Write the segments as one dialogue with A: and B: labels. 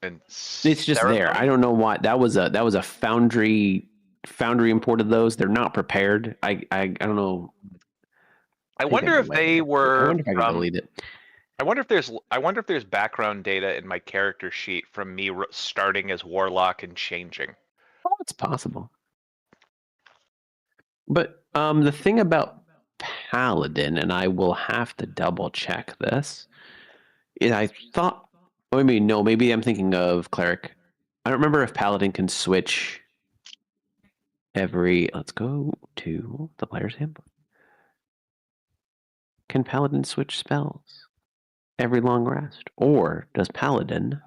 A: And
B: It's just there. I don't know why. That was a Foundry. Foundry imported those. They're not prepared. I don't know.
A: I wonder if they were.
B: I wonder if I can delete it.
A: I wonder if there's background data in my character sheet from me starting as Warlock and changing.
B: Oh, it's possible. But the thing about Paladin, and I will have to double check this, is I thought, I mean, no, maybe I'm thinking of Cleric. I don't remember if Paladin can switch every. Let's go to the player's handbook. Can Paladin switch spells every long rest, or does Paladin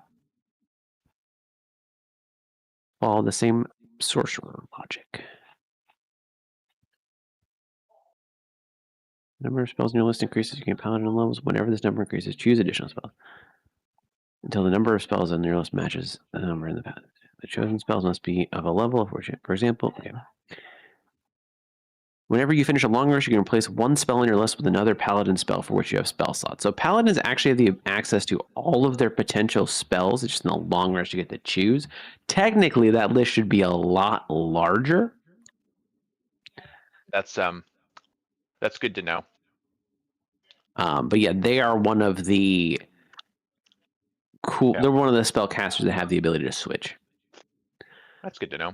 B: follow the same sorcerer logic? The number of spells in your list increases. You gain Paladin levels. Whenever this number increases, choose additional spells until the number of spells on your list matches the number in the Paladin. The chosen spells must be of a level of worship. For example, okay. Whenever you finish a long rest, you can replace one spell on your list with another Paladin spell for which you have spell slots. So Paladins actually have the access to all of their potential spells. It's just in a long rest you get to choose. Technically, that list should be a lot larger.
A: That's good to know.
B: But yeah, they are one of the cool. Yeah. They're one of the spellcasters that have the ability to switch.
A: That's good to know.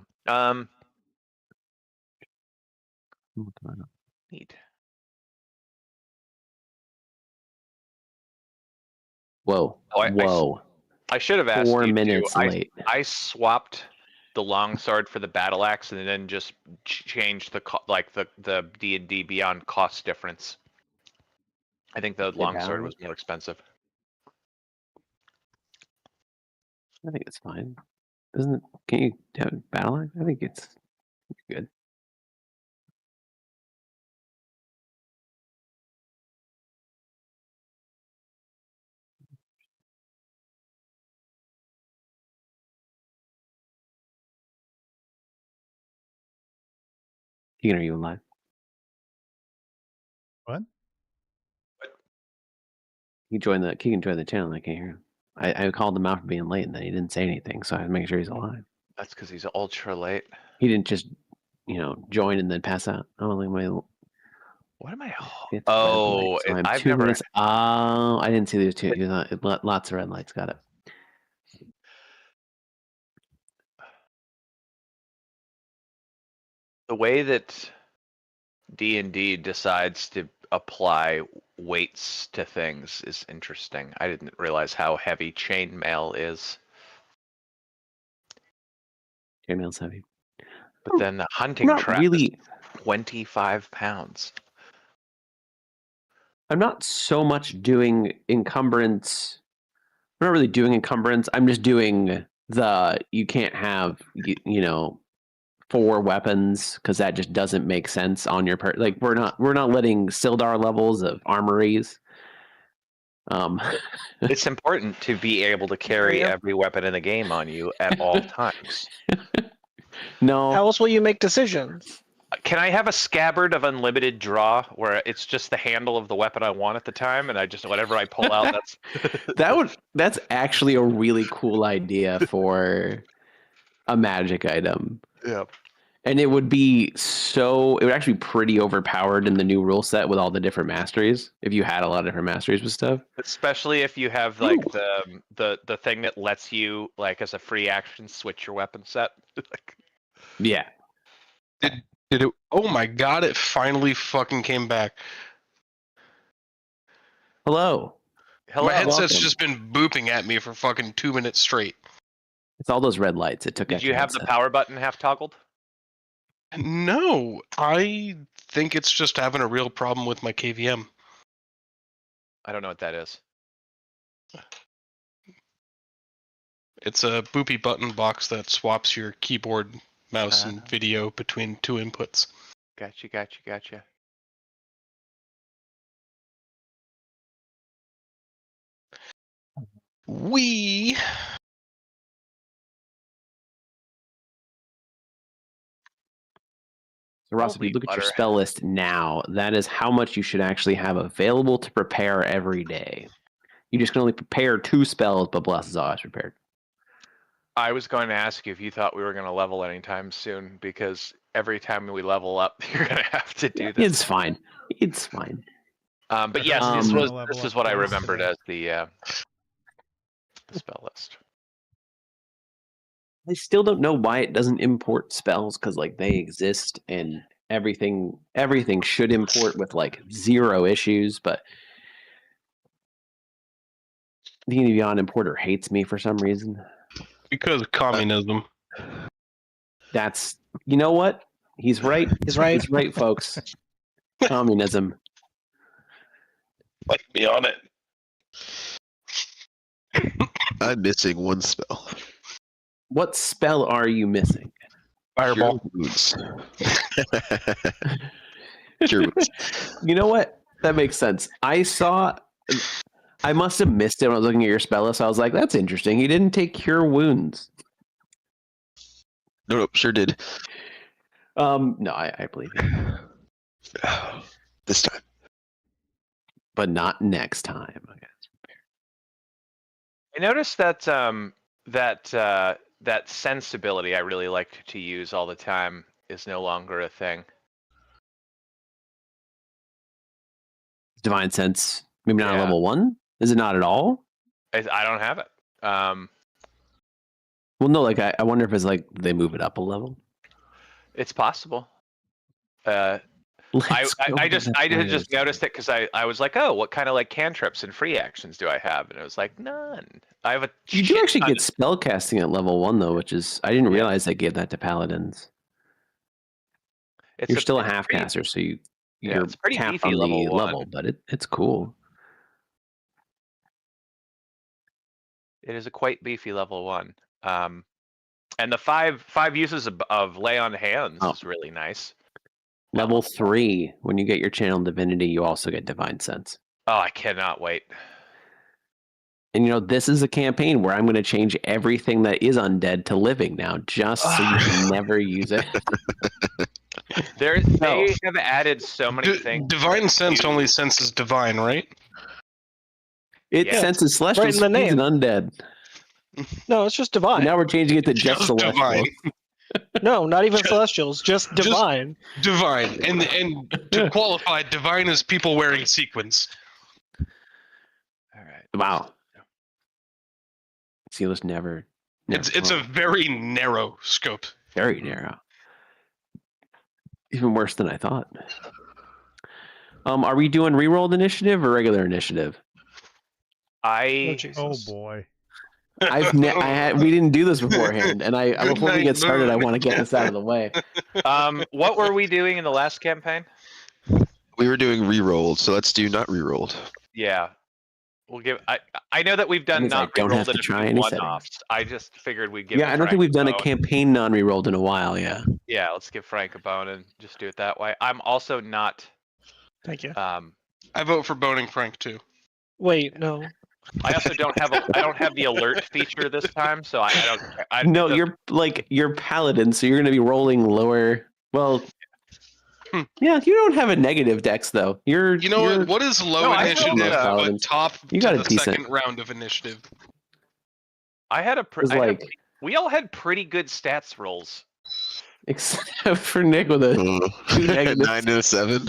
A: Neat.
B: Whoa! Whoa!
A: I should have asked
B: 4
A: you
B: minutes late.
A: I swapped the longsword for the battle axe, and then just changed the DnD Beyond cost difference. I think the longsword was more expensive.
B: I think it's fine. Doesn't it? Can you have battle axe? I think it's good. Keegan, are you alive?
C: What?
B: Keegan joined the channel and I can't hear him. I called him out for being late and then he didn't say anything, so I had to make sure he's alive.
A: That's because he's ultra late.
B: He didn't just, join and then pass out. Oh, like
A: what am I?
B: Oh, so I'm 2 minutes. Oh, I didn't see these two. Lots of red lights. Got it.
A: The way that D&D decides to apply weights to things is interesting. I didn't realize how heavy chainmail is.
B: Chainmail's heavy.
A: But then the hunting trap is 25 pounds.
B: I'm not so much doing encumbrance. I'm not really doing encumbrance. I'm just doing you can't have 4 weapons because that just doesn't make sense on your part. Like we're not letting Sildar levels of armories.
A: It's important to be able to carry every weapon in the game on you at all times.
B: No.
D: How else will you make decisions?
A: Can I have a scabbard of unlimited draw where it's just the handle of the weapon I want at the time, and I just whatever I pull out, that's
B: that's actually a really cool idea for a magic item.
A: Yeah.
B: And it would actually be pretty overpowered in the new rule set with all the different masteries. If you had a lot of different masteries with stuff,
A: especially if you have like the thing that lets you as a free action switch your weapon set.
B: Yeah.
C: Did it? Oh my god! It finally fucking came back.
B: Hello.
C: My headset's just been booping at me for fucking 2 minutes straight.
B: It's all those red lights. It took.
A: Did you have the power button half toggled?
C: No, I think it's just having a real problem with my KVM.
A: I don't know what that is.
C: It's a boopy button box that swaps your keyboard, mouse, and video between 2 inputs.
A: Gotcha.
B: So Ross, if you look at your spell list now, that is how much you should actually have available to prepare every day. You just can only prepare 2 spells, but Bless is always prepared.
A: I was going to ask you if you thought we were going to level anytime soon, because every time we level up, you're going to have to do this.
B: It's fine. It's fine.
A: But yes, this is what I remembered as the spell list.
B: I still don't know why it doesn't import spells, because like they exist and everything should import with like 0 issues, but D&D Beyond importer hates me for some reason.
C: Because of communism.
B: That's, you know what? He's right.
D: He's right.
B: He's right, folks. Communism.
C: Like me on it.
E: I'm missing one spell.
B: What spell are you missing?
C: Fireball.
E: Cure wounds. Cure wounds.
B: You know what? That makes sense. I must have missed it when I was looking at your spell list. I was like, that's interesting. He didn't take Cure Wounds.
E: No, sure did.
B: No, I believe you.
E: This time.
B: But not next time, I guess.
A: I noticed that that sensibility I really like to use all the time is no longer a thing.
B: Divine Sense, maybe not
A: Yeah.
B: a level 1? Is it not at all?
A: I don't have it.
B: Well, no, like I wonder if it's like they move it up a level.
A: It's possible. I just noticed it because I was like, oh, what kind of like cantrips and free actions do I have? And it was like, none. I have a.
B: You do
A: shit
B: actually
A: ton
B: get spell casting at level 1 though, which is I didn't realize they gave that to paladins. You're still a half
A: pretty-
B: caster, so
A: Yeah,
B: you're
A: it's pretty
B: capped
A: beefy
B: on the
A: level 1.
B: level, but it's cool.
A: It is a quite beefy level 1. And the five uses of lay on hands is really nice.
B: Level 3, when you get your channel divinity, you also get divine sense.
A: Oh, I cannot wait.
B: And you know, this is a campaign where I'm going to change everything that is undead to living now, just so you can never use it.
A: They have added so many things.
C: Divine sense only senses divine, right?
B: It
A: Yeah.
B: senses celestial
D: Right in the
B: speeds and
D: name.
B: undead.
D: No, it's just divine.
B: Now we're changing it to just celestial.
C: divine.
D: No, not even celestials, just divine.
C: Divine. And to qualify, divine is people wearing sequins.
A: All right.
B: Wow. Sealus never.
C: It's a very narrow scope.
B: very narrow. Even worse than I thought. Are we doing rerolled initiative or regular initiative?
A: I
D: Oh, Jesus.
F: boy.
B: We didn't do this beforehand, and
C: Good
B: before we
C: night,
B: get started, I
C: Moon.
B: want to get this out of the way.
A: what were we doing in the last campaign?
E: We were doing re-rolled, so let's do not re-rolled.
A: Yeah. We'll give I know that we've done
B: means I
A: not
B: don't have
A: rerolled
B: to try any
A: one-offs. I just figured we'd give
B: Yeah, I don't think we've done a campaign non-rerolled in a while. Yeah.
A: Yeah, let's give Frank a bone and just do it that way. I'm also not
D: Thank you.
C: I vote for boning Frank too.
D: Wait, no.
A: I also don't have the alert feature this time, so I
B: No, you're paladin, so you're going to be rolling lower. Well, yeah, you don't have a negative dex though.
C: You know what is low
A: No, I
C: initiative
A: rolled,
C: but top
B: you got
C: to
B: a
C: the
B: decent-
C: second round of initiative?
A: I had
B: was like
A: we all had pretty good stats rolls.
B: except for Nick with a 2 negatives.
E: 9 to 7.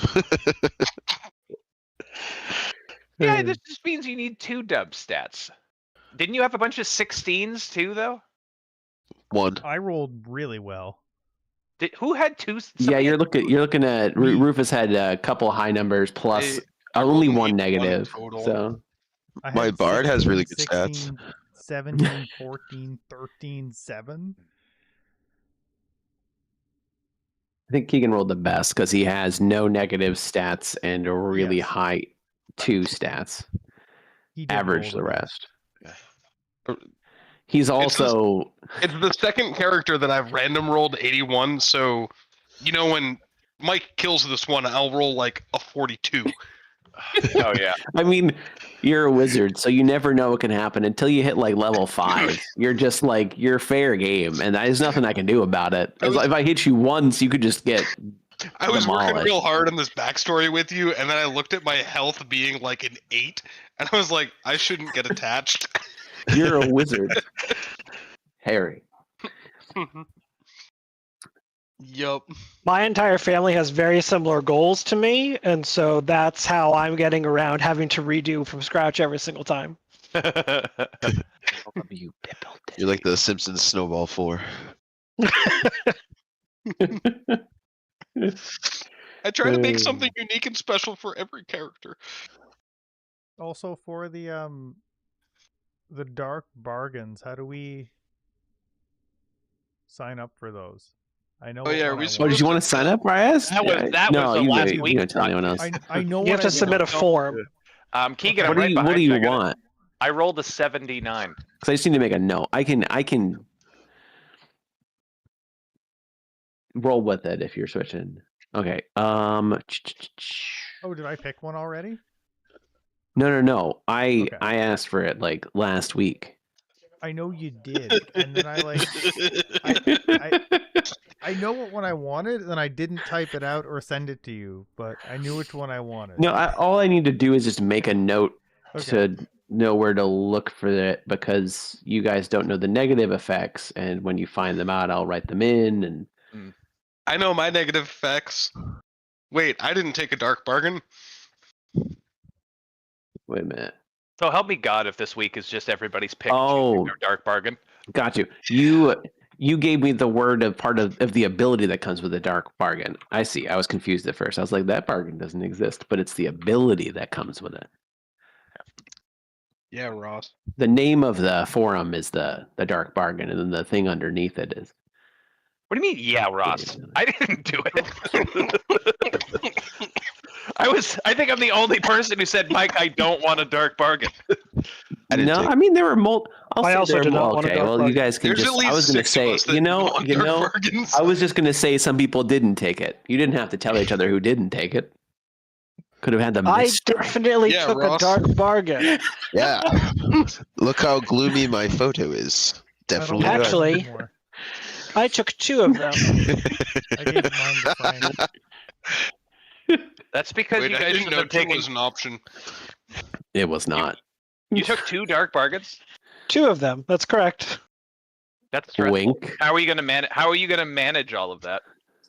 A: Yeah, this just means you need 2 dub stats. Didn't you have a bunch of 16s too, though?
E: 1.
F: I rolled really well.
A: Who had 2?
B: Yeah, you're looking at Rufus had a couple high numbers plus only
C: rolled
B: one
C: one
B: negative.
C: total.
B: So
F: I
E: My
F: had
E: bard has really
F: 16,
E: good stats.
F: 17, 14, 13, 7.
B: I think Keegan rolled the best because he has no negative stats and a really
F: Yes.
B: high 2 stats.
F: He did
B: Average
F: roll
B: the
F: best.
B: rest. He's also
C: It's the second character that I've random rolled 81, so you know when Mike kills this one, I'll roll like a 42.
A: Oh yeah.
B: I mean, you're a wizard, so you never know what can happen until you hit like level 5. You're just like you're fair game, and there's nothing I can do about it. If I hit you once, you could just get.
C: I was working
B: demolished.
C: real hard on this backstory with you, and then I looked at my health being like an 8, and I was like, I shouldn't get attached.
B: You're a wizard. Harry.
C: Yup.
D: My entire family has very similar goals to me, and so that's how I'm getting around having to redo from scratch every single time.
B: You pippled it.
E: You're like the Simpsons Snowball 4.
C: I try to make something unique and special for every character.
F: Also for the dark bargains, how do we sign up for those? I know.
C: Oh, yeah, are we
B: Oh,
C: supposed
B: did you want to sign up, Ryas?
A: That was
B: no,
A: the
B: you
A: last
B: you
A: week.
B: don't tell anyone else.
F: I know.
D: You have
F: what
D: to
F: I
D: submit a
F: want.
D: form.
A: Keegan, I'm
B: What do
A: right
B: you
A: behind you.
B: want?
A: I rolled a 79.
B: Because I just need to make a note. I can roll with it if you're switching. Okay.
F: Oh, did I pick one already?
B: No. I
F: Okay.
B: asked for it like last week.
F: I know you did, and then I know what one I wanted, and I didn't type it out or send it to you, but I knew which one I wanted.
B: No, all I need to do is just make a note
F: Okay.
B: to know where to look for it because you guys don't know the negative effects, and when you find them out, I'll write them in. And
C: I know my negative effects. Wait, I didn't take a dark bargain.
B: wait a minute.
A: So help me God if this week is just everybody's pick.
B: Oh.
A: Their dark bargain.
B: Got you. You gave me the word of part of the ability that comes with a dark bargain. I see. I was confused at first. I was like, that bargain doesn't exist, but it's the ability that comes with it.
C: Yeah, Ross.
B: The name of the forum is the dark bargain, and then the thing underneath it is.
A: What do you mean, yeah, Ross? I didn't do it. I think I'm the only person who said, Mike, I don't want a dark bargain.
B: No, I mean there were
D: I also did not want a
B: okay,
D: dark
B: well, you
D: bargain.
B: guys can
C: There's
B: just.
C: at least
B: I was going to
C: 6
B: say,
C: of us that
B: you know,
C: want dark bargains.
B: I was just going to say some people didn't take it. You didn't have to tell each other who didn't take it. Could have had the
D: I
B: mystery.
D: definitely
C: Yeah,
D: took
C: Ross.
D: a dark bargain.
E: Yeah. Look how gloomy my photo is.
F: I don't
E: Definitely.
F: want
E: not.
F: that
D: Actually-
F: anymore.
D: I took 2 of them.
F: I gave mine to Frank.
A: That's because
C: Wait,
A: you
C: I
A: guys
C: didn't
A: should
C: know
A: have
C: 2
A: taken.
C: was an option.
B: It was not.
A: You took 2 dark bargains.
D: 2 of them. That's correct.
A: That's stressful.
B: Wink.
A: How are you gonna manage? How are you gonna manage all of that?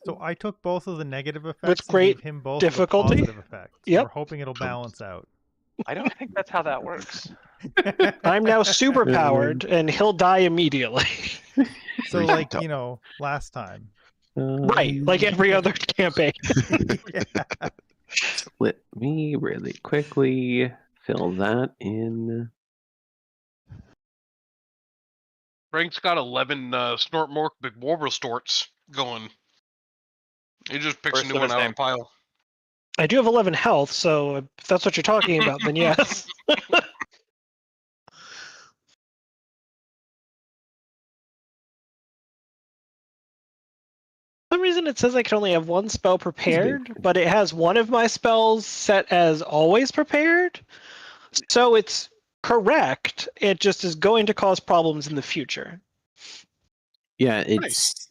F: So I took both of the negative effects
D: great
F: and gave him both
D: difficulty.
F: of the positive effects.
D: Yep.
F: We're hoping it'll balance out.
A: I don't think that's how that works.
D: I'm now super powered, and he'll die immediately.
F: So like, you know, last time.
D: Right, like every other campaign.
F: Yeah.
B: Let me really quickly fill that in.
C: Frank's got 11 snort more big warble storts going. He just picks
A: First
C: a new
A: of
C: one
A: his
C: out of
A: name.
C: a pile.
D: I do have 11 health, so if that's what you're talking about, then yes. For some reason it says I can only have 1 spell prepared, but it has one of my spells set as always prepared. So it's correct. It just is going to cause problems in the future.
B: Yeah, it's.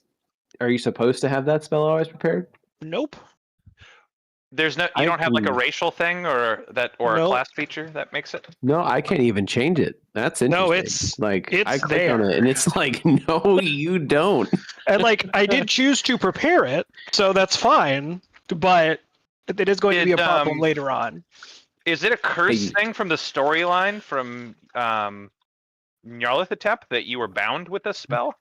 B: Are you supposed to have that spell always prepared?
D: Nope.
A: There's no.
B: I
A: You don't have like a
B: can-
A: racial thing or a
D: Nope.
A: class feature that makes it.
B: No, I can't even change it. That's interesting.
D: No, it's-
B: like
D: it's
B: I click on
D: there.
B: it and it's like, no, you don't.
D: And like I did choose to prepare it, so that's fine. But it is going to be a
A: Did,
D: problem later on.
A: Is it a curse
B: Hey.
A: thing from the storyline from Nyarlathotep that you were bound with this spell?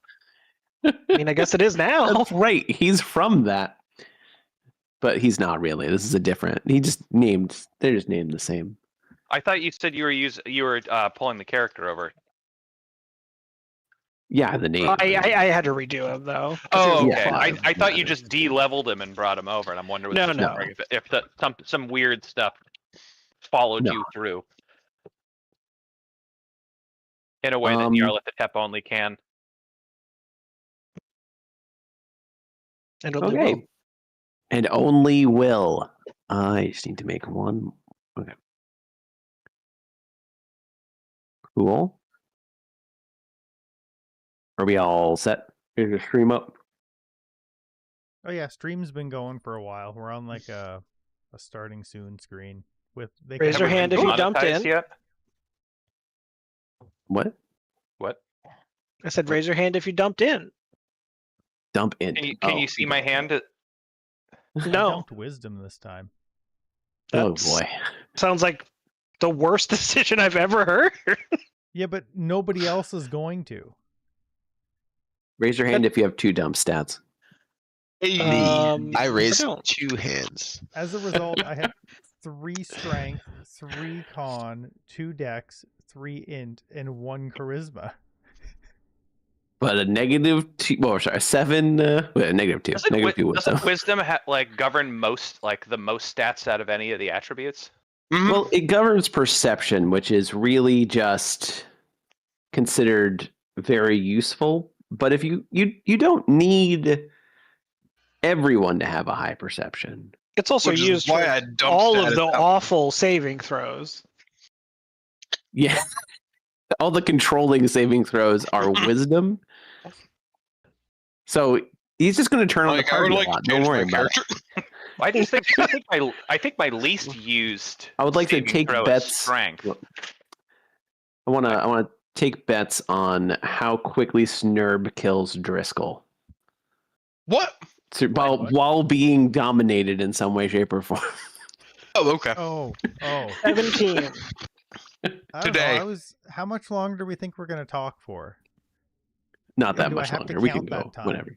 D: I mean, I guess it is now.
B: That's right. He's from that. But he's not really. This is a different. They're just named the same.
A: I thought you said you were pulling the character over.
B: Yeah, the name.
D: I had to redo him though. 'cause
A: Oh,
D: he was
A: okay.
B: Yeah.
A: I thought you just de-leveled him and brought him over, and I'm wondering
D: No.
A: if some weird stuff followed
B: No.
A: you through in a way that
B: Um,
A: Nyarlathotep only can.
D: And only
B: Okay.
D: will.
B: And only will. I just need to make one. Okay. Cool. Are we all set? Is the stream up?
F: Oh yeah, stream's been going for a while. We're on like a starting soon screen with they
D: Raise
F: can-
D: your hand if you dumped
A: Monetized
D: in.
A: Yet?
B: What?
A: What?
D: I said raise your hand if you dumped in.
B: Dump in.
A: Can you see my hand?
F: I
D: No.
F: dumped wisdom this time.
B: Oh
D: That's-
B: boy.
D: Sounds like the worst decision I've ever heard.
F: Yeah, but nobody else is going to.
B: Raise your hand if you have 2 dump stats.
E: I raised
D: don't.
E: 2 hands.
F: As a result, I had 3 strength, 3 con, 2 dex, 3 int, and 1 charisma.
B: But a -2. Well, sorry, 7. Wait, a -2. -2 wisdom.
A: Doesn't wisdom like govern the most stats out of any of the attributes?
C: Mhm.
B: Well, it governs perception, which is really just considered very useful. But if you don't need everyone to have a high perception.
D: It's also
C: Which is
D: used
C: why
D: for
C: I dumped
D: all
C: that
D: of the
C: out.
D: awful saving throws.
B: Yeah. All the controlling saving throws are wisdom. So he's just going to turn on the
C: Like, I would
B: party
C: like
B: a lot.
C: to
B: Don't
C: change
B: worry
C: my
B: about it.
C: character.
A: I just think I think my least used.
B: I would like to
A: saving
B: take
A: throw is
B: bets.
A: Strength.
B: I want to take bets on how quickly Snurb kills Dri Skell.
C: What?
B: So,
F: What?
B: while being dominated in some way, shape, or form.
C: Oh, okay.
F: Oh.
D: 17.
F: I don't
C: Today.
F: know, how much longer do we think we're going to talk for?
B: Not that
F: Do I
B: much
F: have to
B: longer. We can
F: count
B: go
F: that time?
B: whenever.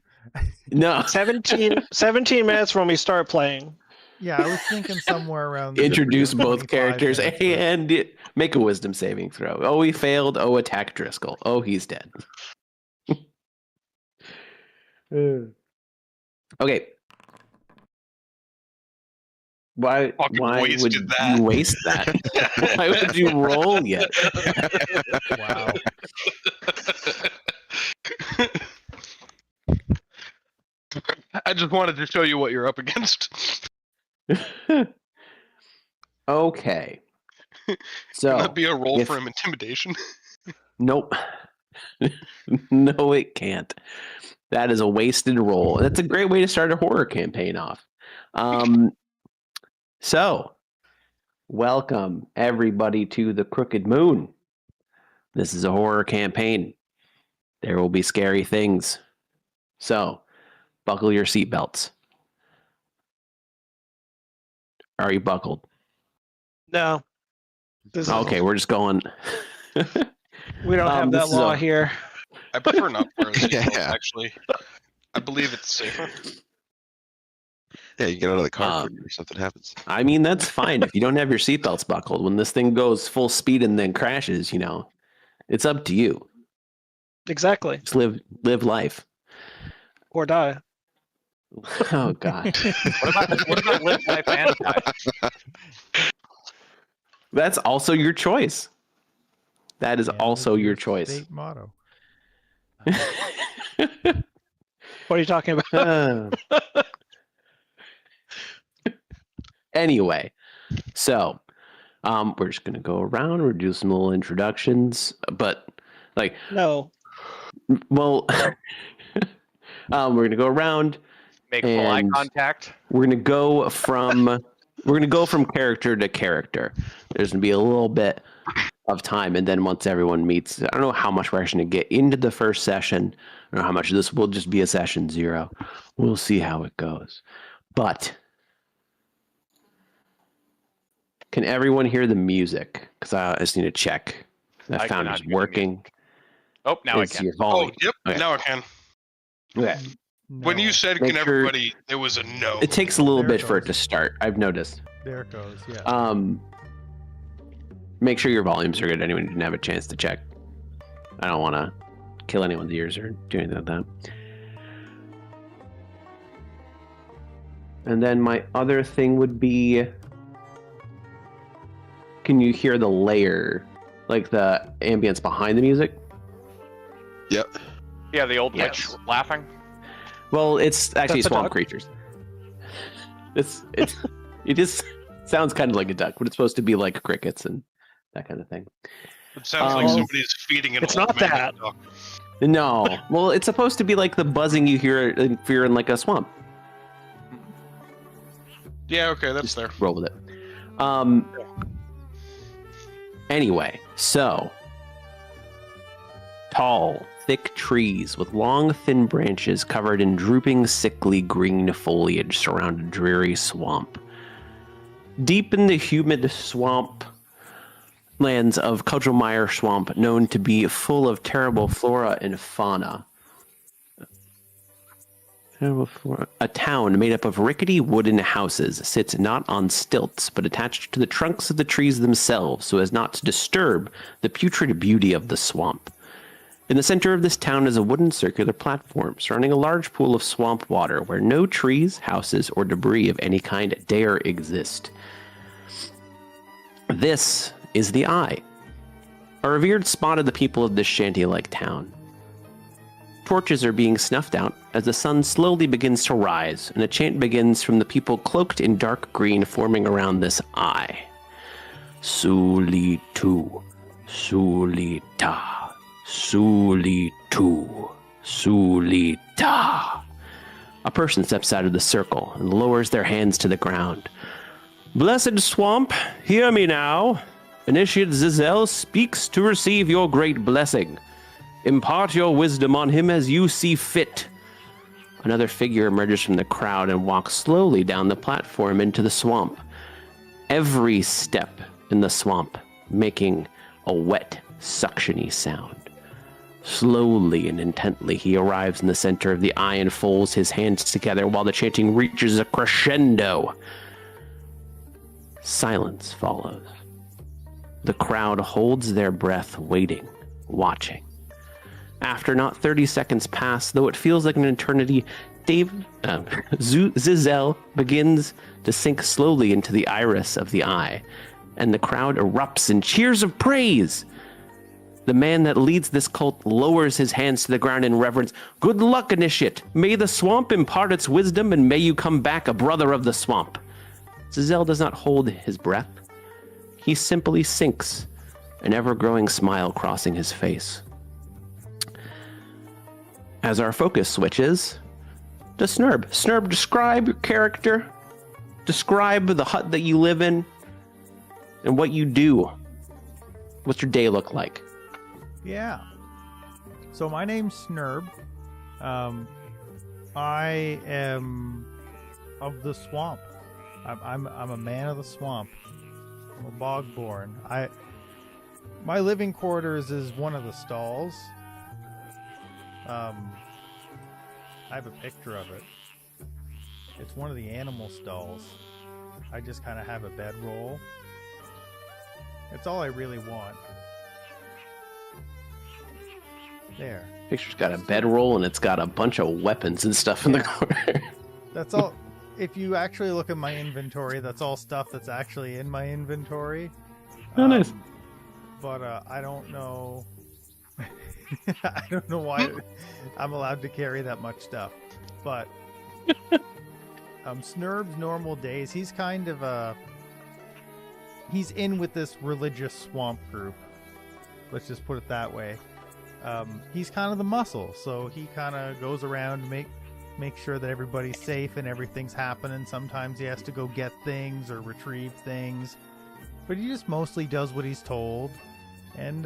B: No.
D: 17 minutes when we start playing.
F: Yeah, I was thinking somewhere around. the
B: Introduce
F: 25
B: both characters
F: minutes, but-
B: and make a wisdom saving throw. Oh, he failed. Oh, attack Dri Skell. Oh, he's dead. Okay. Why
C: Fucking
B: would
C: wasted that.
B: you waste that? Why would you roll yet?
F: Wow.
C: I just wanted to show you what you're up against.
B: Okay.
C: Can
B: So
C: that be a roll
B: if-
C: for him intimidation?
B: nope. No, it can't. That is a wasted roll. That's a great way to start a horror campaign off. So, welcome everybody to the Crooked Moon. This is a horror campaign. There will be scary things. So, buckle your seatbelts. Are you buckled?
D: No. This is,
B: Okay, we're just going.
D: we don't have that
B: this is
D: law
B: a-
D: here.
C: I prefer not to wear a seatbelt,
E: Yeah.
C: actually. I believe it's safer.
E: Yeah, you get out of the car
B: Um,
E: quicker if something happens.
B: I mean, that's fine if you don't have your seatbelts buckled. When this thing goes full speed and then crashes, it's up to you.
D: Exactly.
B: Just live life.
D: Or die.
B: Oh God,
A: What about live life and die?
B: that's also your choice. That is
F: And
B: also
F: it's
B: your choice.
F: State motto.
D: What are you talking about?
B: Anyway, so we're just gonna go around. We're do some little introductions, but
D: No.
B: well, we're gonna go around.
A: Make full eye
B: And-
A: contact.
B: We're gonna go from character to character. There's gonna be a little bit of time, and then once everyone meets, I don't know how much we're actually gonna get into the first session, or how much of this will just be a session 0. We'll see how it goes. But can everyone hear the music? Because I just need to check that
A: I cannot
B: Foundry's
A: hear the
B: working.
A: Oh, now I
B: Is
A: can.
B: your
C: Oh,
B: volume?
C: yep.
B: Okay.
C: Now I can.
B: Okay.
C: When you
F: No.
C: said
B: Make
C: can
B: sure-
C: everybody, it was a no.
B: It takes a little
F: There it
B: bit for it
F: goes.
B: to start. I've noticed.
F: There it goes. Yeah.
B: Make sure your volumes are good. Anyone didn't have a chance to check. I don't want to kill anyone's ears or do anything like that. And then my other thing would be, can you hear the layer, like the ambience behind the music?
E: Yep.
A: Yeah, the old
B: Yes.
A: witch laughing.
B: Well, it's actually
D: That's a
B: swamp
D: duck.
B: creatures. It just sounds kind of like a duck, but it's supposed to be like crickets and that kind of thing.
C: It sounds like
B: Um,
C: somebody's feeding an
D: it's
C: old
D: not
C: man
D: that.
C: a duck.
B: No, well, it's supposed to be like the buzzing you hear if you're in like a swamp.
C: Yeah, okay, that's there.
B: Roll with it. Anyway, so tall, thick trees with long, thin branches covered in drooping, sickly green foliage surround a dreary swamp. Deep in the humid swamp lands of Cudgelmire Swamp, known to be full of terrible flora and fauna. A town made up of rickety wooden houses sits not on stilts, but attached to the trunks of the trees themselves so as not to disturb the putrid beauty of the swamp. In the center of this town is a wooden circular platform surrounding a large pool of swamp water where no trees, houses, or debris of any kind dare exist. This is the Eye, a revered spot of the people of this shanty-like town. Torches are being snuffed out as the sun slowly begins to rise, and a chant begins from the people cloaked in dark green forming around this eye. Suli-tu, Suli-ta, Suli-tu, Suli-ta. A person steps out of the circle and lowers their hands to the ground. Blessed swamp, hear me now. Initiate Zizel speaks to receive your great blessing. Impart your wisdom on him as you see fit. Another figure emerges from the crowd and walks slowly down the platform into the swamp. Every step in the swamp making a wet, suction-y sound. Slowly and intently he arrives in the center of the eye and folds his hands together while the chanting reaches a crescendo. Silence follows. The crowd holds their breath, waiting, watching. After not 30 seconds pass, though it feels like an eternity, Zizel begins to sink slowly into the iris of the eye, and the crowd erupts in cheers of praise. The man that leads this cult lowers his hands to the ground in reverence. Good luck, initiate. May the swamp impart its wisdom, and may you come back a brother of the swamp. Zizel does not hold his breath. He simply sinks, an ever-growing smile crossing his face. As our focus switches to Snurb. Snurb, describe your character. Describe the hut that you live in and what you do. What's your day look like?
F: Yeah. So my name's Snurb. I am of the swamp. I'm a man of the swamp. I'm a bogborn. My living quarters is one of the stalls. I have a picture of it. It's one of the animal stalls. I just kind of have a bedroll. It's all I really want. There.
B: Picture's got a bedroll and it's got a bunch of weapons and stuff in the corner.
F: That's all. If you actually look at my inventory, that's all stuff that's actually in my inventory.
B: Oh, nice.
F: But I don't know. I don't know why I'm allowed to carry that much stuff. But Snurb's normal days, he's kind of he's in with this religious swamp group. Let's just put it that way. He's kind of the muscle, so he kind of goes around and make sure that everybody's safe and everything's happening. Sometimes he has to go get things or retrieve things, but he just mostly does what he's told. And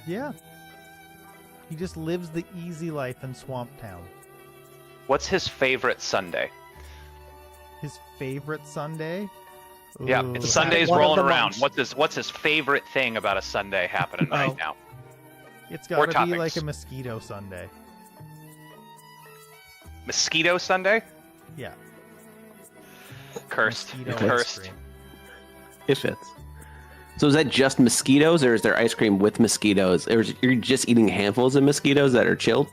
F: yeah, he just lives the easy life in Swamp Town.
A: What's his favorite Sunday?
F: His favorite Sunday?
A: Yeah,
F: Ooh.
A: it's Sunday's
D: One of
A: rolling
D: the
A: around.
D: months.
A: What's his favorite thing about a Sunday happening right now?
F: It's
A: Or
F: gotta be
A: toppings.
F: like a mosquito Sunday.
A: Mosquito Sunday?
F: Yeah.
A: Cursed.
F: Mosquito
A: Cursed.
F: ice cream.
B: It fits. So is that just mosquitoes, or is there ice cream with mosquitoes? Or you're just eating handfuls of mosquitoes that are chilled?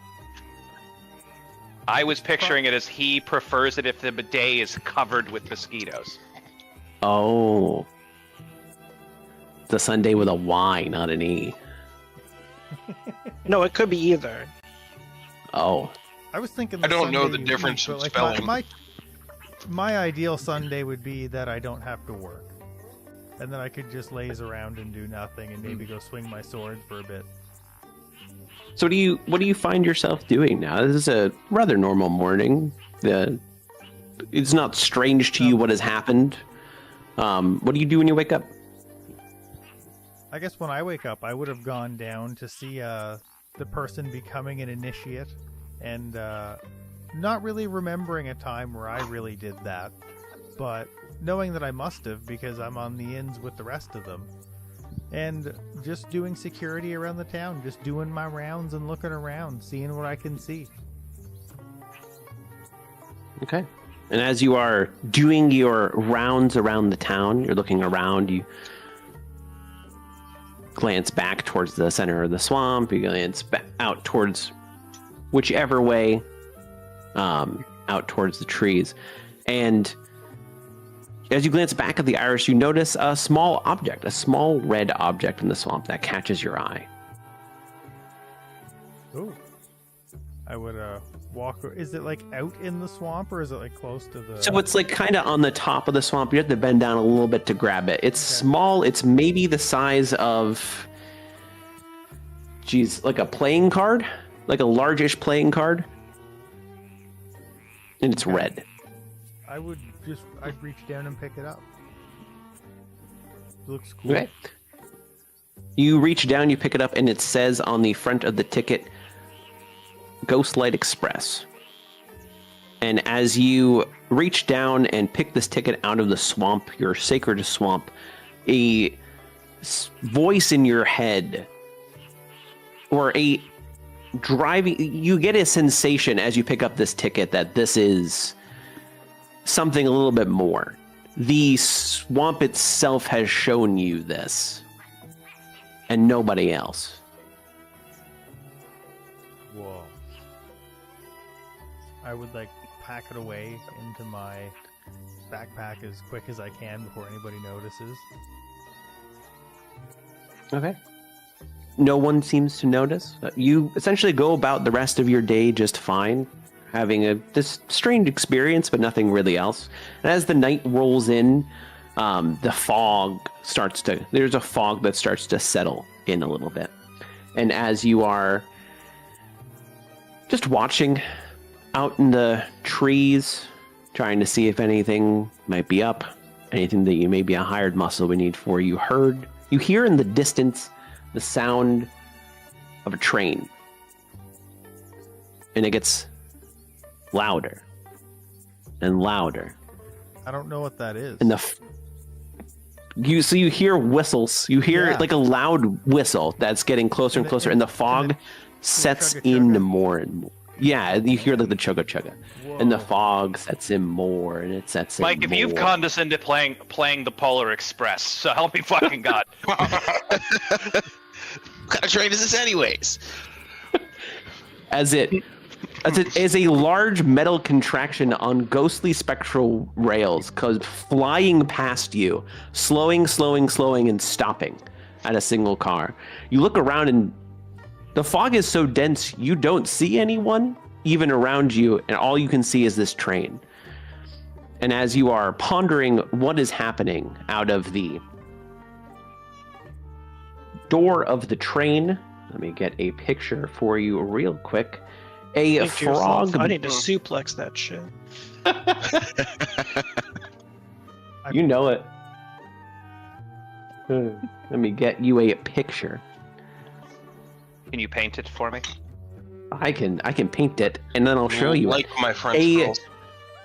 A: I was picturing it as he prefers it if the bidet is covered with mosquitoes.
B: Oh. It's a Sunday with a Y, not an E.
D: No, it could be either.
B: Oh.
F: I was thinking.
C: I don't know
F: Sunday
C: the
F: you
C: difference
F: eat,
C: in
F: but,
C: spelling.
F: My ideal Sunday would be that I don't have to work, and then I could just laze around and do nothing, and maybe go swing my sword for a bit.
B: So what do you find yourself doing now? This is a rather normal morning. It's not strange to you what has happened. What do you do when you wake up?
F: I guess when I wake up, I would have gone down to see the person becoming an initiate, and not really remembering a time where I really did that, but knowing that I must have because I'm on the ins with the rest of them, and just doing security around the town, just doing my rounds and looking around, seeing what I can see.
B: Okay. And as you are doing your rounds around the town, you're looking around, you glance back towards the center of the swamp, you glance out towards whichever way, out towards the trees. And as you glance back at the iris, you notice a small object, a small red object in the swamp that catches your eye.
F: Ooh. I would walk. Is it like out in the swamp, or is it like close to the?
B: So it's like kind of on the top of the swamp. You have to bend down a little bit to grab it. It's small. It's maybe the size of, like a playing card, like a largish playing card, and it's red.
F: I'd reach down and pick it up. It looks cool.
B: Okay. You reach down, you pick it up, and it says on the front of the ticket, Ghostlight Express. And as you reach down and pick this ticket out of the swamp, your sacred swamp, a voice in your head, or you get a sensation as you pick up this ticket that this is something a little bit more. The swamp itself has shown you this, and nobody else.
F: Whoa. I would pack it away into my backpack as quick as I can before anybody notices.
B: Okay. No one seems to notice. You essentially go about the rest of your day just fine, having this strange experience, but nothing really else. And as the night rolls in, there's a fog that starts to settle in a little bit. And as you are just watching out in the trees, trying to see if anything might be up, anything that you maybe a hired muscle would need for, you hear in the distance the sound of a train. And it gets louder and louder.
F: I don't know what that is.
B: And you hear whistles. You hear like a loud whistle that's getting closer and closer, and the fog sets in more and more. Yeah, you hear the chugga chugga, and the fog sets in more, and it sets in
A: Mike, if you've condescended playing the Polar Express, so help me fucking God.
E: What kind of train is this anyways?
B: As it is a large metal contraction on ghostly spectral rails, flying past you, slowing, and stopping at a single car. You look around and the fog is so dense you don't see anyone even around you, and all you can see is this train. And as you are pondering what is happening out of the door of the train, let me get a picture for you real quick. A frog.
D: I need to suplex that shit.
B: You know it. Let me get you a picture.
A: Can you paint it for me?
B: I can paint it, and then I'll show you.
C: Like my French girls.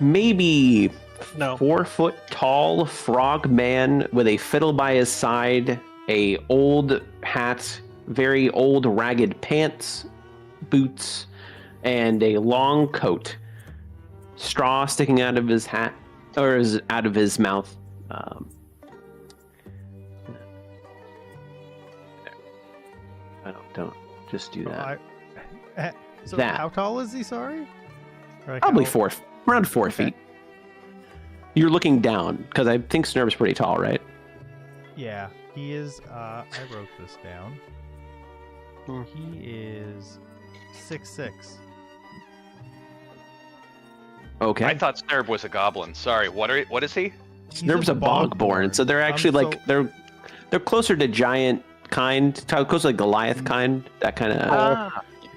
B: Maybe
D: No.
B: 4 foot tall frog man with a fiddle by his side, a old hat, very old ragged pants, boots, and a long coat. Straw sticking out of his hat, or out of his mouth. Don't just do that.
F: So
B: That.
F: how tall is he? Sorry.
B: Probably around 4 feet. You're looking down because I think Snurb's pretty tall, right?
F: Yeah, he is. I wrote this down. He is 6'6".
B: Okay.
A: I thought Snurb was a goblin. Sorry, what is he?
B: Snurb's a bogborn, so they're actually they're closer to giant kind, closer to like Goliath kind. That kind of.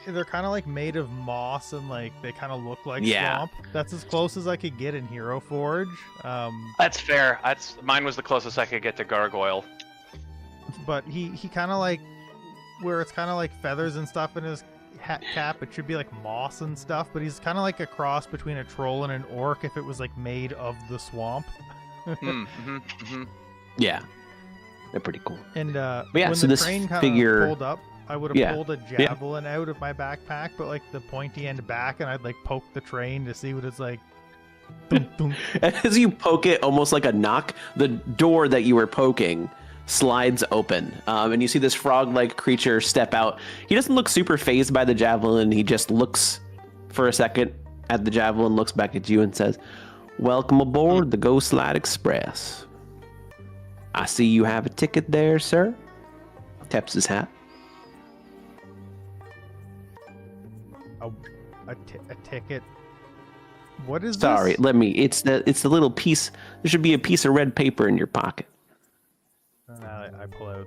F: They're kind of made of moss and they kind of look like
B: Yeah.
F: swamp. That's as close as I could get in Hero Forge.
A: That's fair. Mine was the closest I could get to gargoyle.
F: But he kind of where it's kind of like feathers and stuff in his cap. It should be like moss and stuff, but he's kind of like a cross between a troll and an orc if it was like made of the swamp.
B: Yeah, they're pretty cool.
F: And
B: yeah,
F: when
B: so
F: the
B: this
F: train kind
B: figure-
F: of pulled up, I would have pulled a javelin out of my backpack, but like the pointy end back, and I'd like poke the train to see what it's like. Dum, dum.
B: As you poke it, almost like a knock, the door that you were poking slides open, and you see this frog-like creature step out. He doesn't look super phased by the javelin. He just looks for a second at the javelin, looks back at you, and says, "Welcome aboard the Ghostlight Express. I see you have a ticket there, sir." Taps his hat.
F: A ticket. What is
B: Sorry,
F: this?
B: let me. It's the little piece. There should be a piece of red paper in your pocket.
F: And I pull out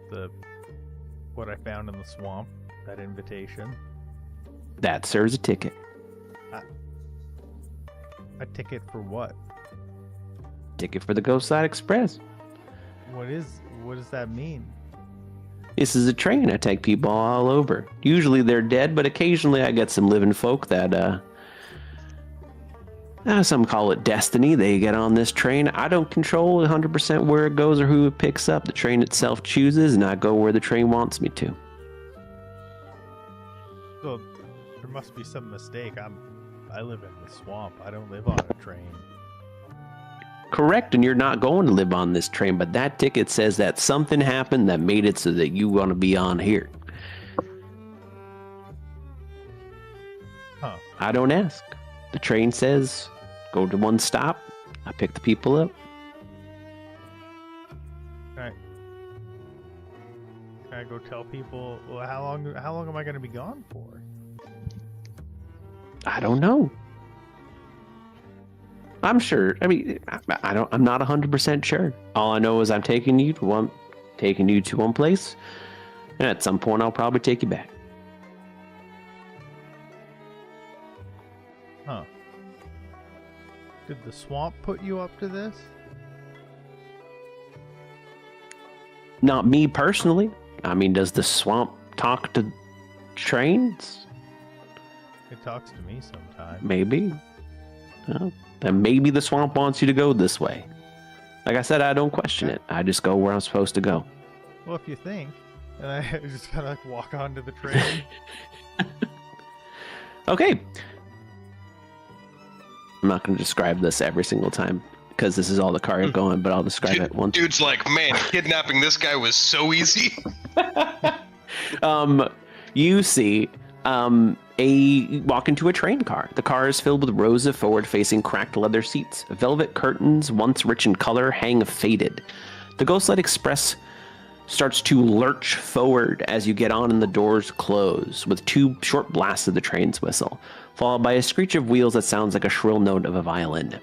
F: what I found in the swamp, that invitation.
B: That, sir, is a ticket.
F: A ticket for what?
B: Ticket for the Ghostlight Express.
F: What does that mean?
B: This is a train I take people all over. Usually they're dead, but occasionally I get some living folk that, some call it destiny. They get on this train. I don't control 100% where it goes or who it picks up. The train itself chooses, and I go where the train wants me to.
F: So there must be some mistake. I live in the swamp. I don't live on a train.
B: Correct, and you're not going to live on this train, but that ticket says that something happened that made it so that you want to be on here.
F: Huh.
B: I don't ask. The train says, go to one stop. I pick the people up.
F: Can I go tell people, well, how long am I going to be gone for?
B: I don't know. I'm sure. I mean, I'm not 100% sure. All I know is I'm taking you to one place, and at some point I'll probably take you back.
F: Huh. Did the swamp put you up to this?
B: Not me personally. I mean, does the swamp talk to trains?
F: It talks to me sometimes.
B: Maybe. Well, then maybe the swamp wants you to go this way. Like I said, I don't question it. I just go where I'm supposed to go.
F: Well, if you think. And I just kind of like walk onto the train.
B: Okay. I'm not going to describe this every single time because this is all the car going, but I'll describe it once.
C: Dude's like, man, kidnapping this guy was so easy.
B: You see walk into a train car. The car is filled with rows of forward-facing cracked leather seats. Velvet curtains, once rich in color, hang faded. The Ghostlight Express starts to lurch forward as you get on and the doors close, with two short blasts of the train's whistle, followed by a screech of wheels that sounds like a shrill note of a violin.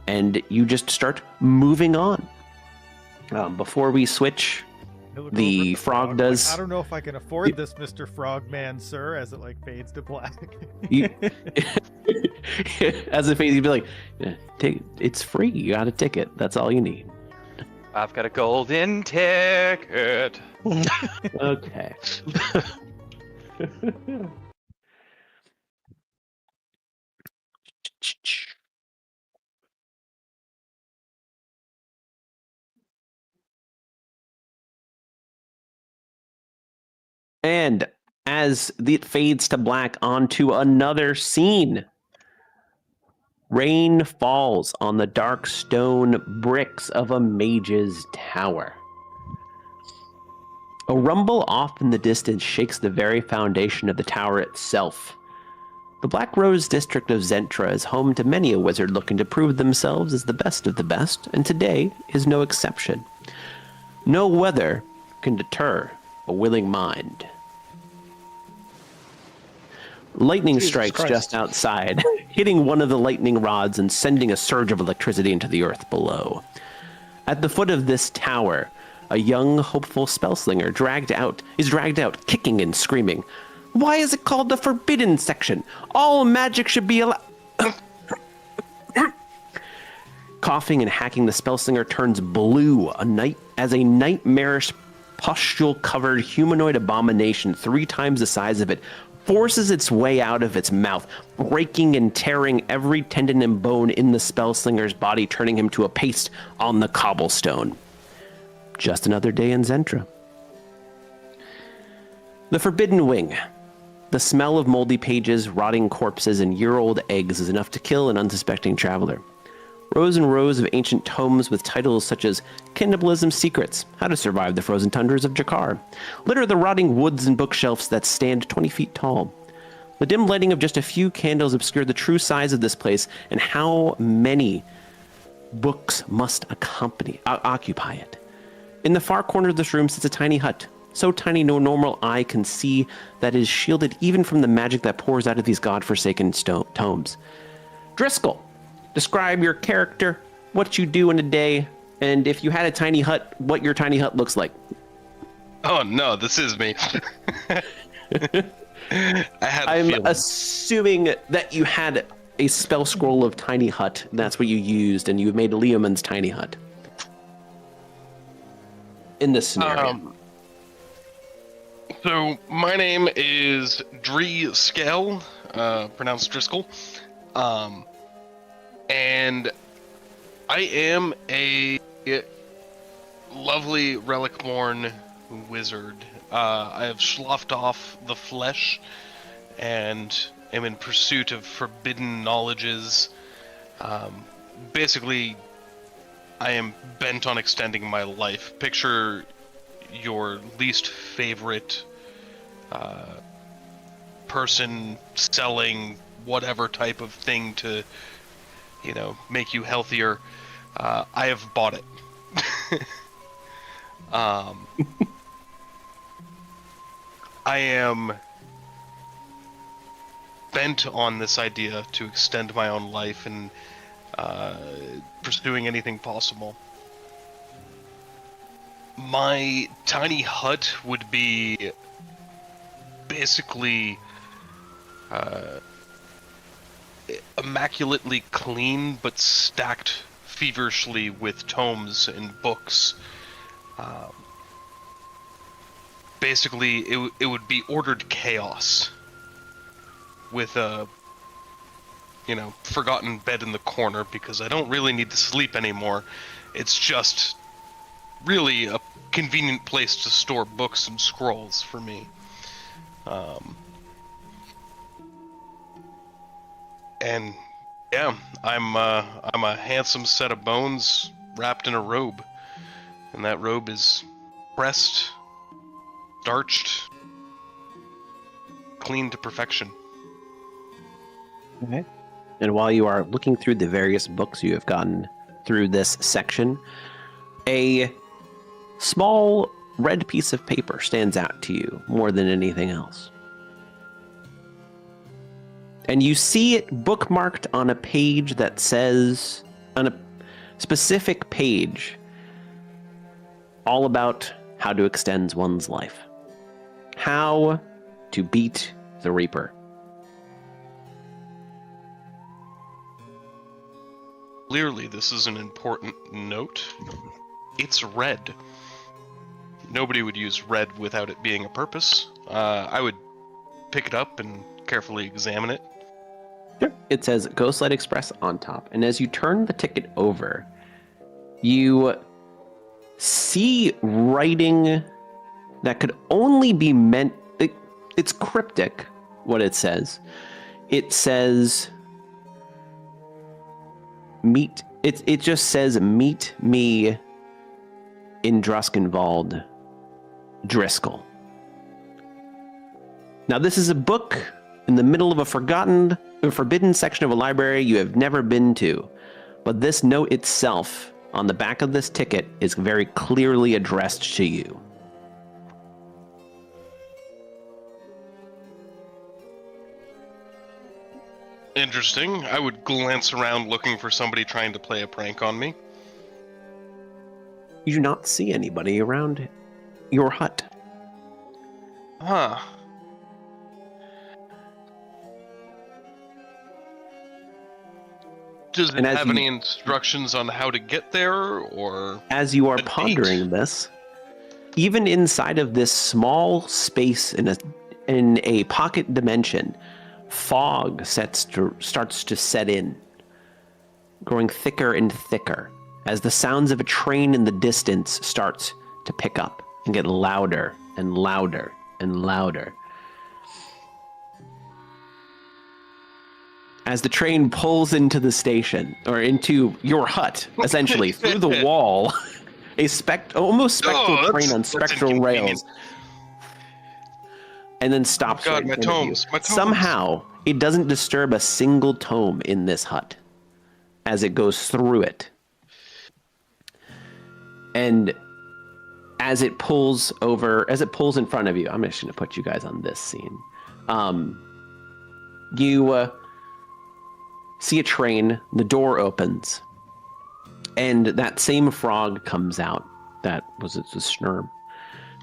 B: And you just start moving on. Before we switch, the frog does...
F: Like, I don't know if I can afford this, Mr. Frogman, sir, as it like fades to black.
B: As it fades, you'd be like, it's free. You got a ticket. That's all you need.
A: I've got a golden ticket.
B: Okay. And as it fades to black onto another scene, rain falls on the dark stone bricks of a mage's tower. A rumble off in the distance shakes the very foundation of the tower itself. The Black Rose district of Zentra is home to many a wizard looking to prove themselves as the best of the best, and today is no exception. No weather can deter a willing mind. Lightning
D: Jesus
B: strikes
D: Christ.
B: just outside, hitting one of the lightning rods and sending a surge of electricity into the earth below. At the foot of this tower, a young, hopeful spellslinger is dragged out, kicking and screaming. Why is it called the Forbidden Section? All magic should be allowed. Coughing and hacking, the spellslinger turns blue as a nightmarish pustule-covered humanoid abomination 3 times the size of it forces its way out of its mouth, breaking and tearing every tendon and bone in the spellslinger's body, turning him to a paste on the cobblestone. Just another day in Zentra. The Forbidden Wing. The smell of moldy pages, rotting corpses, and year-old eggs is enough to kill an unsuspecting traveler. Rows and rows of ancient tomes with titles such as Cannibalism Secrets, How to Survive the Frozen Tundras of Jakar, litter the rotting woods and bookshelves that stand 20 feet tall. The dim lighting of just a few candles obscure the true size of this place and how many books must occupy it. In the far corner of this room sits a tiny hut, so tiny no normal eye can see, that is shielded even from the magic that pours out of these godforsaken tomes. Dri Skell, describe your character, what you do in a day, and if you had a tiny hut, what your tiny hut looks like.
C: Oh no, this is me.
B: I'm assuming that you had a spell scroll of tiny hut, and that's what you used, and you made Leomund's tiny hut. In this scenario.
C: So my name is Dri Skell, pronounced Driscoll, and I am a lovely relic-born wizard. I have sloughed off the flesh and am in pursuit of forbidden knowledges. Basically, I am bent on extending my life. Picture your least favorite person selling whatever type of thing to, make you healthier. I have bought it. I am bent on this idea to extend my own life and pursuing anything possible. My tiny hut would be basically immaculately clean, but stacked feverishly with tomes and books. Basically, it would be ordered chaos with a forgotten bed in the corner, because I don't really need to sleep anymore. It's just really a convenient place to store books and scrolls for me. And yeah, I'm a handsome set of bones wrapped in a robe, and that robe is pressed, starched, clean to perfection.
B: Okay. And while you are looking through the various books you have gotten through this section, a small red piece of paper stands out to you more than anything else. And you see it bookmarked on a page that says, on a specific page, all about how to extend one's life. How to beat the Reaper.
C: Clearly, this is an important note. It's red. Nobody would use red without it being a purpose. I would pick it up and carefully examine it.
B: Sure. It says Ghostlight Express on top. And as you turn the ticket over, you see writing that could only be meant... It's cryptic, what it says. It says... It just says, meet me in Druskenwald, Dri Skell. Now, this is a book in the middle of a forbidden section of a library you have never been to. But this note itself, on the back of this ticket, is very clearly addressed to you.
C: Interesting. I would glance around looking for somebody trying to play a prank on me.
B: You do not see anybody around your hut.
C: Huh. Does it have any instructions on how to get there, or...
B: As you are pondering this, even inside of this small space in a pocket dimension, fog starts to set in, growing thicker and thicker as the sounds of a train in the distance starts to pick up and get louder and louder and louder. As the train pulls into the station, or into your hut, essentially, through the wall, almost spectral train on spectral rails, and then stops right in front of you. Somehow, it doesn't disturb a single tome in this hut as it goes through it. And as it pulls in front of you, I'm just going to put you guys on this scene. You see a train, the door opens, and that same frog comes out. It's a Snurb.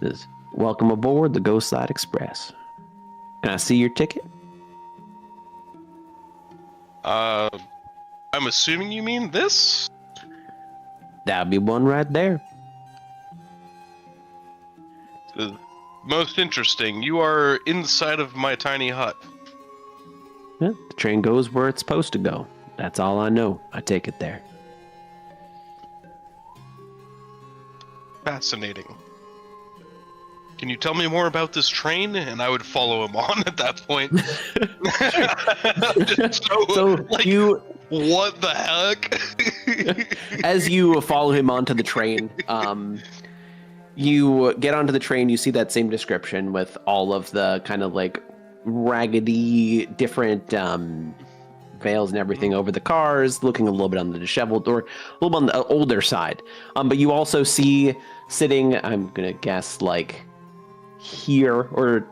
B: It says, "Welcome aboard the Ghostlight Express. Can I see your ticket?"
C: I'm assuming you mean this?
B: That'll be one right there.
C: Most interesting. You are inside of my tiny hut.
B: Yeah, the train goes where it's supposed to go. That's all I know. I take it there.
C: Fascinating. Can you tell me more about this train? And I would follow him on at that point. What the heck?
B: As you follow him onto the train, you get onto the train, you see that same description with all of the kind of like raggedy, different veils and everything over the cars, looking a little bit on the disheveled, or a little bit on the older side. But you also see sitting, I'm going to guess, like here, or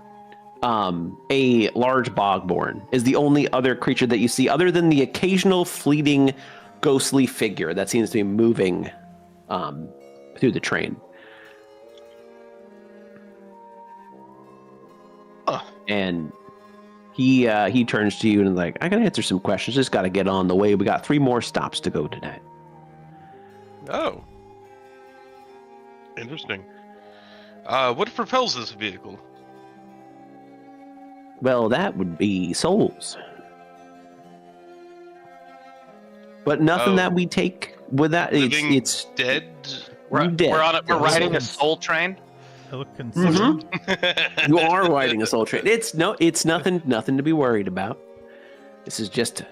B: a large bogborn is the only other creature that you see, other than the occasional fleeting ghostly figure that seems to be moving through the train. And he turns to you and is like, "I gotta answer some questions. Just gotta get on the way. We got 3 more stops to go tonight."
C: Oh. Interesting. What propels this vehicle?
B: Well, that would be souls. But nothing that we take with that. It's
C: dead.
A: We're riding a soul train.
B: Mm-hmm. You are riding a soul train. It's nothing to be worried about. This is just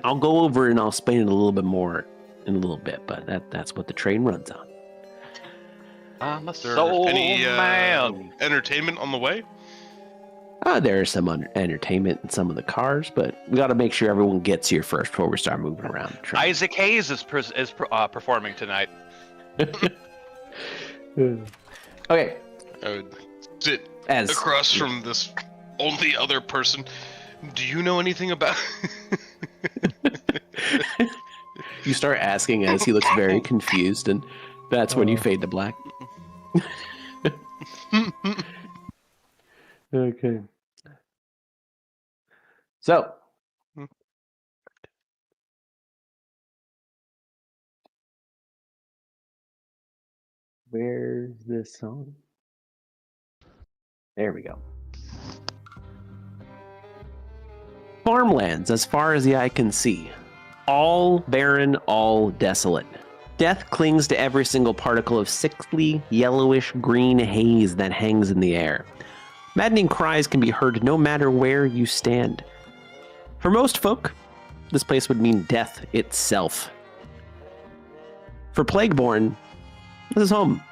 B: I'll go over and I'll explain it a little bit more in a little bit, but that's what the train runs on.
A: I'm a soul man.
C: Entertainment on the way?
B: There's some entertainment in some of the cars, but we got to make sure everyone gets here first before we start moving around the train.
A: Isaac Hayes is performing tonight.
B: Okay.
C: I would sit across from this only other person. Do you know anything about...
B: You start asking as he looks very confused, and that's when you fade to black. Okay. So. Where's this song? There we go. Farmlands as far as the eye can see. All barren, all desolate. Death clings to every single particle of sickly, yellowish green haze that hangs in the air. Maddening cries can be heard no matter where you stand. For most folk, this place would mean death itself. For Plagueborn, this is home.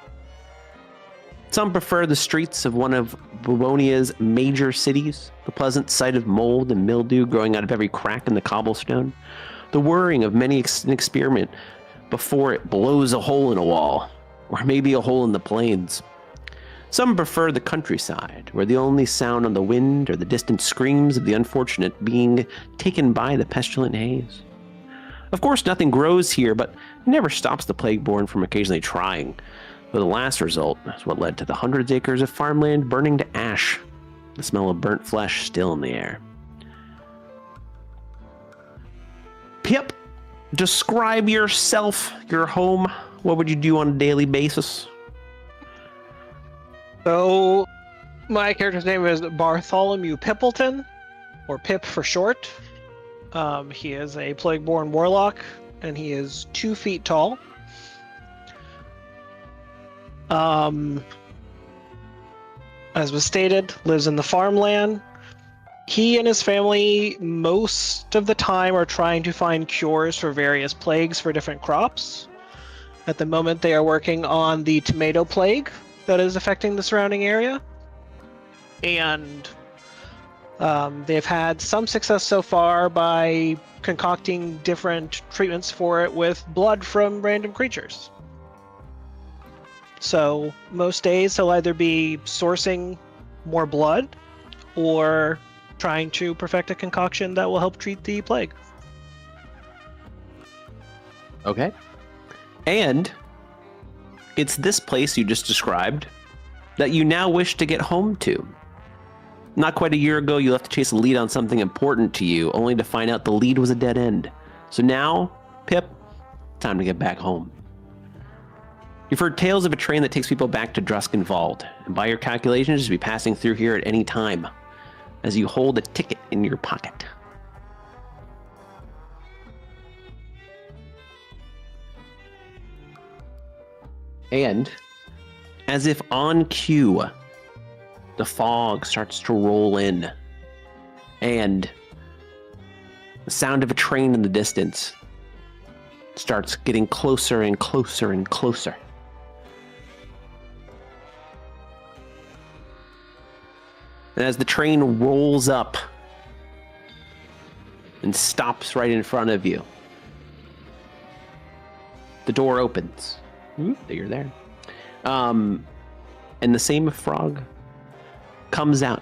B: Some prefer the streets of one of Bubonia's major cities, the pleasant sight of mold and mildew growing out of every crack in the cobblestone, the whirring of many an experiment before it blows a hole in a wall, or maybe a hole in the plains. Some prefer the countryside, where the only sound on the wind are the distant screams of the unfortunate being taken by the pestilent haze. Of course, nothing grows here, but it never stops the Plagueborn from occasionally trying. But the last result is what led to the hundreds of acres of farmland burning to ash, the smell of burnt flesh still in the air. Pip, describe yourself, your home. what would you do on a daily basis?
D: So, my character's name is Bartholomew Pippleton, or Pip for short. He is a Plague-born Warlock, and he is 2 feet tall. As was stated, lives in the farmland. He and his family, most of the time, are trying to find cures for various plagues for different crops. At the moment, they are working on the tomato plague that is affecting the surrounding area. And they've had some success so far by concocting different treatments for it with blood from random creatures. So most days he'll either be sourcing more blood or trying to perfect a concoction that will help treat the plague.
B: Okay. And it's this place you just described that you now wish to get home to. Not quite a year ago, you left to chase a lead on something important to you, only to find out the lead was a dead end. So now, Pip, time to get back home. You've heard tales of a train that takes people back to Druskenwald, and by your calculations, you'll be passing through here at any time, as you hold a ticket in your pocket. And, as if on cue, the fog starts to roll in, and the sound of a train in the distance starts getting closer and closer and closer. And as the train rolls up and stops right in front of you, the door opens. You're there. And the same frog comes out.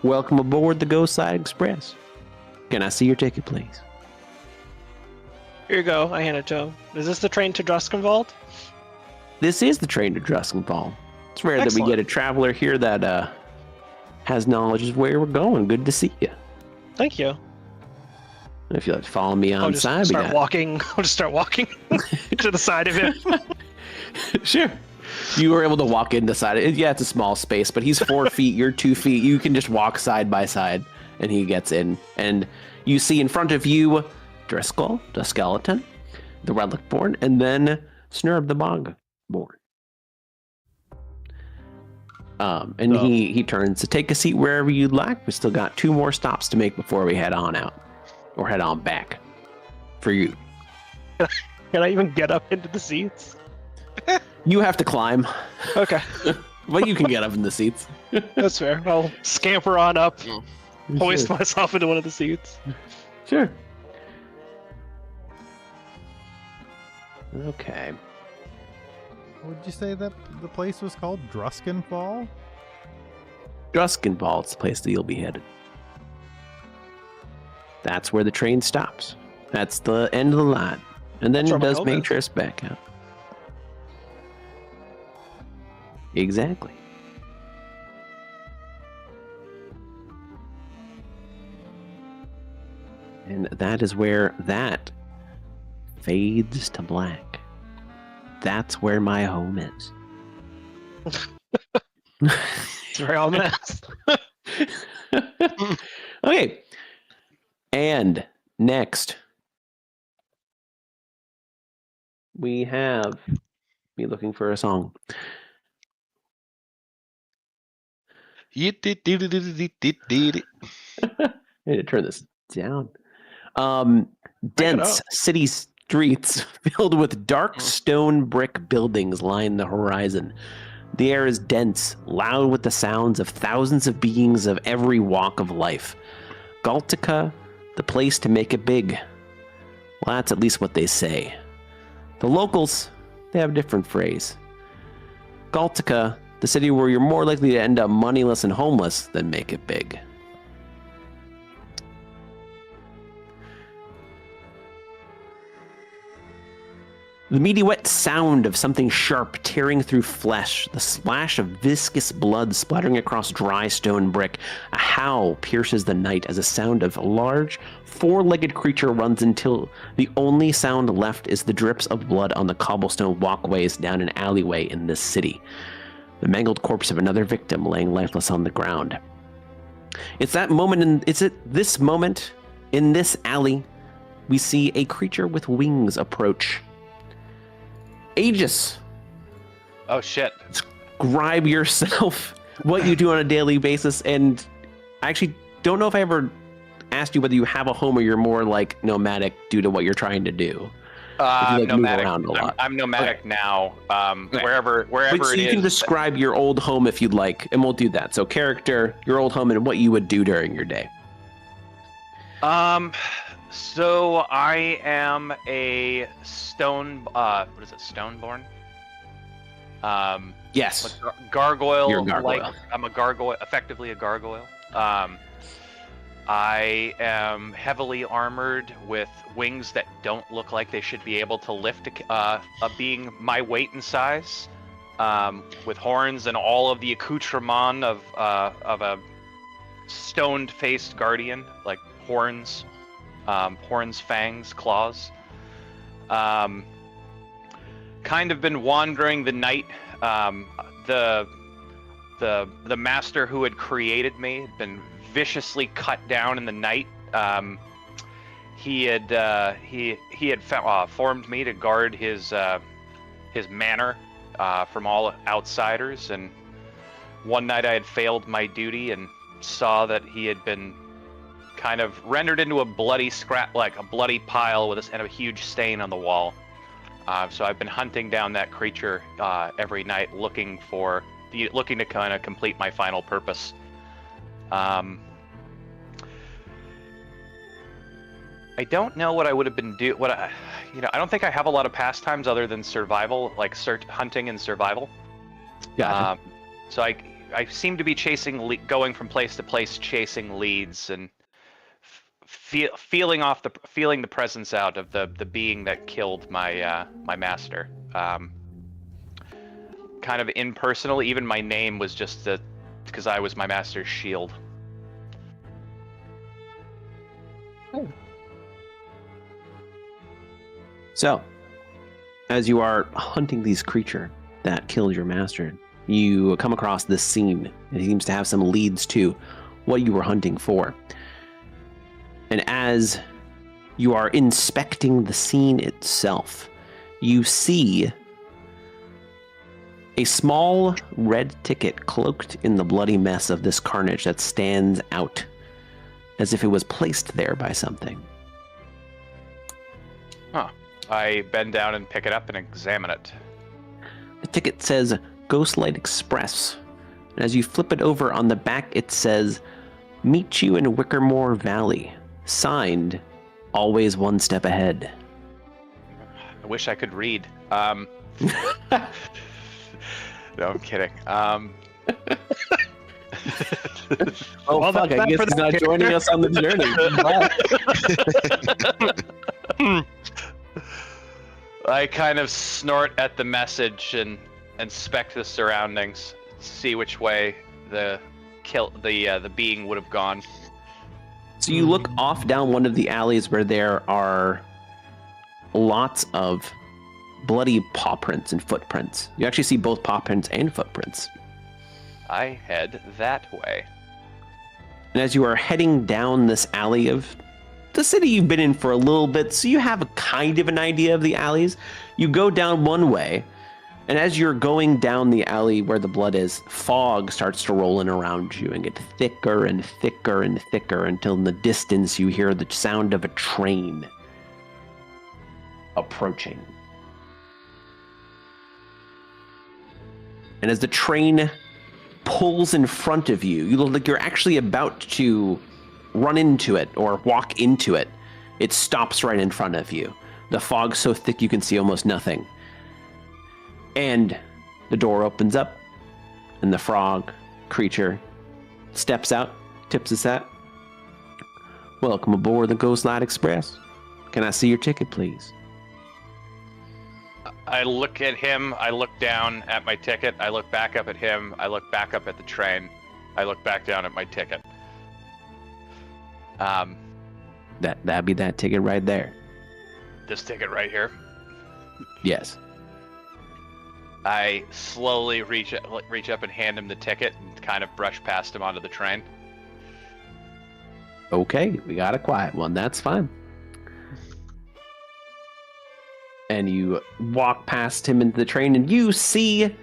B: Welcome aboard the Ghost Side Express. Can I see your ticket, please?
D: Here you go. I hand it to him. Is this the train to Druskenwald?
B: This is the train to Druskenwald. It's rare that we get a traveler here that has knowledge of where we're going. Good to see you.
D: Thank you.
B: If you'd like to follow me on side,
D: I'll just start walking to the side of him.
B: Sure. You were able to walk in the side. Yeah, it's a small space, but he's 4 feet, you're 2 feet. You can just walk side by side, and he gets in. And you see in front of you Dri Skell, the skeleton, the Relic-born, and Snurb, the Bog-born. He turns to take a seat wherever you'd like. We still got 2 more stops to make before we head on out. Or head on back. For you.
D: Can I even get up into the seats?
B: You have to climb.
D: Okay.
B: But you can get up in the seats.
D: That's fair. I'll scamper on up, hoist myself into one of the seats.
B: Sure. Okay.
F: Would you say that the place was called Druskenwald?
B: Druskenwald's the place that you'll be headed. That's where the train stops. That's the end of the line. And then it does make trips back out. Exactly. And that is where that fades to black. That's where my home is.
D: It's very ominous.
B: Okay. And next, we have me looking for a song.
E: I
B: I need to turn this down. Dense city streets filled with dark stone brick buildings line the horizon. The air is dense, loud with the sounds of thousands of beings of every walk of life. Galtica, the place to make it big. Well, that's at least what they say. The locals, they have a different phrase. Galtica, the city where you're more likely to end up moneyless and homeless than make it big. The meaty wet sound of something sharp tearing through flesh, the splash of viscous blood splattering across dry stone brick. A howl pierces the night as a sound of a large, four-legged creature runs until the only sound left is the drips of blood on the cobblestone walkways down an alleyway in this city. The mangled corpse of another victim laying lifeless on the ground. It's that moment, this moment in this alley, we see a creature with wings approach. Aegis.
A: Oh shit.
B: Describe yourself, what you do on a daily basis, and I actually don't know if I ever asked you whether you have a home or you're more like nomadic due to what you're trying to do.
A: I'm nomadic.
B: Move around a lot.
A: I'm nomadic
B: Okay.
A: now.
B: Okay.
A: Wherever
B: So
A: it is.
B: you can describe your old home if you'd like, and we'll do that. So character, your old home, and what you would do during your day.
A: So I am a stone. What is it? Stoneborn.
B: Yes.
A: Gargoyle.
B: You're a gargoyle.
A: I'm a gargoyle. Effectively a gargoyle. I am heavily armored with wings that don't look like they should be able to lift a being my weight and size, with horns and all of the accoutrement of a stoned-faced guardian, like horns, fangs, claws. Kind of been wandering the night. The master who had created me had been viciously cut down in the night. He had formed me to guard his manor from all outsiders, and one night I had failed my duty and saw that he had been kind of rendered into a bloody bloody pile with and a huge stain on the wall. So I've been hunting down that creature every night, looking to kind of complete my final purpose. I don't know what I would have been I don't think I have a lot of pastimes other than survival, like hunting and survival.
B: Gotcha.
A: So I seem to be going from place to place, chasing leads and feeling the presence out of the being that killed my master. Kind of impersonal. Even my name was just because I was my master's shield.
B: So, as you are hunting these creature that killed your master, you come across this scene. It seems to have some leads to what you were hunting for. And as you are inspecting the scene itself, you see a small red ticket cloaked in the bloody mess of this carnage that stands out as if it was placed there by something.
A: Huh. I bend down and pick it up and examine it.
B: The ticket says Ghostlight Express. And as you flip it over on the back, it says, "Meet you in Wickermore Valley. Signed, always one step ahead."
A: I wish I could read. No, I'm kidding.
B: Oh,
D: Well,
B: fuck, I guess he's not joining us on the journey.
A: I kind of snort at the message and inspect the surroundings, see which way the being would have gone.
B: So you look off down one of the alleys where there are lots of bloody paw prints and footprints. You actually see both paw prints and footprints.
A: I head that way.
B: And as you are heading down this alley of the city you've been in for a little bit, so you have a kind of an idea of the alleys, you go down one way, and as you're going down the alley where the blood is, fog starts to roll in around you and get thicker and thicker and thicker until in the distance you hear the sound of a train approaching. And as the train pulls in front of you, you look like you're actually about to run into it or walk into it. It stops right in front of you. The fog's so thick you can see almost nothing. And the door opens up, and the frog creature steps out, tips his hat. "Welcome aboard the Ghostlight Express. Can I see your ticket, please?"
A: I look at him, I look down at my ticket, I look back up at him, I look back up at the train, I look back down at my ticket.
B: That'd be that ticket right there.
A: This ticket right here.
B: Yes.
A: I slowly reach up and hand him the ticket and kind of brush past him onto the train.
B: Okay, we got a quiet one. That's fine. And you walk past him into the train, and you see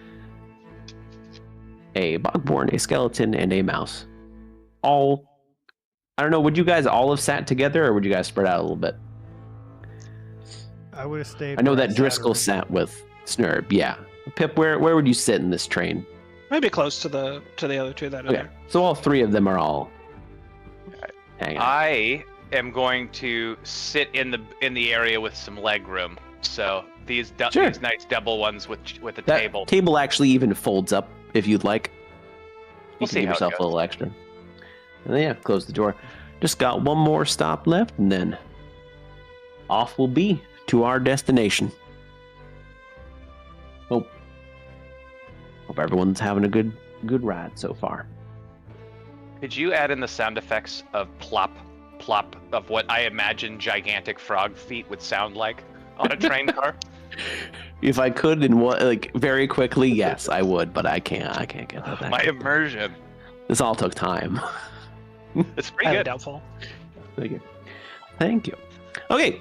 B: a bogborn, a skeleton, and a mouse. All, I don't know, would you guys all have sat together, or would you guys spread out a little bit?
F: I would have stayed.
B: I know
F: where
B: that Driscoll
F: originally.
B: sat with Snurb, yeah. Pip, where would you sit in this train?
D: Maybe close to the other two that are
B: Okay,
D: there.
B: so all three of them are all hanging out.
A: I am going to sit in the area with some leg room. So these
B: Sure.
A: these nice double ones with a
B: That
A: table.
B: table actually even folds up if you'd like. You
A: We'll
B: can
A: see
B: give
A: how it
B: yourself a
A: goes.
B: little extra. And then, yeah, close the door. Just got one more stop left, and then off we'll be to our destination. Hope everyone's having a good ride so far.
A: Could you add in the sound effects of plop, plop of what I imagine gigantic frog feet would sound like on a train car?
B: If I could, in what, like, very quickly, yes, I would, but I can't get that.
A: My immersion.
B: This all took time.
A: It's pretty
D: Highly
A: good.
D: doubtful.
B: Thank you. Okay,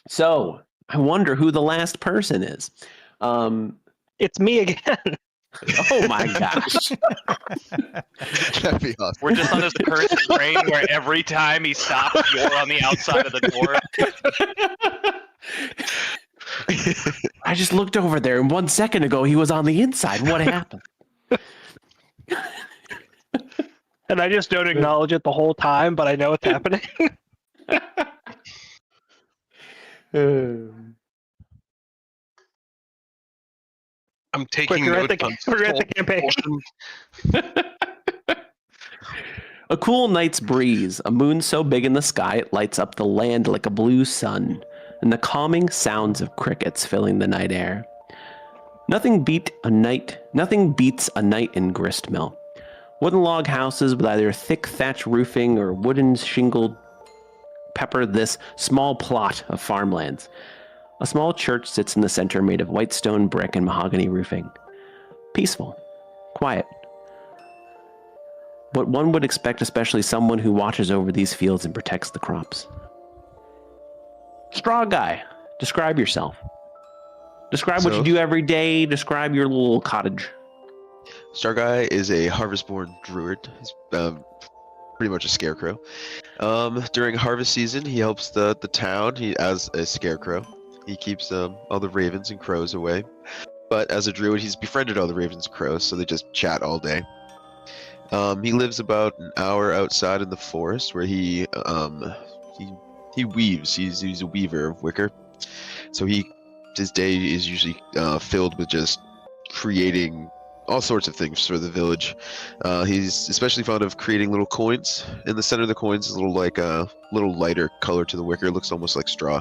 B: so I wonder who the last person is.
D: It's me again.
B: Oh my gosh.
E: That'd be awesome.
A: We're just on this cursed train where every time he stops, you're on the outside of the door.
B: I just looked over there, and 1 second ago he was on the inside. What happened?
D: And I just don't acknowledge it the whole time, but I know it's happening.
C: I'm taking
D: We're
C: notes on
D: at the campaign.
B: A cool night's breeze, a moon so big in the sky it lights up the land like a blue sun, and the calming sounds of crickets filling the night air. Nothing beats a night in Gristmill. Wooden log houses with either thick thatch roofing or wooden shingled pepper this small plot of farmlands. A small church sits in the center made of white stone brick and mahogany roofing. Peaceful. Quiet. What one would expect, especially someone who watches over these fields and protects the crops. StrawGuy, describe yourself. Describe what you do every day. Describe your little cottage.
E: StrawGuy is a harvest-born druid. He's pretty much a scarecrow. During harvest season, he helps the town. As a scarecrow, he keeps all the ravens and crows away. But as a druid, he's befriended all the ravens and crows, so they just chat all day. He lives about an hour outside in the forest, where he weaves. He's a weaver of wicker. So his day is usually filled with just creating all sorts of things for the village. He's especially fond of creating little coins. In the center of the coins is a little lighter color to the wicker. It looks almost like straw.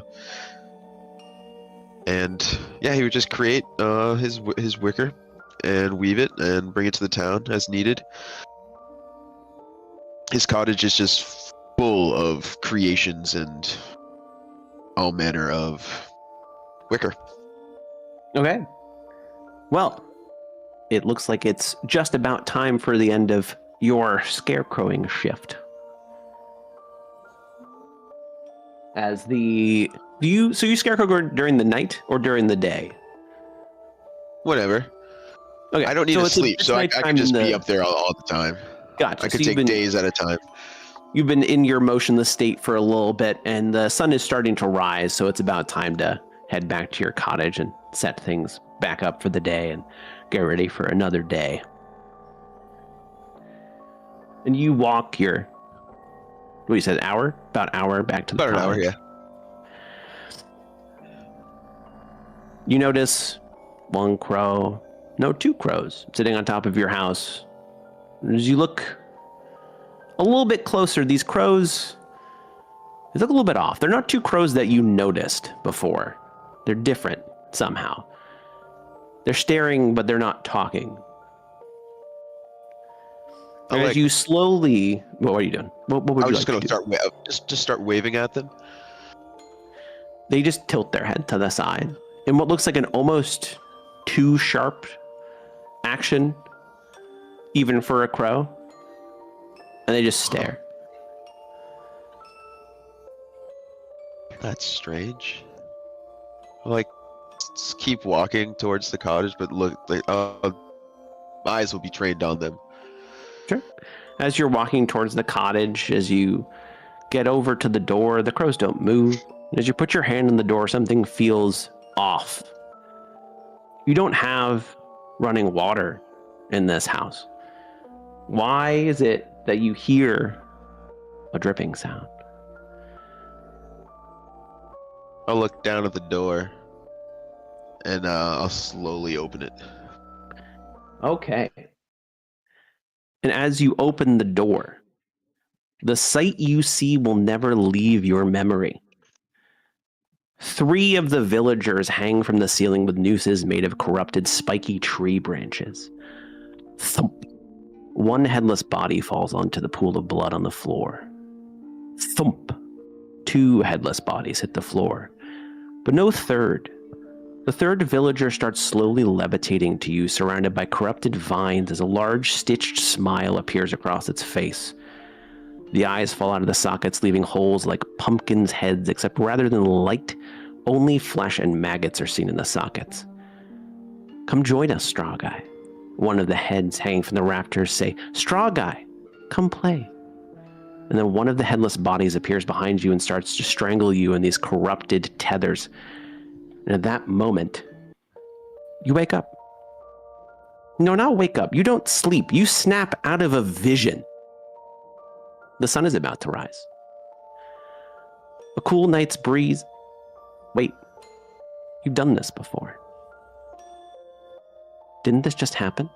E: And yeah, he would just create his wicker and weave it and bring it to the town as needed. His cottage is just full of creations and all manner of wicker.
B: Okay. Well, it looks like it's just about time for the end of your scarecrowing shift. So you scarecrow during the night or during the day?
E: Whatever.
B: Okay.
E: I don't need to sleep, so I can just be up there all the time.
B: Gotcha.
E: I could take days at a time.
B: You've been in your motionless state for a little bit, and the sun is starting to rise, so it's about time to head back to your cottage and set things back up for the day and get ready for another day. And you walk your, what you said, hour? About an hour back to the
E: About an hour,
B: cottage.
E: yeah.
B: You notice two crows sitting on top of your house. As you look a little bit closer, these crows, they look a little bit off. They're not two crows that you noticed before. They're different. somehow. They're staring, but they're not talking. And as you slowly, what are you doing? What would
E: I
B: you
E: was
B: like
E: just going to just start waving at them.
B: They just tilt their head to the side in what looks like an almost too sharp action, even for a crow. And they just stare.
E: That's strange. Like, just keep walking towards the cottage, but look, like, my eyes will be trained on them.
B: Sure. As you're walking towards the cottage, as you get over to the door, the crows don't move. As you put your hand on the door, something feels off. You don't have running water in this house. Why is it that you hear a dripping sound?
E: I'll look down at the door, and I'll slowly open it.
B: Okay. And as you open the door, the sight you see will never leave your memory. 3 of the villagers hang from the ceiling with nooses made of corrupted spiky tree branches. Thump. 1 headless body falls onto the pool of blood on the floor. Thump. 2 headless bodies hit the floor, but no third. The 3rd villager starts slowly levitating to you, surrounded by corrupted vines as a large stitched smile appears across its face. The eyes fall out of the sockets, leaving holes like pumpkins' heads, except rather than light, only flesh and maggots are seen in the sockets. Come join us, StrawGuy. One of the heads hanging from the rafters say, StrawGuy, come play. And then one of the headless bodies appears behind you and starts to strangle you in these corrupted tethers. And at that moment, you wake up. No, not wake up. You don't sleep. You snap out of a vision. The sun is about to rise. A cool night's breeze. Wait, you've done this before. Didn't this just happen?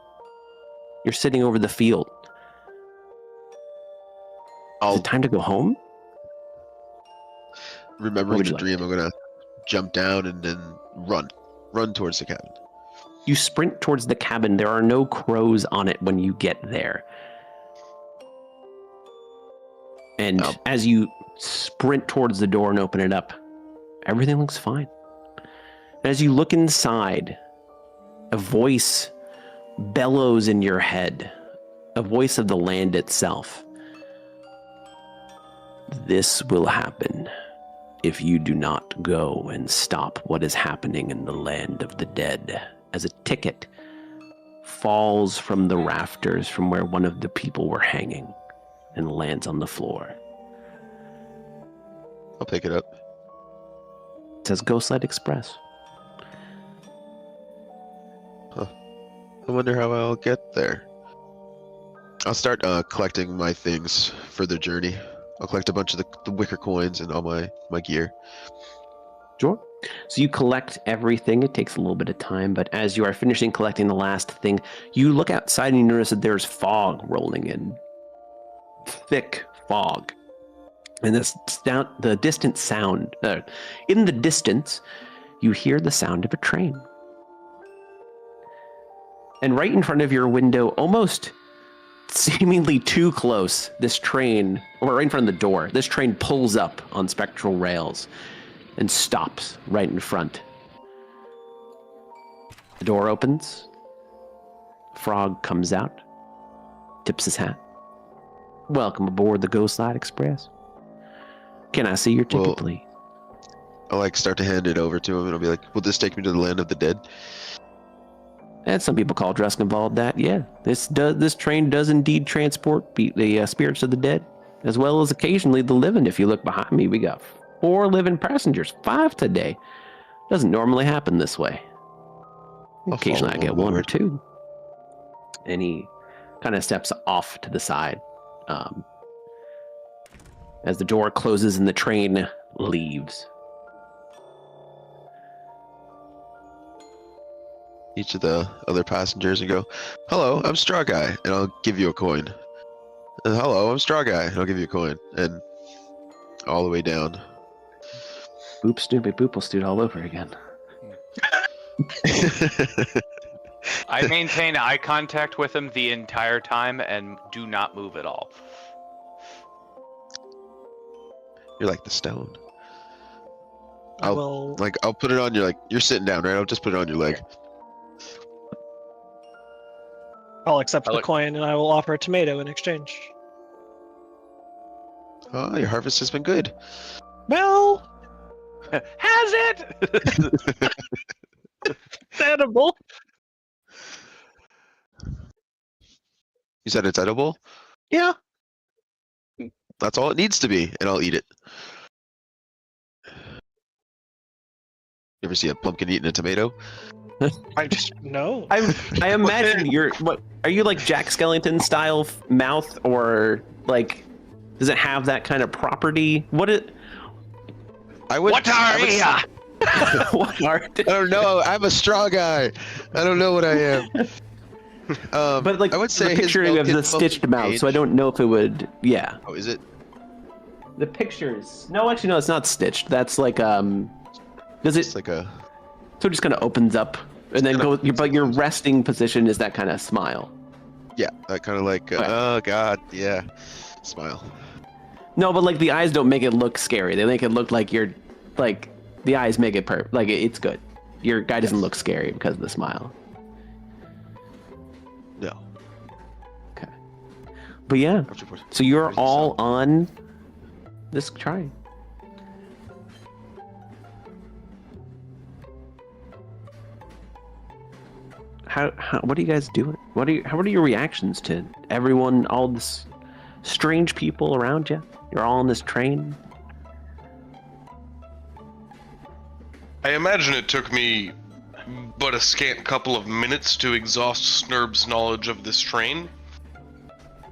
B: You're sitting over the field. Is it time to go home?
E: Remembering the dream, I'm gonna jump down and then run towards the cabin.
B: You sprint towards the cabin. There are no crows on it when you get there. And as you sprint towards the door and open it up, everything looks fine. And as you look inside, a voice bellows in your head, a voice of the land itself. This will happen if you do not go and stop what is happening in the land of the dead. As a ticket falls from the rafters from where one of the people were hanging and lands on the floor.
E: I'll pick it up.
B: It says Ghostlight Express.
E: Huh. I wonder how I'll get there. I'll start collecting my things for the journey. I'll collect a bunch of the wicker coins and all my gear.
B: Sure. So you collect everything. It takes a little bit of time, but as you are finishing collecting the last thing, you look outside and you notice that there's fog rolling in. Thick fog. And the distant sound, in the distance, you hear the sound of a train. And right in front of your window, almost seemingly too close, this train, or right in front of the door, this train pulls up on spectral rails and stops right in front. The door opens. Frog comes out, tips his hat. Welcome aboard the Ghostlight Express. Can I see your ticket, please?
E: I'll start to hand it over to him, and I'll be like, "Will this take me to the land of the dead?"
B: And some people call Dreskenwald that. Yeah, this train does indeed transport the spirits of the dead, as well as occasionally the living. If you look behind me, we got 4 living passengers, 5 today. Doesn't normally happen this way. Occasionally I get 1 or 2. And he kind of steps off to the side. As the door closes and the train leaves.
E: Each of the other passengers and go, "Hello, I'm StrawGuy," and I'll give you a coin. And, "Hello, I'm StrawGuy," and I'll give you a coin. And all the way down.
B: Boop, Snoopy, Boop will do it all over again.
A: I maintain eye contact with him the entire time and do not move at all.
E: You're like the stone.
D: I will.
E: I'll put it on your you're sitting down, right? I'll just put it on your leg.
D: I'll accept the coin and I will offer a tomato in exchange.
E: Oh, your harvest has been good.
D: Well,
A: Has it?
D: it's edible.
E: You said it's edible?
D: Yeah.
E: That's all it needs to be, and I'll eat it. You ever see a pumpkin eating a tomato?
D: I just no.
B: I imagine you're what are you like Jack Skellington style mouth, or like does it have that kind of property? What are
A: What are you?
B: what are
E: I don't know. I'm a straw guy. I don't know what I am.
B: but like
E: I would say
B: the picture of the stitched mouth, so I don't know if it would. Yeah.
E: Oh, is it?
B: The pictures. No, actually, no. It's not stitched. That's like Does
E: It's
B: it?
E: like a.
B: So it just kind of opens up and then goes. But your resting position is that kind of smile.
E: Yeah, that kind of like. Oh God, yeah. Smile.
B: No, but like the eyes don't make it look scary. They make it look like you're, like the eyes make it like it's good. Your guy doesn't look scary because of the smile.
E: No.
B: Okay. But yeah, so you're all on this try. How what are you guys doing? What are your reactions to everyone, all this strange people around you? You're all on this train.
C: I imagine it took me but a scant couple of minutes to exhaust Snurb's knowledge of this train.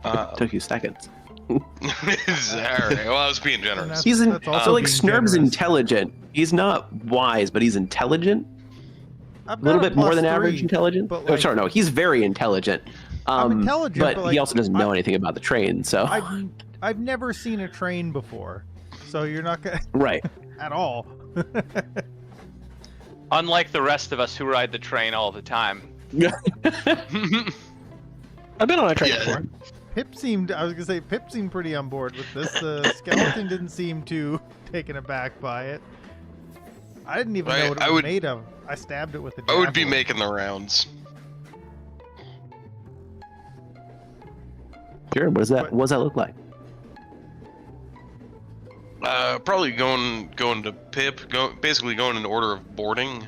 B: It took you seconds.
C: Alright, well, I was being generous.
B: He's
F: That's also
B: so like
F: being
B: Snurb's
F: generous.
B: intelligent. He's not wise, but he's intelligent.
F: I've
B: A little
F: got
B: bit more than
F: +3,
B: average intelligent.
F: but,
B: Oh,
F: like,
B: sorry, no, he's very intelligent.
F: I'm intelligent,
B: but
F: but, like,
B: he also doesn't know anything about the train. So
F: I've never seen a train before, so you're not gonna
B: right.
F: at all.
A: Unlike the rest of us who ride the train all the time.
D: I've been on a train
C: Yeah.
D: before.
F: Pip seemed pretty on board with this. Skeleton didn't seem too taken aback by it. I didn't even know what it was made of. I stabbed it with a
C: I would be
F: javelin.
C: making the rounds.
B: Sure. What does that look like?
C: Probably going to Pip, basically going in order of boarding.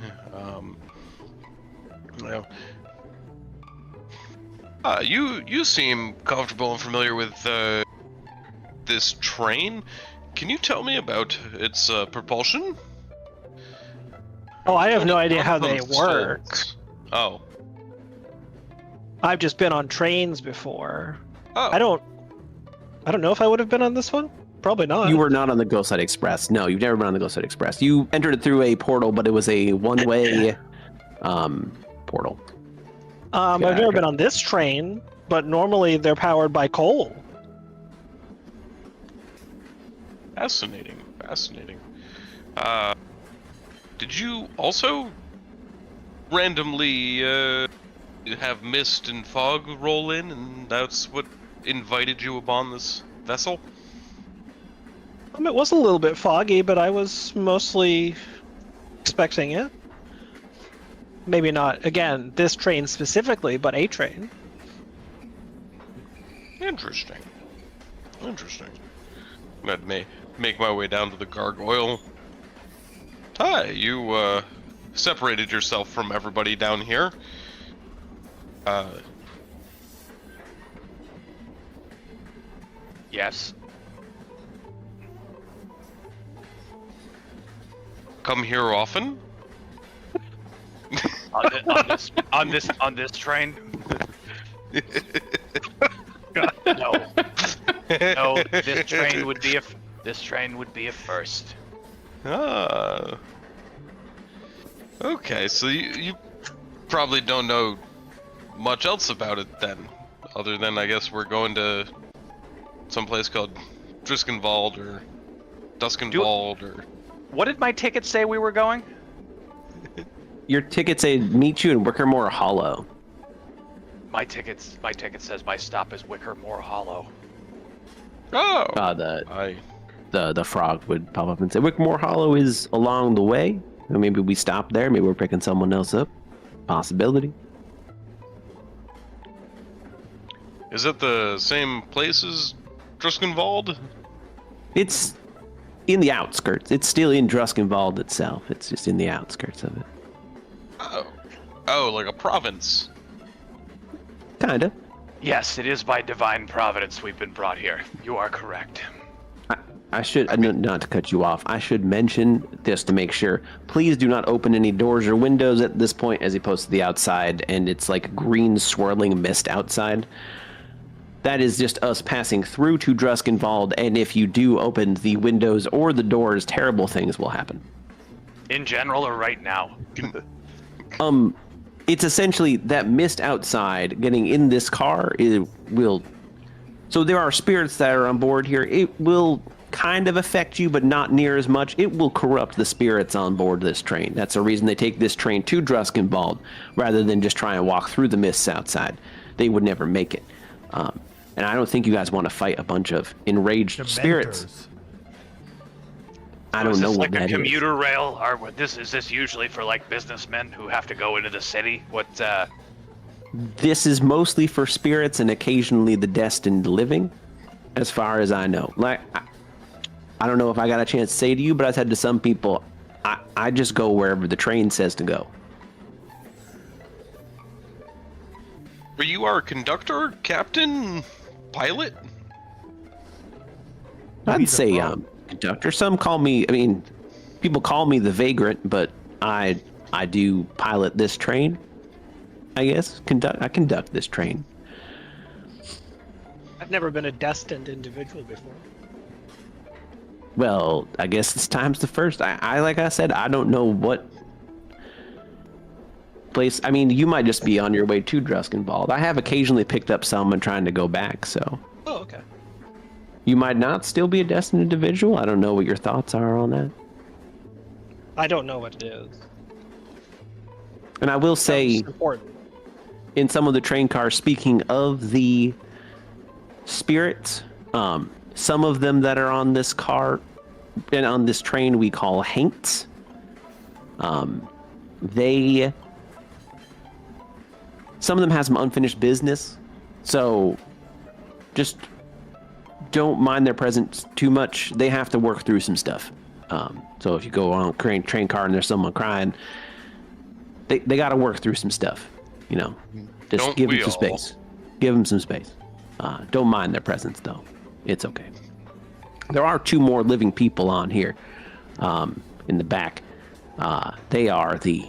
C: You know, you seem comfortable and familiar with this train. Can you tell me about its propulsion?
D: Oh, I have no idea how
C: None of
D: they
C: them
D: work.
C: stalls. Oh.
D: I've just been on trains before.
C: Oh.
D: I don't know if I would have been on this one. Probably not.
B: You were not on the Ghostside Express. No, you've never been on the Ghostside Express. You entered it through a portal, but it was a one-way portal.
D: I've never been on this train, but normally they're powered by coal.
C: Fascinating. Did you also randomly have mist and fog roll in, and that's what invited you upon this vessel?
D: It was a little bit foggy, but I was mostly expecting it. Maybe not, again, this train specifically, but a train.
C: Interesting. I'd make my way down to the gargoyle. Hi, you separated yourself from everybody down here.
A: Yes.
C: Come here often?
A: on this train. No. No, this train would be a first.
C: Ah. Okay, so you probably don't know much else about it then, other than I guess we're going to some place called Driskenwald or Duskenwald or.
A: What did my ticket say we were going?
B: Your ticket say meet you in Wickermore Hollow.
A: My ticket says my stop is Wickermore Hollow.
C: Oh.
B: The frog would pop up and say, Wickermore Hollow is along the way. Or maybe we stop there. Maybe we're picking someone else up. Possibility.
C: Is it the same place as Druskenwald?
B: It's in the outskirts. It's still in Druskenwald itself. It's just in the outskirts of it.
C: Oh, like a province.
B: Kinda.
A: Yes, it is by divine providence we've been brought here. You are correct.
B: I should, not to cut you off, I should mention, just to make sure, please do not open any doors or windows at this point as opposed to the outside, and it's like green swirling mist outside. That is just us passing through to Druskenwald, and if you do open the windows or the doors, terrible things will happen.
A: In general or right now?
B: It's essentially that mist outside getting in this car, it will... So there are spirits that are on board here. It will kind of affect you, but not near as much. It will corrupt the spirits on board this train. That's the reason they take this train to Druskenwald, rather than just try and walk through the mists outside. They would never make it. And I don't think you guys want to fight a bunch of enraged spirits. I don't know what that is.
A: Like a commuter rail, or is this usually for like businessmen who have to go into the city?
B: This is mostly for spirits and occasionally the destined living, as far as I know. Like, I don't know if I got a chance to say to you, but I said to some people, I just go wherever the train says to go.
C: Are you our conductor, captain, pilot?
B: I'd say conductor. Some call me, people call me the vagrant, but I do pilot this train. I guess I conduct this train.
D: I've never been a destined individual before.
B: Well, I guess this time's the first. I like I said, I don't know what place. You might just be on your way to Druskenwald. I have occasionally picked up someone trying to go back, so.
D: Oh, okay.
B: You might not still be a destined individual. I don't know what your thoughts are on that.
D: I don't know what it is.
B: And I will say,
D: important.
B: In some of the train cars, speaking of the spirits, some of them that are on this car and on this train we call haints. Some of them have some unfinished business, so just don't mind their presence too much. They have to work through some stuff. So if you go on a train car and there's someone crying, they got to work through some stuff. Just
C: Don't
B: give them
C: we
B: some
C: all?
B: space. Give them some space. Don't mind their presence, though. It's okay. There are 2 more living people on here in the back. They are the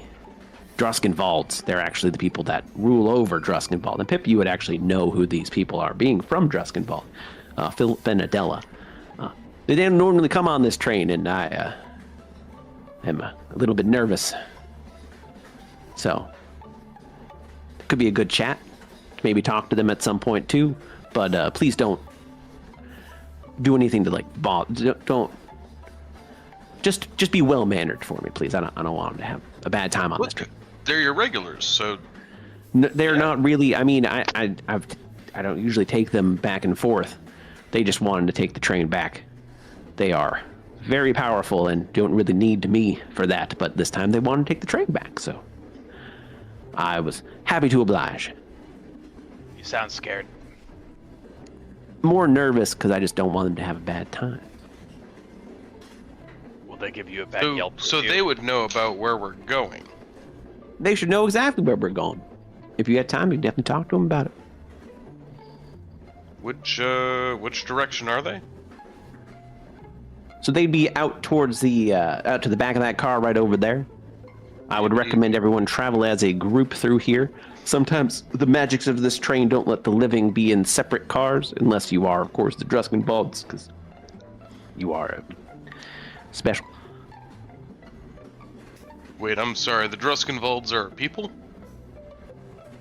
B: Druskenwalds. They're actually the people that rule over Druskenwald. And Pip, you would actually know who these people are, being from Druskenwald. Philip and Adela. They didn't normally come on this train, and I am a little bit nervous. So, it could be a good chat. Maybe talk to them at some point too. But please don't do anything to don't. Just be well mannered for me, please. I don't want them to have a bad time on this trip.
C: They're your regulars, so
B: They're not really. I don't usually take them back and forth. They just wanted to take the train back. They are very powerful and don't really need me for that. But this time they wanted to take the train back, so I was happy to oblige.
A: You sound scared.
B: More nervous because I just don't want them to have a bad time.
A: Will they give you a bad Yelp
C: So
A: review?
C: they would know about where we're going.
B: They should know exactly where we're going. If you had time, you definitely talk to them about it.
C: Which direction are they?
B: So they'd be out towards the out to the back of that car right over there. I would recommend everyone travel as a group through here. Sometimes the magics of this train don't let the living be in separate cars, unless you are, of course, the Druskenwalds, because you are special.
C: Wait, I'm sorry. The Druskenwalds are people?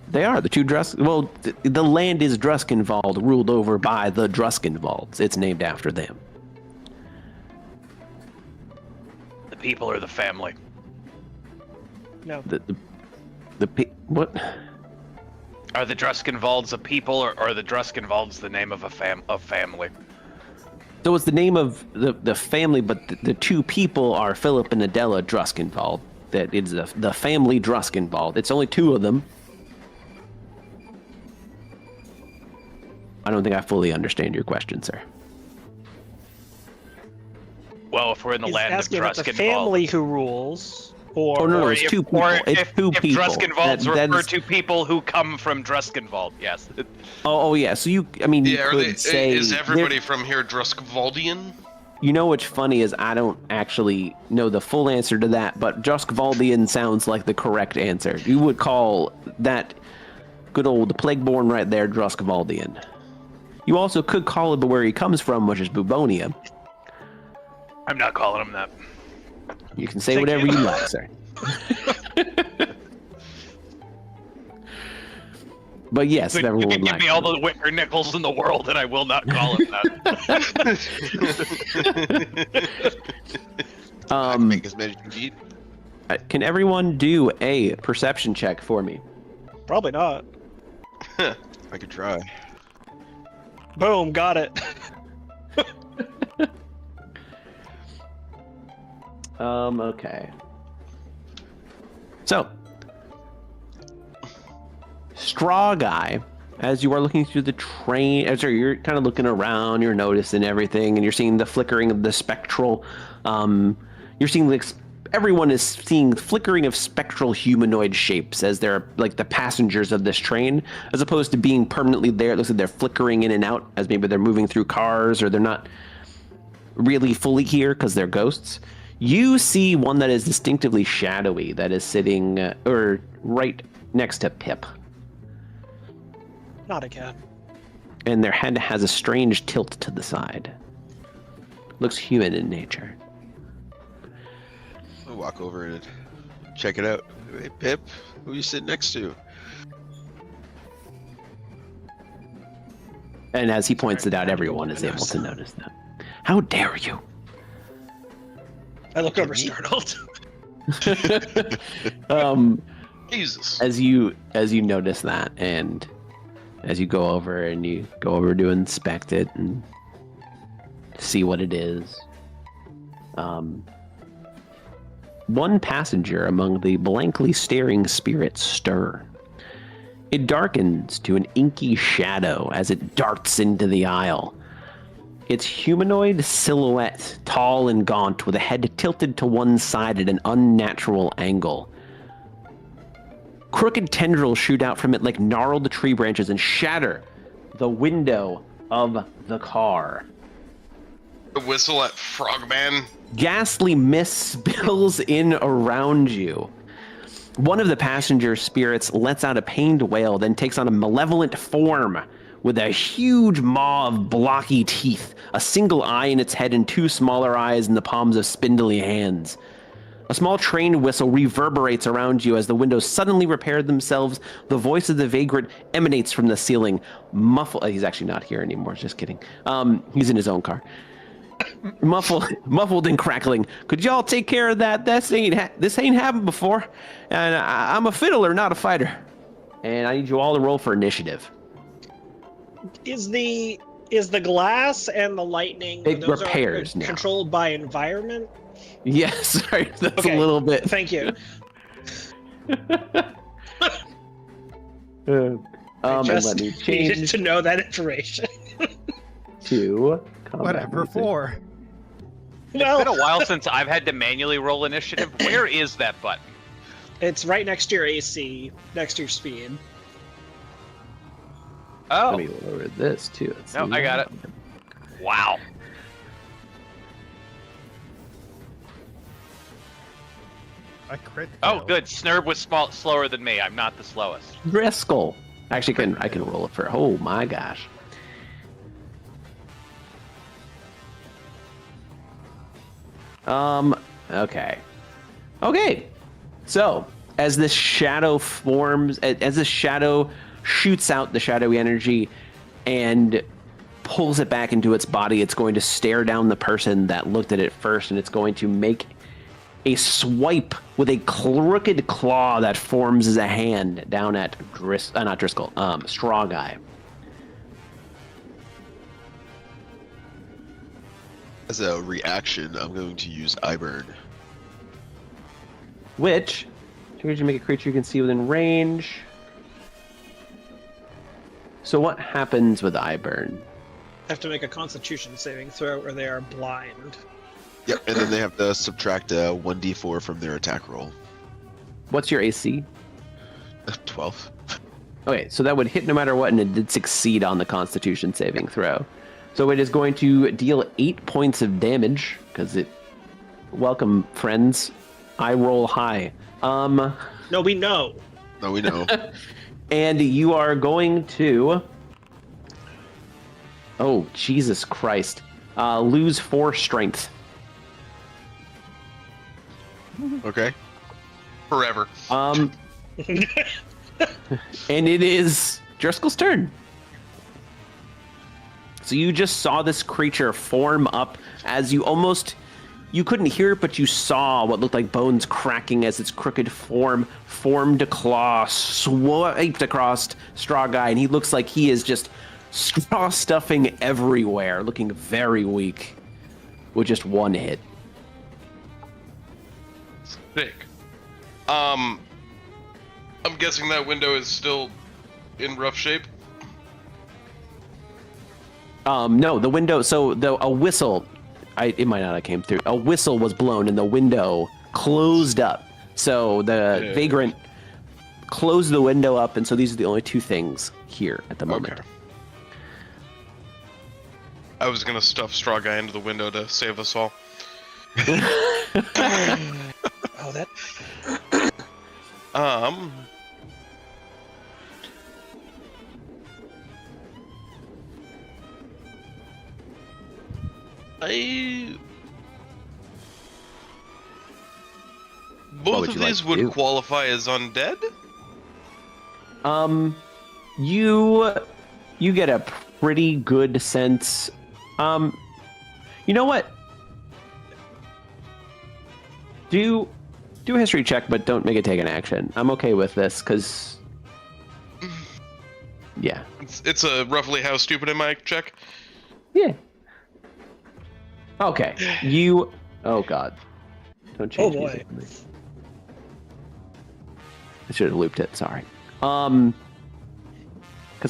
B: They are the 2 Well, the land is Druskenwald, ruled over by the Druskenwalds. It's named after them.
A: The people or the family?
D: No.
B: What?
A: Are the Druskenvalds a people, or are the Druskenvalds the name of a family?
B: So it's the name of the family, but the two people are Philip and Adela Druskenvald. That is the family Druskenvald. It's only two of them. I don't think I fully understand your question, sir.
A: Well, if we're in the
D: He's
A: land of
D: asking about the
A: Druskenvald,
D: family who rules, or
B: Oh, no,
A: or
B: it's
A: if,
B: two people.
A: or
B: It's
A: if,
B: two
A: if
B: people.
A: Druskenvalds
B: That
A: refer
B: is-
A: to people who come from Druskenvald, yes.
B: Oh, yeah. So you
C: Yeah,
B: could say
C: is everybody from here Druskvaldian?
B: You know what's funny is I don't actually know the full answer to that, but Druskvaldian sounds like the correct answer. You would call that good old Plagueborn right there Druskvaldian. You also could call it where he comes from, which is Bubonia.
A: I'm not calling him that.
B: You can say
D: Thank
B: whatever
D: you.
B: you like, sir. But yes, if
A: You
B: everyone
A: can
B: would
A: give
B: like
A: me all the wicker nickels in the world, and I will not call him that.
E: I can make as many as you need.
B: Can everyone do a perception check for me?
D: probably not.
E: I could try.
D: Boom, got it.
B: Okay. So, StrawGuy, as you are looking through the train, sorry, you're kind of looking around, you're noticing everything, and you're seeing the flickering of the spectral, you're seeing everyone is seeing flickering of spectral humanoid shapes as they're like the passengers of this train, as opposed to being permanently there. It looks like they're flickering in and out as maybe they're moving through cars or they're not really fully here because they're ghosts. You see one that is distinctively shadowy that is sitting or right next to Pip.
D: Not again.
B: And their head has a strange tilt to the side. Looks human in nature.
E: I'll walk over and check it out. Hey, Pip, who you sitting next to?
B: And as he points it out, everyone is able to notice that. How dare you?
D: I look over startled.
C: Jesus.
B: As you notice that, and as you go over to inspect it and see what it is, one passenger among the blankly staring spirits stir. It darkens to an inky shadow as it darts into the aisle. Its humanoid silhouette, tall and gaunt, with a head tilted to one side at an unnatural angle. Crooked tendrils shoot out from it like gnarled tree branches and shatter the window of the car.
C: The whistle at Frogman.
B: Ghastly mist spills in around you. One of the passenger spirits lets out a pained wail, then takes on a malevolent form with a huge maw of blocky teeth, a single eye in its head and two smaller eyes in the palms of spindly hands. A small train whistle reverberates around you as the windows suddenly repair themselves. The voice of the vagrant emanates from the ceiling. He's actually not here anymore, just kidding. He's in his own car. Muffled and crackling. Could y'all take care of that? This ain't happened before. And I'm a fiddler, not a fighter. And I need you all to roll for initiative.
D: Is the glass and the lightning
B: It
D: those
B: repairs
D: are
B: now.
D: controlled by environment?
B: Yes, sorry, that's
D: Okay,
B: a little bit.
D: Thank you.
B: And let
D: Just
B: me
D: needed
B: change
D: to know that information.
B: to combat
F: Whatever
B: music.
F: for.
A: It's been a while since I've had to manually roll initiative. Where is that button?
D: It's right next to your AC, next to your speed.
A: Oh,
B: Let me lower this too. Let's
A: No,
B: see.
A: I got it. Wow.
F: I crit.
A: Oh,
F: failed.
A: good. Snurb was slower than me. I'm not the slowest.
B: Dri Skell. Actually, I can roll it for. Oh my gosh. Okay. So, as this shadow forms, as the shadow shoots out the shadowy energy and pulls it back into its body, it's going to stare down the person that looked at it first, and it's going to make a swipe with a crooked claw that forms as a hand down at not Driscoll, StrawGuy.
E: As a reaction, I'm going to use Eye Burn.
B: Which triggers you make a creature you can see within range. So what happens with Eye Burn?
D: Have to make a Constitution saving throw, or they are blind.
E: Yep, and then they have to subtract a 1d4 from their attack roll.
B: What's your AC?
E: 12.
B: Okay, so that would hit no matter what, and it did succeed on the Constitution saving throw. So it is going to deal 8 points of damage, because it... Welcome, friends. I roll high.
D: No, we know.
E: No, we know.
B: And you are going to... Oh, Jesus Christ. Lose 4 strength.
E: Okay.
C: Forever.
B: And it is Driscoll's turn. So you just saw this creature form up as you almost... You couldn't hear it, but you saw what looked like bones cracking as its crooked form formed a claw, swiped across StrawGuy, and he looks like he is just straw stuffing everywhere, looking very weak with just 1 hit.
C: Sick. I'm guessing that window is still in rough shape.
B: No, the window. So a whistle. It might not have came through. A whistle was blown and the window closed up. So the vagrant closed the window up, and so these are the only 2 things here at the moment.
C: Okay. I was gonna stuff StrawGuy into the window to save us all.
D: Oh, that...
C: Both of these would qualify as undead?
B: You get a pretty good sense. You know what? Do a history check, but don't make it take an action. I'm okay with this, because... Yeah.
C: It's a roughly how stupid am I check?
B: Yeah. Okay. You... Oh, God. Don't change music for me. I should have looped it, sorry. Because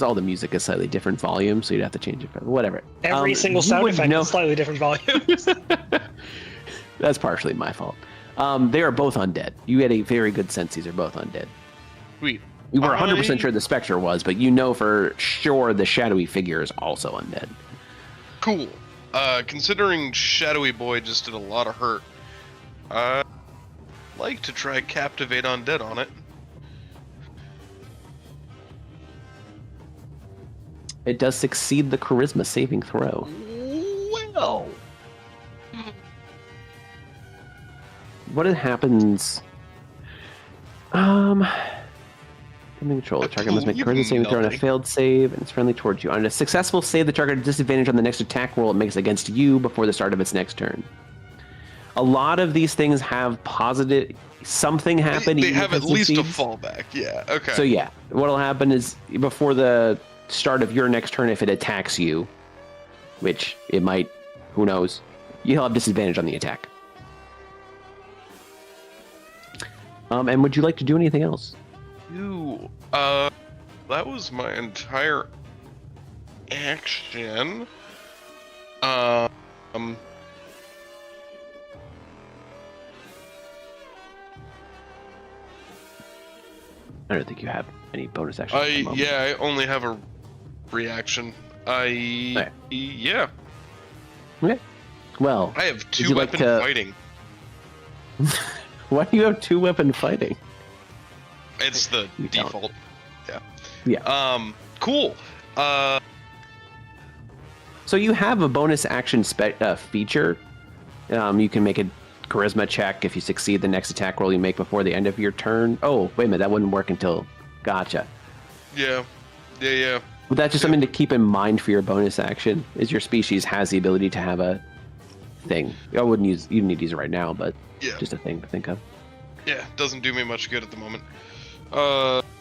B: all the music is slightly different volume, so you'd have to change it. Whatever.
D: Every single sound effect is slightly different volumes.
B: That's partially my fault. They are both undead. You had a very good sense these are both undead.
C: Sweet.
B: You were 100% sure the Spectre was, but you know for sure the shadowy figure is also undead.
C: Cool. Considering Shadowy Boy just did a lot of hurt, I'd like to try Captivate Undead on it.
B: It does succeed the charisma saving throw.
C: Well...
B: What happens? Control. The target must make a charisma saving throw on a failed save, and it's friendly towards you. On a successful save, the target has disadvantage on the next attack roll it makes against you before the start of its next turn. A lot of these things have positive something happen.
C: They have at least a fallback. Yeah. Okay.
B: So yeah, what'll happen is before the start of your next turn, if it attacks you, which it might, who knows, you'll have disadvantage on the attack. And would you like to do anything else?
C: That was my entire action. I
B: don't think you have any bonus action.
C: I only have a reaction.
B: Okay.
C: Yeah.
B: Okay. Well,
C: I have 2 weapon fighting.
B: Why do you have 2 weapon fighting?
C: It's the default. Yeah.
B: Yeah.
C: Cool.
B: So you have a bonus action feature. You can make a charisma check if you succeed the next attack roll you make before the end of your turn. Oh, wait a minute, that wouldn't work until... Gotcha.
C: Yeah.
B: But that's just something to keep in mind for your bonus action, is your species has the ability to have a thing. I wouldn't use. You need to use it right now, but
C: Yeah.
B: just a thing to think of.
C: Yeah, doesn't do me much good at the moment.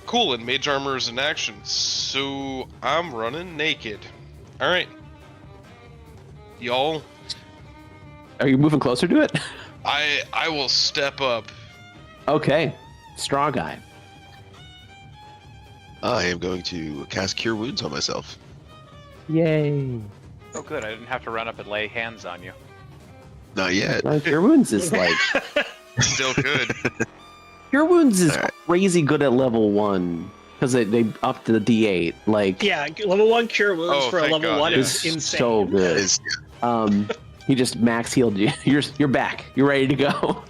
C: Cool, and mage armor is in action, so I'm running naked. Alright. Y'all,
B: Are you moving closer to it?
C: I will step up.
B: Okay, StrawGuy.
E: I am going to cast Cure Wounds on myself.
B: Yay!
A: Oh, good. I didn't have to run up and lay hands on you.
E: Not yet.
B: Cure Wounds is like
C: Still good.
B: Cure Wounds is
E: Alright.
B: crazy good at level 1 because they up to the D8. Like
D: Yeah, level 1 cure wounds
C: Oh,
D: for a
C: thank
D: level
C: God,
D: 1
C: yeah.
D: is insane.
B: so
E: That
B: good.
E: is-
B: He just max healed you. You're back. You're ready to go.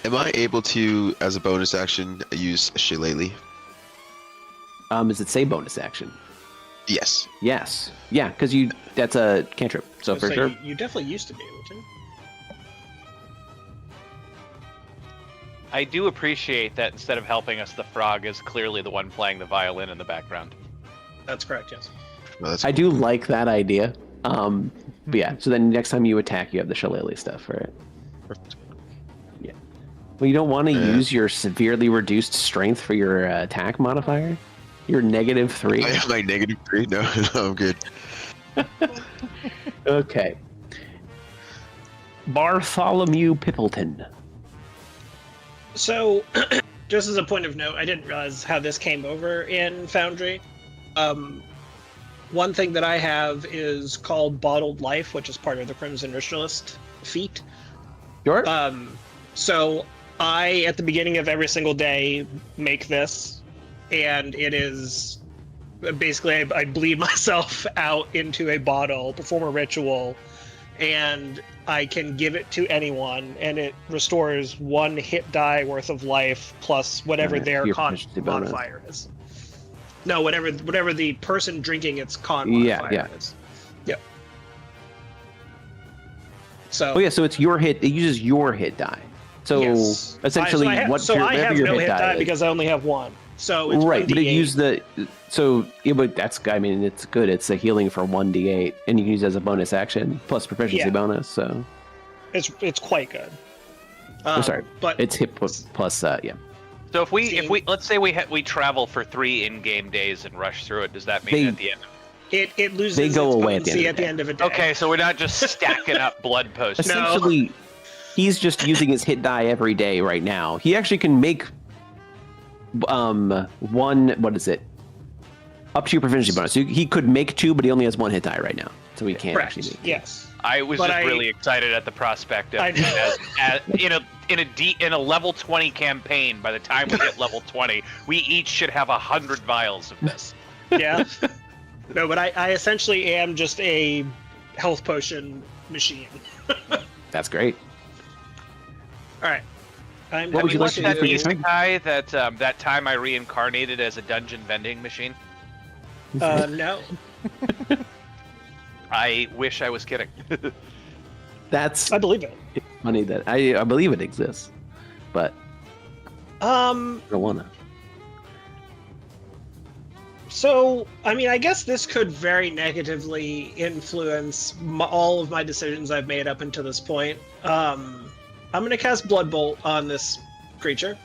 E: Am I able to, as a bonus action, use Shillelagh?
B: Is it say bonus action?
E: Yes.
B: Yes. Yeah, because that's a cantrip. So for sure.
D: You definitely used to be able to.
A: I do appreciate that instead of helping us, the frog is clearly the one playing the violin in the background.
D: That's correct, yes.
E: Well, that's
B: I do like that idea. But yeah, so then next time you attack, you have the Shillelagh stuff, right?
E: perfect.
B: Yeah. Well, you don't want to
E: Yeah.
B: use your severely reduced strength for your attack modifier? Your -3?
E: I have my -3. No, no, I'm good.
B: Okay. Bartholomew Pippleton.
D: So, just as a point of note, I didn't realize how this came over in Foundry. One thing that I have is called Bottled Life, which is part of the Crimson Ritualist feat.
B: Sure.
D: So I, at the beginning of every single day, make this, and it is basically I bleed myself out into a bottle, perform a ritual, and I can give it to anyone, and it restores 1 hit die worth of life plus whatever
B: Alright,
D: their
B: your
D: con
B: proficiency bonus.
D: modifier is. No, whatever the person drinking its con
B: Yeah,
D: modifier
B: yeah.
D: is. Yep. So
B: Oh yeah, so it's your hit. It uses your hit die. So
D: yes.
B: essentially,
D: I have
B: whatever your
D: no hit die
B: is.
D: because I only have 1. So it's
B: Right, but it
D: 1d8.
B: used the so yeah, but that's I mean it's good. It's a healing for 1d8, and you can use it as a bonus action plus proficiency
D: Yeah.
B: bonus. So
D: It's quite good.
B: sorry,
D: but
B: it's hit plus yeah.
A: So if we let's say we travel for 3 in-game days and rush through it, does that mean
B: They-
A: at the end?
D: it loses
B: They go
D: its
B: away at the
D: potency
B: end of the
D: at the end of a day.
A: Okay, so we're not just stacking up blood posts.
D: No.
B: Essentially, he's just using his hit die every day right now. He actually can make one. What is it? Up to your proficiency bonus. So he could make 2, but he only has 1 hit die right now, so he can't
D: Correct.
B: actually make.
D: Yes.
A: I was
D: But
A: just really excited at the prospect of
D: I know.
A: in a level 20 campaign. By the time we hit level 20, we each should have 100 vials of this.
D: Yeah. No, but I essentially am just a health potion machine.
B: That's great.
D: All right. I'm
B: What would you
D: going
B: like to
A: That
B: do for your turn?
A: guy that time I reincarnated as a dungeon vending machine.
D: No.
A: I wish I was kidding.
B: That's
D: I believe it.
B: funny that I believe it exists, but I don't wanna.
D: So, I mean, I guess this could very negatively influence all of my decisions I've made up until this point. I'm going to cast Blood Bolt on this creature.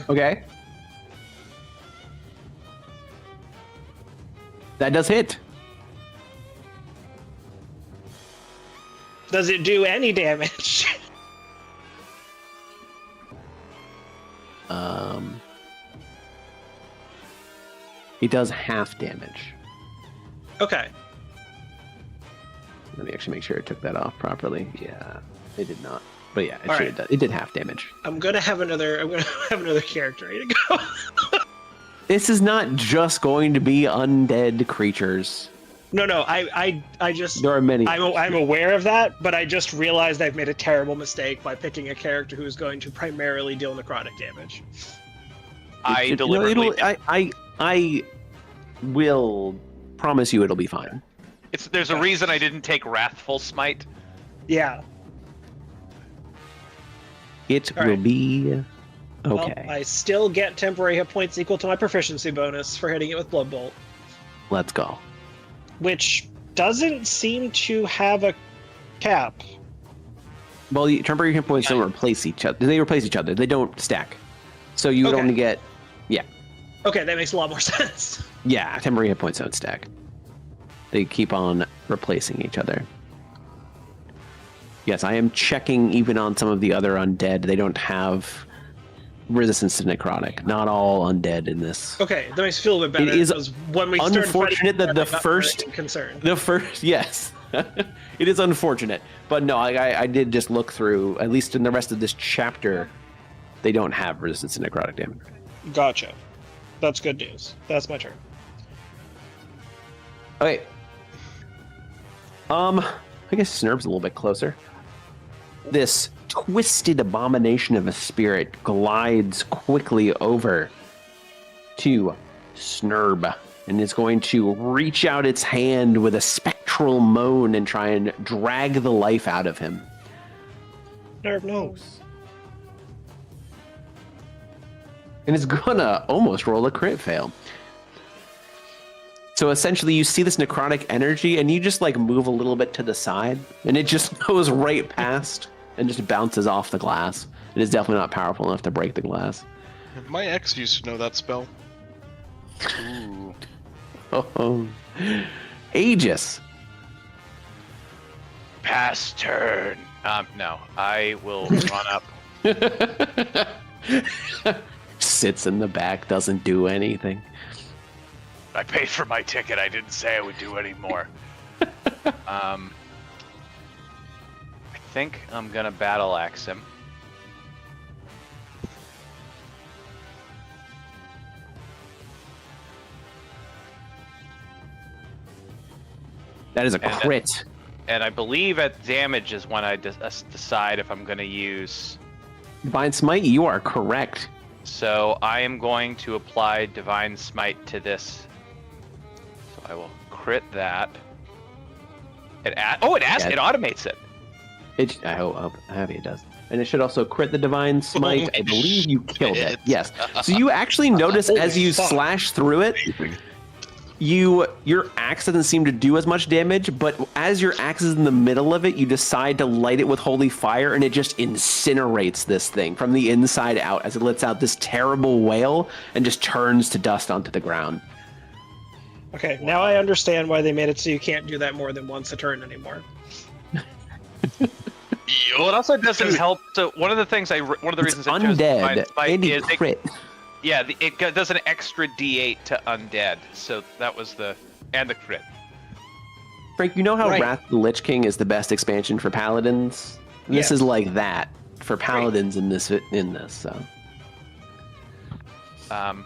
B: Okay. That does hit.
D: Does it do any damage?
B: It does half damage.
D: Okay.
B: Let me actually make sure it took that off properly. Yeah, it did not. But yeah, it
D: All
B: should
D: right.
B: have done. It did half damage.
D: I'm going to have another character ready to go.
B: This is not just going to be undead creatures.
D: No, I just
B: There are many.
D: I'm aware of that, but I just realized I've made a terrible mistake by picking a character who's going to primarily deal necrotic damage.
A: I deliberately.
B: I will promise you it'll be fine.
A: There's a reason I didn't take Wrathful Smite.
D: Yeah.
B: It
D: All
B: will
D: right.
B: be okay.
D: Well, I still get temporary hit points equal to my proficiency bonus for hitting it with Blood Bolt,
B: Let's go.
D: which doesn't seem to have a cap.
B: Well, temporary hit points don't replace each other. They replace each other. They don't stack. So you would
D: Okay.
B: only get,
D: Okay, that makes a lot more sense.
B: yeah, temporary hit points don't stack. They keep on replacing each other. Yes, I am checking even on some of the other undead. They don't have resistance to necrotic. Not all undead in this.
D: Okay, that makes me feel a bit better.
B: It is
D: because when we started
B: unfortunate
D: fighting,
B: that
D: I
B: the
D: got
B: first-
D: very concerned.
B: The first, yes. It is unfortunate. But no, I did just look through, at least in the rest of this chapter, they don't have resistance to necrotic damage.
D: Gotcha. That's good news. That's my turn.
B: Okay. I guess Snurb's a little bit closer. This twisted abomination of a spirit glides quickly over to Snurb and is going to reach out its hand with a spectral moan and try and drag the life out of him.
D: Nerve knows.
B: And it's gonna almost roll a crit fail. So essentially you see this necrotic energy and you just like move a little bit to the side and it just goes right past and just bounces off the glass. It is definitely not powerful enough to break the glass.
C: My ex used to know that spell.
A: Ooh.
B: Oh. Aegis.
A: Pass turn. No, I will run up.
B: Sits in the back, doesn't do anything.
A: I paid for my ticket. I didn't say I would do any more. I think I'm gonna battle axe him.
B: That is a
A: And,
B: crit.
A: And I believe at damage is when I decide if I'm gonna use.
B: Divine Smite, you are correct.
A: So I am going to apply Divine Smite to this. So I will crit that. It
B: Yeah.
A: it automates it.
B: I hope happy it does. And it should also crit the Divine Smite. I believe you killed it.
C: shit.
B: Yes. So you actually notice
D: Holy
B: as you
D: fuck.
B: slash through it, your axe doesn't seem to do as much damage, but as your axe is in the middle of it, you decide to light it with holy fire, and it just incinerates this thing from the inside out as it lets out this terrible wail and just turns to dust onto the ground.
D: Okay, now I understand why they made it so you can't do that more than once a turn anymore.
A: Well, it also doesn't help. So one of the things one of the
B: It's
A: reasons I chose Divine
B: undead
A: Smite
B: and
A: is
B: crit.
A: it does an extra D8 to undead. So that was the crit.
B: Frank, you know how
D: Right.
B: Wrath of the Lich King is the best expansion for paladins? This
D: Yes.
B: is like that for paladins in this. So
D: I'm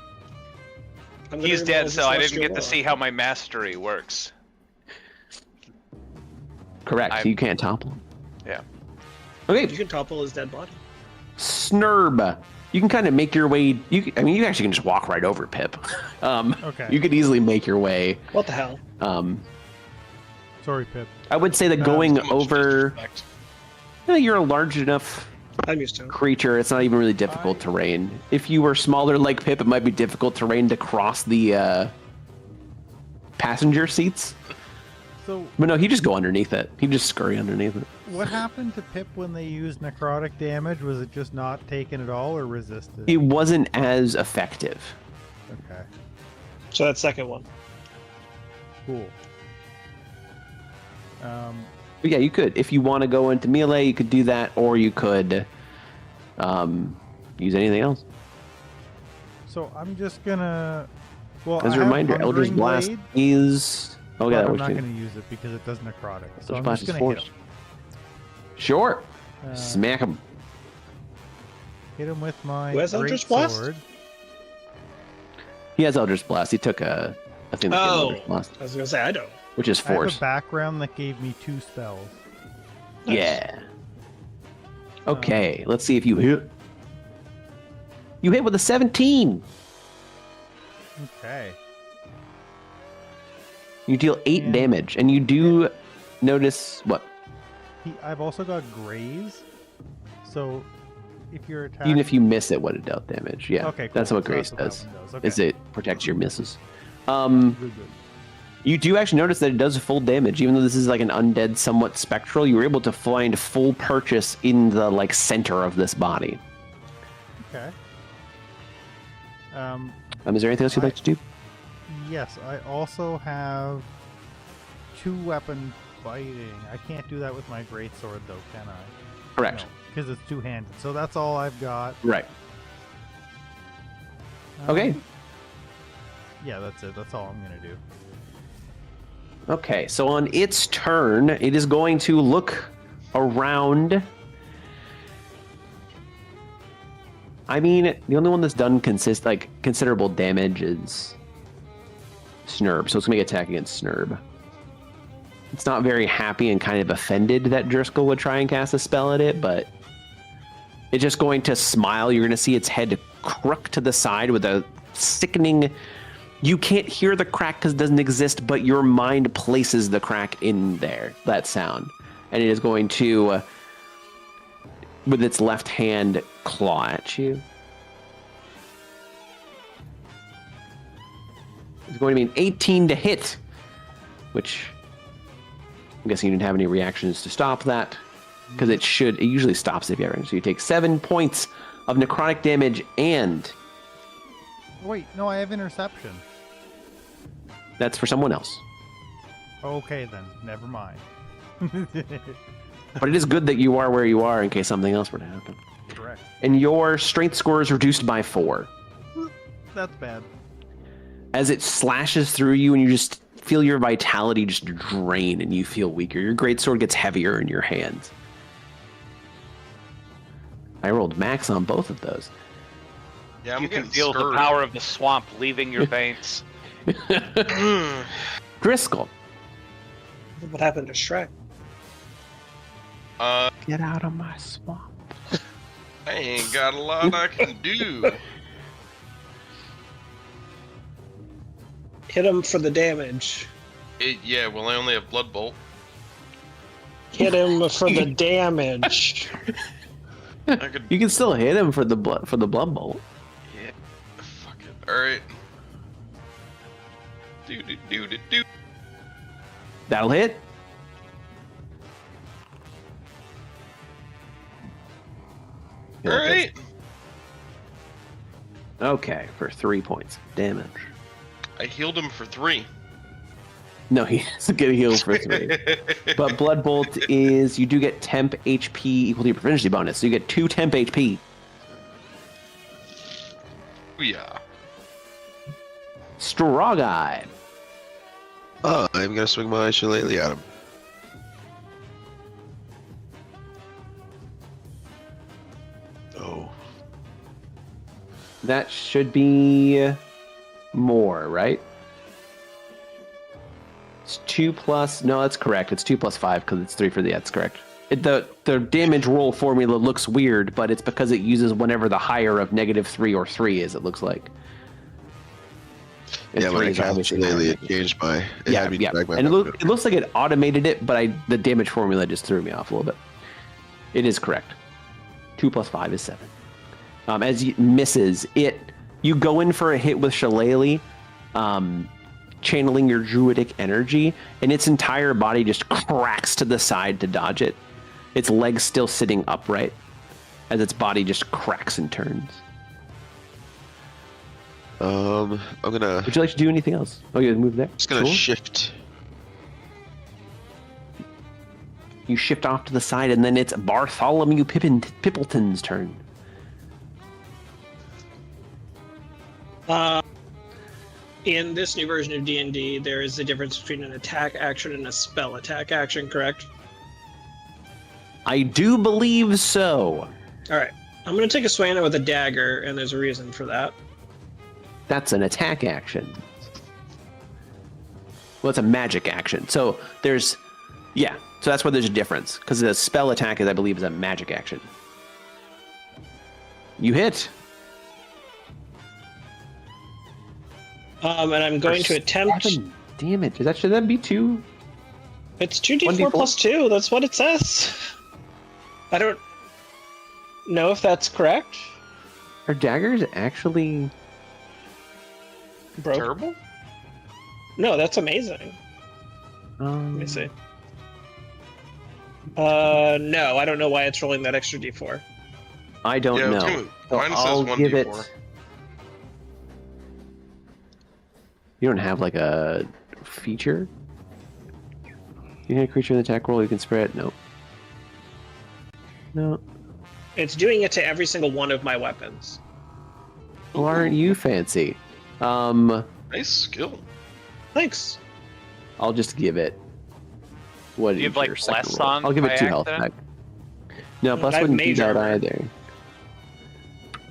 D: gonna
A: He's
D: remove
A: dead,
D: this
A: so I didn't
D: Celestial
A: get to
D: Warlock.
A: see how my mastery works.
B: correct.
A: I'm-
B: You can't topple him.
A: Yeah.
D: You
B: Okay,
D: can topple his dead body.
B: Snurb. You can kind of make your way. You actually can just walk right over Pip.
F: Okay.
B: You could easily make your way.
D: What the hell?
F: Sorry, Pip.
B: I would say that going
C: Too much
B: over.
C: disrespect.
B: You're a large enough
D: I'm used to it.
B: creature. It's not even really difficult terrain. If you were smaller like Pip, it might be difficult terrain to cross the passenger seats.
F: So,
B: But no, he just go underneath it. He just scurry underneath it.
F: what happened to Pip when they used necrotic damage? Was it just not taken at all or resisted?
B: It wasn't as effective.
F: Okay,
D: So that second one.
F: cool.
B: But yeah, you could. If you want to go into melee, you could do that, or you could use anything else.
F: So I'm just gonna. Well,
B: As
F: I
B: a
F: have
B: reminder, Elder's
F: Hungering
B: Blast
F: Blade,
B: is. Oh
F: but
B: yeah,
F: I'm
B: which
F: not
B: you-
F: gonna use it because it does necrotic. So
B: Eldritch
F: I'm
B: Blast
F: just
B: is
F: gonna hit
B: force.
F: him.
B: Sure.
F: Uh,
B: Smack him.
F: Hit him with my
D: Who has
F: great
D: Eldritch Blast?
F: sword.
B: He has Eldritch Blast. He took a thing that
D: Oh.
B: Eldritch Blast,
D: I was gonna say I don't.
B: which is
F: I have
B: force.
F: a background that gave me 2 spells.
D: Nice.
B: Yeah. Okay, let's see if you hit. You hit with a 17.
F: Okay.
B: You deal 8
F: And-
B: damage, and you do notice what?
F: I've also got graze. So if you're attacking,
B: Even if you miss it, what it dealt damage. Yeah,
F: okay, cool.
B: that's what
F: So
B: grace
F: that
B: does.
F: one does. Okay.
B: Is it protects your misses.
F: Good, good.
B: You do actually notice that it does full damage, even though this is like an undead, somewhat spectral. You were able to find full purchase in the like center of this body.
F: Okay.
B: Is there anything else you'd like to do?
F: Yes, I also have 2-weapon fighting. I can't do that with my greatsword, though, can I?
B: Correct.
F: Because it's two-handed. So that's all I've got.
B: Right. Okay.
F: Yeah, that's it. That's all I'm going to do.
B: Okay, so on its turn, it is going to look around. I mean, the only one that's done considerable damage is Snurb, so it's going to attack against Snurb. It's not very happy and kind of offended that Dri Skell would try and cast a spell at it, but it's just going to smile. You're going to see its head crook to the side with a sickening... You can't hear the crack because it doesn't exist, but your mind places the crack in there, that sound. And it is going to, with its left hand, claw at you. It's going to be an 18 to hit, which I'm guessing you didn't have any reactions to stop that, because it usually stops if you have. So you take 7 points of necrotic damage and...
F: Wait, no, I have interception.
B: That's for someone else.
F: Okay, then. Never mind.
B: But it is good that you are where you are in case something else were to happen.
F: Correct.
B: And your strength score is reduced by 4.
F: That's bad.
B: As it slashes through you and you just feel your vitality just drain and you feel weaker. Your greatsword gets heavier in your hands. I rolled max on both of those.
C: Yeah, I'm
A: You can
C: getting
A: feel the
C: scared.
A: power of the swamp leaving your veins.
B: Dri Skell.
D: What happened to Shrek?
B: Get out of my swamp.
C: I ain't got a lot I can do.
D: Hit him for the damage.
C: Yeah, well, I only have Blood Bolt.
D: Hit him for the damage.
C: I could.
B: You can still hit him for the blood bolt.
C: Yeah. Fuck it. All right. Do.
B: That'll hit.
C: All right.
B: Okay, for 3 points of damage.
C: I healed him for 3.
B: No, he's gonna heal for 3. But Blood Bolt is, you do get temp HP equal to your proficiency bonus, so you get 2 temp HP.
C: Yeah.
B: StrawGuy.
E: I'm gonna swing my shillelagh at him. Oh.
B: That should be more, right? It's 2 plus... No, that's correct. It's 2 plus 5 because it's 3 for the... Yeah, that's correct. The damage roll formula looks weird, but it's because it uses whenever the higher of -3 or 3 is, it looks like. And
E: Yeah, when
B: 3
E: I
B: is
E: cast
B: obviously
E: shillelagh,
B: higher.
E: it changed my... It
B: Yeah,
E: had me
B: yeah.
E: drag my
B: And
E: weapon
B: it looks like it automated it, but the damage formula just threw me off a little bit. It is correct. 2 plus 5 is 7. As it misses, you go in for a hit with Shillelagh, channeling your druidic energy, and its entire body just cracks to the side to dodge it. Its legs still sitting upright, as its body just cracks and turns.
E: I'm gonna...
B: Would you like to do anything else? Oh, you move there?
E: Just gonna
B: Cool.
E: shift.
B: You shift off to the side, and then it's Bartholomew Pippleton's turn.
D: In this new version of D&D, there is a difference between an attack action and a spell attack action, correct?
B: I do believe so.
D: All right. I'm going to take a swing at it with a dagger, and there's a reason for that.
B: That's an attack action. Well, it's a magic action. So there's... Yeah, so that's where there's a difference. Because the spell attack, I believe, is a magic action. You hit.
D: And I'm going to attempt...
B: 7 damage. Should that be 2?
D: It's 2d4
B: 1d4?
D: plus 2. That's what it says. I don't know if that's correct.
B: Are daggers actually...
D: Broke.
C: Terrible?
D: No, that's amazing. Let me see. No, I don't know why it's rolling that extra d4.
B: I don't
C: Yeah,
B: know. So
C: mine says
B: I'll
C: 1d4.
B: give it. You don't have like a feature? You hit a creature in the attack roll, you can spray it? No. No.
D: It's doing it to every single one of my weapons.
B: Well, aren't you fancy?
C: Nice skill.
D: Thanks.
B: I'll just give it. What
A: You
B: is
A: have, like,
B: your second
A: bless
B: roll?
A: on
B: I'll give it
A: by
B: 2 health back.
A: accident?
B: No, plus
D: I have
B: wouldn't do
D: major
B: that
D: armor.
B: either.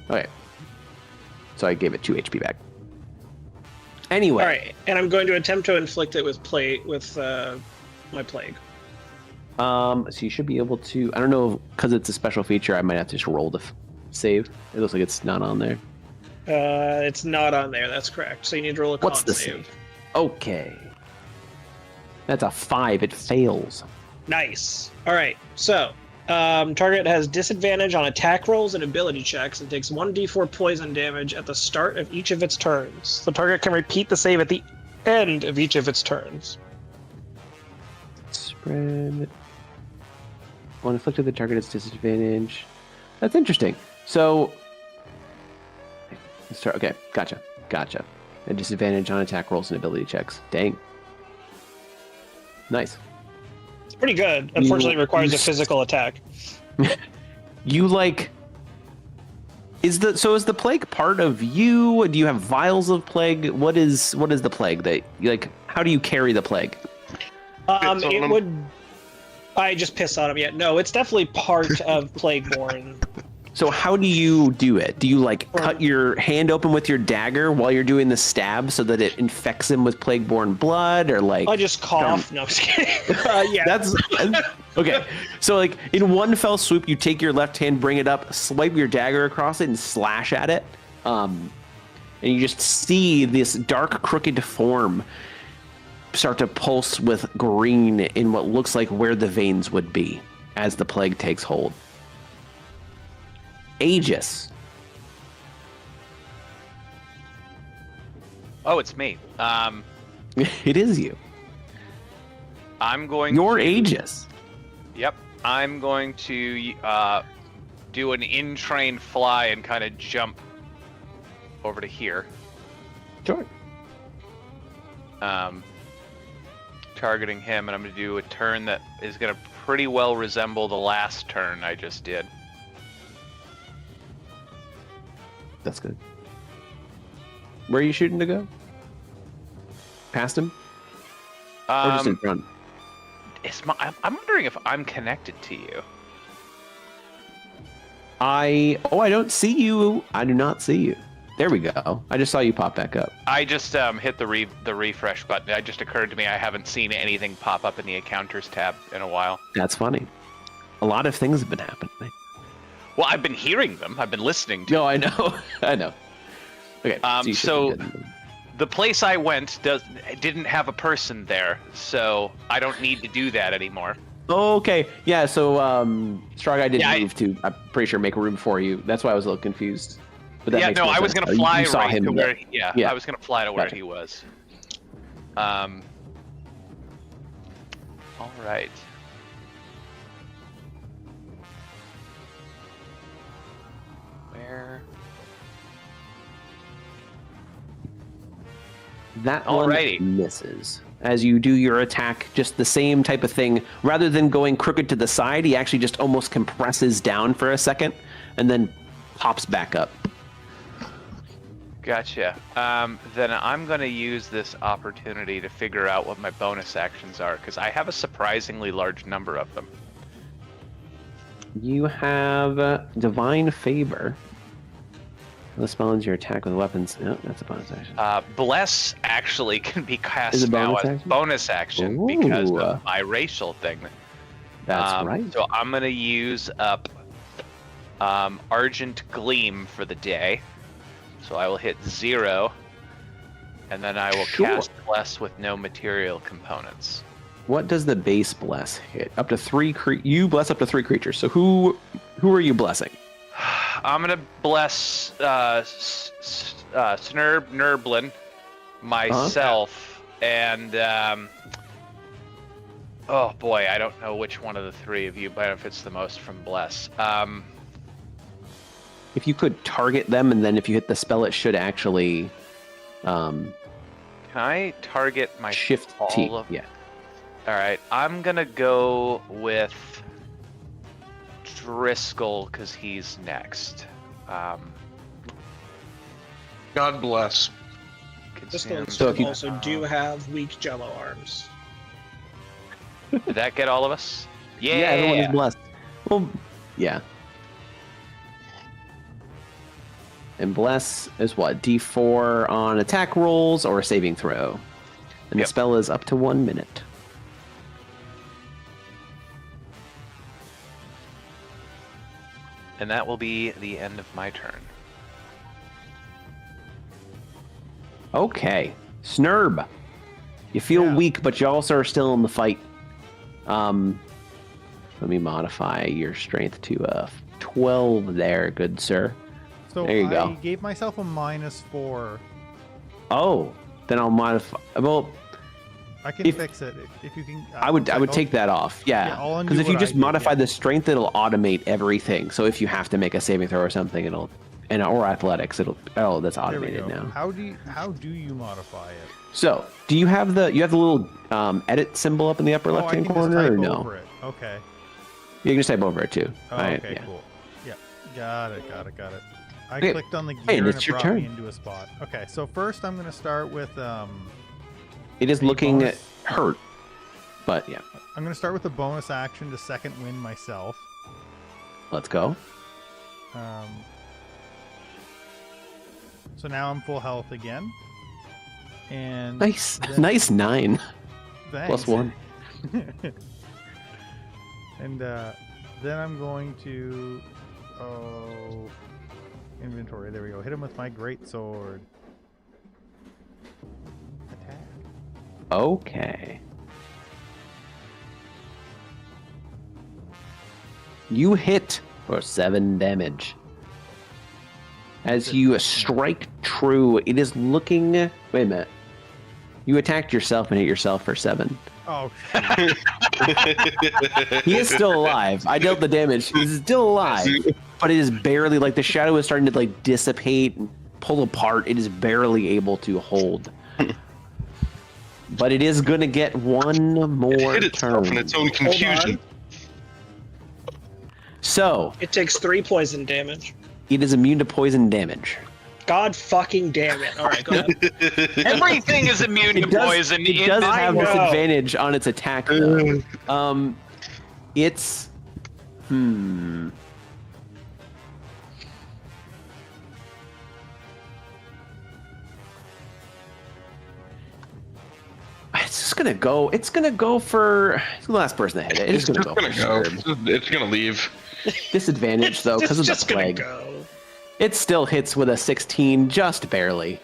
B: Okay. So I gave it 2 HP back. Anyway.
D: All right, and I'm going to attempt to inflict it with my plague.
B: So you should be able to. I don't know, because it's a special feature. I might have to just roll the save. It looks like it's not on there.
D: It's not on there. That's correct. So you need to roll a
B: What's
D: con
B: the
D: save.
B: save? Okay. That's a 5. It fails.
D: Nice. All right. So target has disadvantage on attack rolls and ability checks and takes 1d4 poison damage at the start of each of its turns. The target can repeat the save at the end of each of its turns.
B: Spread. When afflicted, the target has disadvantage. That's interesting. So. Let's start. Okay, gotcha. A disadvantage on attack rolls and ability checks. Dang. Nice.
D: It's pretty good. Unfortunately, it requires a physical attack.
B: You like. Is the plague part of you? Do you have vials of plague? What is the plague that like? How do you carry the plague?
C: on
D: It
C: him.
D: would. I just piss on him. Yeah, no, it's definitely part of Plagueborn.
B: So how do you do it? Do you like cut your hand open with your dagger while you're doing the stab so that it infects him with plague-borne blood, or like?
D: I just cough. No, I'm just kidding. Yeah.
B: That's okay. So like in one fell swoop, you take your left hand, bring it up, swipe your dagger across it, and slash at it. And you just see this dark, crooked form start to pulse with green in what looks like where the veins would be as the plague takes hold. Aegis.
A: Oh, it's me.
B: It is you.
A: I'm going.
B: You're
A: to,
B: Aegis.
A: Yep. I'm going to do an in-train fly and kind of jump over to here.
B: Sure.
A: Targeting him, and I'm going to do a turn that is going to pretty well resemble the last turn I just did.
B: That's good. Where are you shooting to go? Past him? Or just in front?
A: I'm wondering if I'm connected to you.
B: I don't see you. I do not see you. There we go. I just saw you pop back up.
A: I just hit the refresh button. It just occurred to me I haven't seen anything pop up in the encounters tab in a while.
B: That's funny. A lot of things have been happening.
A: Well, I've been hearing them. I've been listening to
B: No, I know. I know. Okay. you should
A: so
B: be good.
A: the place I went didn't have a person there, so I don't need to do that anymore.
B: Okay. Yeah, so StrawGuy did
A: Yeah,
B: move to, I'm pretty sure, make room for you. That's why I was a little confused. But that
A: Yeah,
B: makes
A: no,
B: more
A: I was
B: sense.
A: gonna fly
B: You saw
A: right
B: him
A: to
B: there.
A: where. Yeah,
B: Yeah.
A: I was gonna fly to where
B: Gotcha.
A: he was. All right. Where?
B: That
A: Alrighty.
B: one misses. As you do your attack, just the same type of thing. Rather than going crooked to the side, he actually just almost compresses down for a second and then pops back up.
A: Gotcha. Then I'm going to use this opportunity to figure out what my bonus actions are, because I have a surprisingly large number of them.
B: You have Divine Favor. The spell ends your attack with weapons. No, that's a bonus action.
A: Bless actually can be
B: Is
A: cast
B: it
A: now
B: bonus
A: as
B: action?
A: bonus action because
B: Ooh.
A: of my racial thing.
B: That's right.
A: So I'm going to use up Argent Gleam for the day. So I will hit 0, and then I will
B: Sure.
A: cast Bless with no material components.
B: What does the base bless hit? Up to 3 you bless up to 3 creatures. So who are you blessing?
A: I'm gonna bless Snurb, Nerblin, myself, and oh boy, I don't know which one of the three of you benefits the most from Bless.
B: If you could target them, and then if you hit the spell, it should actually
A: Can I target my
B: shift
A: all
B: T.
A: of-
B: Yeah.
A: All right, I'm gonna go with Dri Skell because he's next.
C: God bless.
D: Pistols
B: So if you-
D: also do have weak jello arms.
A: Did that get all of us? Yeah.
B: Everyone is blessed. Well, yeah. And bless is what? D4 on attack rolls or a saving throw. And
A: Yep.
B: the spell is up to 1 minute.
A: And that will be the end of my turn.
B: Okay. Snurb. You feel
F: Yeah.
B: weak, but you also are still in the fight. Let me modify your strength to 12 there, good sir.
F: So
B: There you
F: I
B: go.
F: gave myself a -4.
B: Oh, then I'll modify. Well,
F: I can
B: If-
F: fix it if you can.
B: I would take that off.
F: Yeah,
B: Yeah,
F: I'll undo
B: because if you
F: what
B: just
F: I did,
B: modify
F: yeah.
B: the strength, it'll automate everything. So if you have to make a saving throw or something, or athletics, that's
F: There we
B: automated
F: go.
B: now.
F: How do you modify it?
B: So do you have the little edit symbol up in the upper
F: Oh,
B: left
F: I
B: hand
F: can just
B: corner,
F: type
B: or no?
F: over it. Okay.
B: You can just type over it too.
F: Oh,
B: Alright,
F: okay,
B: yeah.
F: cool. Yeah, got it. I
B: Okay.
F: clicked on the gear
B: Hey, and
F: and
B: it's
F: it
B: your
F: brought me
B: turn.
F: into a spot. Okay, so first I'm going to start with
B: It is
F: a
B: looking
F: bonus-
B: hurt, but yeah,
F: I'm going to start with a bonus action to second wind myself.
B: let's go.
F: So now I'm full health again. And
B: Nice,
F: then-
B: nice 9
F: Thanks.
B: plus 1.
F: And then I'm going to inventory. There we go. Hit him with my great sword. Attack.
B: Okay. You hit for 7 damage. As you strike true, it is looking. Wait a minute. You attacked yourself and hit yourself for 7.
F: Oh, shoot.
B: He is still alive. I dealt the damage. He's still alive, but it is barely like the shadow is starting to like dissipate and pull apart. It is barely able to hold. But it is going to get one more
C: It hit itself
B: turn.
C: in its own confusion.
B: So
D: It takes 3 poison damage.
B: it is immune to poison damage.
D: God fucking damn it. Alright, go ahead.
A: Everything is immune to poison.
B: It does
D: I
B: have
D: know.
B: disadvantage on its attack, though. It's It's just gonna go. It's gonna go for it's the last person that hit it. It's
C: It's
B: gonna
C: just
B: go
C: gonna
B: for
C: go.
B: Snurb.
C: It's gonna leave.
B: Disadvantage though because of the
D: just gonna
B: plague.
D: go.
B: It still hits with a 16, just barely.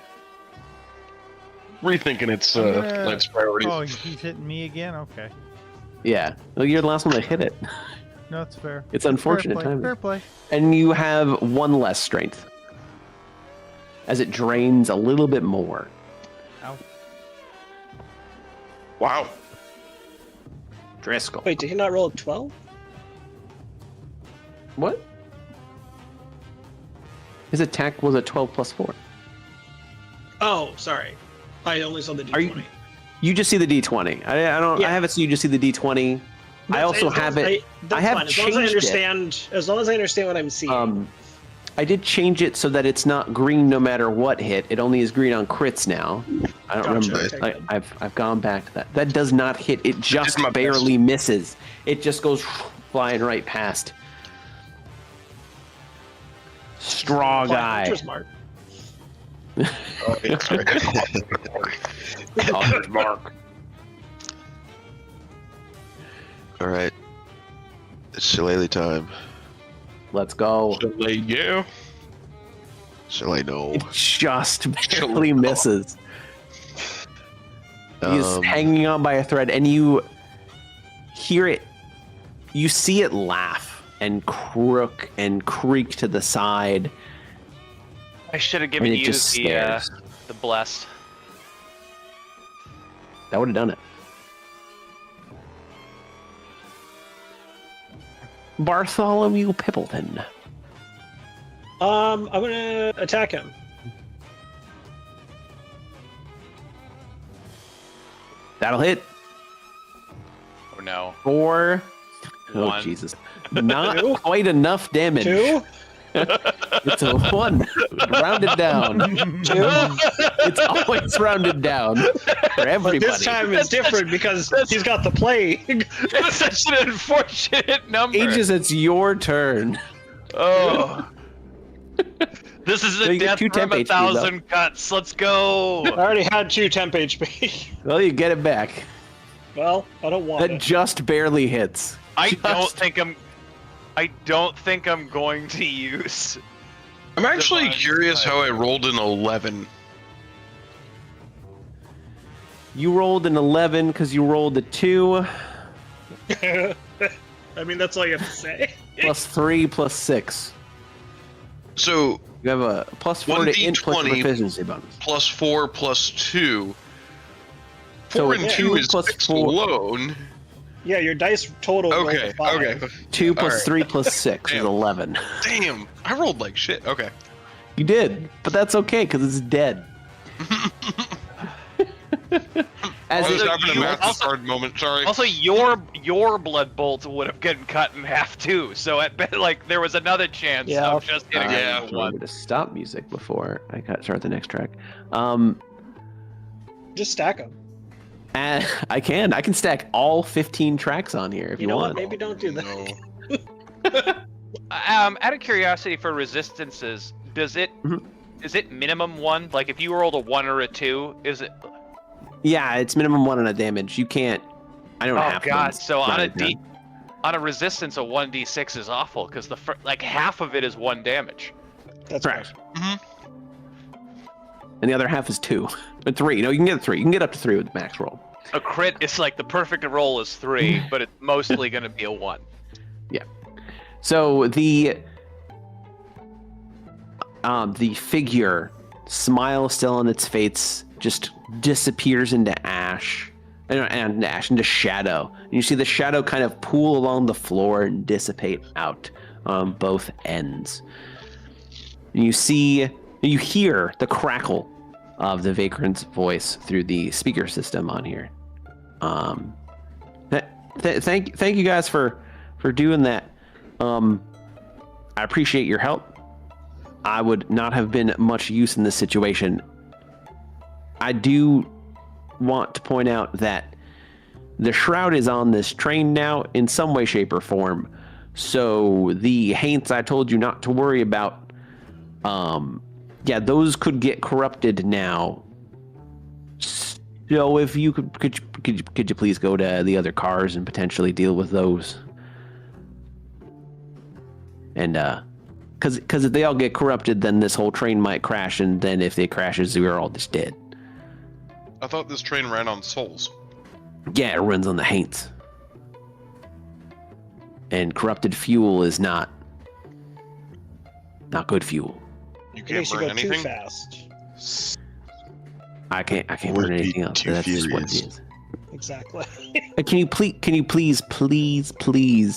C: Rethinking its
F: Yeah.
C: its priorities.
F: Oh, he's hitting me again? Okay.
B: Yeah. Well, you're the last one that hit it,
F: No, it's fair.
B: It's unfortunate
F: Fair play.
B: timing.
F: Fair play.
B: and you have 1 less strength as it drains a little bit more.
F: Ow.
C: Wow.
B: Dri Skell.
D: Wait, did he not roll a 12?
B: What? His attack was a 12 plus 4.
D: Oh, sorry. I only saw the
B: Are
D: D20.
B: you? You just see the D20. I don't.
D: Yeah.
B: I have it so you just see the D20. I also have it.
D: That's
B: have
D: fine. As long as I
B: changed it.
D: understand, as long as I understand what I'm seeing.
B: I did change it so that it's not green no matter what hit. It only is green on crits now. I don't
D: Gotcha,
B: remember.
D: okay, good.
B: I've gone back to that. That does not hit. It just
C: my best.
B: barely misses. It just goes flying right past.
D: Apply
B: StrawGuy.
D: Hunter's Mark.
B: Hunter's Mark.
E: All right. It's shillelagh time.
B: Let's go.
C: Yeah.
E: Shillelagh, no.
B: It just barely misses. He's hanging on by a thread, and you hear it. You see it laugh and crook and creak to the side.
A: I should have given
B: And it
A: you
B: just
A: the
B: stares.
A: blessed.
B: That would have done it. Bartholomew Pippleton.
D: I'm gonna attack him.
B: That'll hit.
A: Oh no.
B: 4. Oh,
A: One.
B: Jesus. Not
D: Two?
B: quite enough damage.
D: 2?
B: It's a 1. Rounded down.
D: 2?
B: It's always rounded down for everybody.
D: But this time it's different because he's got the plague.
A: That's such an unfortunate number.
B: Aegis, it's your turn.
A: Oh. This is
B: So
A: a
B: you get
A: death
B: 2
A: from
B: temp
A: a
B: HP though.
A: 1,000 cuts. Let's go.
D: I already had 2 temp HP.
B: Well, you get it back.
D: Well, I don't want
B: That
D: it.
B: just barely hits.
A: I
B: Just-
A: don't think I'm going to use.
C: I'm actually
A: Divine
C: curious how I
A: Fire.
C: rolled an 11.
B: You rolled an 11 because you rolled a 2
D: I mean, that's all you have to say.
B: plus 3 plus 6.
C: So
B: You have a plus 4 to int plus
C: 1d20
B: proficiency bonus.
C: plus 4 plus 2. 4
B: So
C: and 2
B: 2
C: is
B: plus
C: 6
B: 4.
C: alone.
D: Yeah, your dice total rolled
C: Okay,
D: a 5.
C: okay.
B: 2 plus
C: Alright.
B: 3 plus 6 is
C: Damn.
B: 11.
C: Damn, I rolled like shit. Okay.
B: You did, but that's okay because it's dead. As
C: I was
B: it,
C: having a
A: you-
C: MasterCard moment, sorry.
A: Also, your blood bolt would have gotten cut in half too. So at best, like there was another chance
D: Yeah.
A: of just hitting
C: Yeah.
A: him with
B: remember
A: one.
B: to stop music before I start the next track.
D: Just stack them.
B: And I can stack all 15 tracks on here if
D: You
B: you,
D: know
B: want.
D: what? Maybe don't do that.
C: No.
A: Out of curiosity, for resistances, does it
B: Mhm.
A: is it minimum 1? Like if you rolled a 1 or a 2, is it?
B: Yeah, it's minimum 1 on a damage. You can't. I don't
A: Oh
B: have.
A: god!
B: them
A: So on a
B: write it down.
A: on a resistance, a 1d6 is awful because like half of it is 1 damage.
D: That's
B: Correct.
D: right.
B: And the other half is 2 or 3. No, you can get 3. You can get up to 3 with the max roll.
A: A crit is like the perfect roll is 3, but it's mostly going to be a 1.
B: So the figure, smile still on its face, just disappears into ash, and into shadow. And you see the shadow kind of pool along the floor and dissipate out on both ends. And you hear the crackle of the vagrant's voice through the speaker system on here. Thank you guys for doing that. I appreciate your help. I would not have been much use in this situation. I do want to point out that the shroud is on this train now in some way, shape, or form. So the haints I told you not to worry about, those could get corrupted now. So if you could you please go to the other cars and potentially deal with those? And because if they all get corrupted, then this whole train might crash, and then if it crashes, we're all just dead.
C: I thought this train ran on souls.
B: Yeah, it runs on the haints. And corrupted fuel is not good fuel.
C: You
D: It
C: can't
D: makes you
C: burn
D: go too
C: anything?
B: I
D: fast.
B: can't
E: Would
B: burn
E: be
B: anything else.
E: too
B: That's just what it
E: furious.
B: is.
D: Exactly.
B: Can you please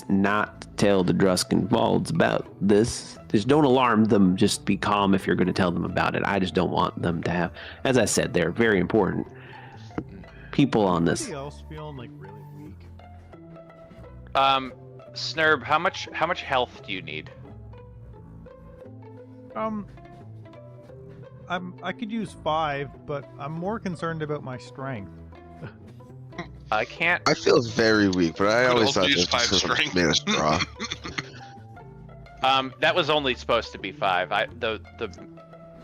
B: not tell the Druskenwalds about this? Just don't alarm them. Just be calm if you're going to tell them about it. I just don't want them to have, as I said, they're very important people on this.
F: Anybody else feeling like really weak?
A: Snurb, how much health do you need?
F: I could use 5, but I'm more concerned about my strength.
A: I can't.
E: I feel very weak, but I
C: Could
E: always
C: also
E: thought
C: use
E: this was
C: 5
E: some
C: strength.
E: made of straw.
A: That was only supposed to be 5. The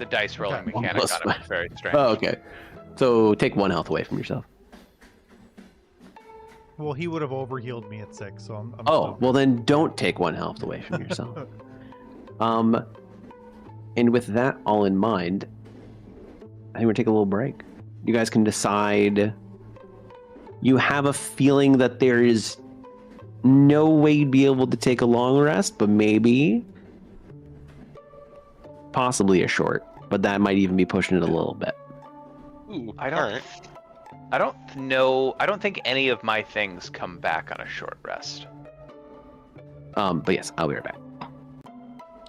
A: dice rolling
F: Okay.
A: mechanic
B: Plus
A: on it was very strange.
B: Oh, okay. So take 1 health away from yourself.
F: Well, he would have overhealed me at 6, so I'm
B: Oh,
F: still-
B: well then don't take 1 health away from yourself. And with that all in mind, I think we're gonna take a little break. You guys can decide. You have a feeling that there is no way you'd be able to take a long rest, but maybe, possibly a short. But that might even be pushing it a little bit.
C: Ooh,
A: I don't.
C: alright.
A: I don't know. I don't think any of my things come back on a short rest.
B: But yes, I'll be right back.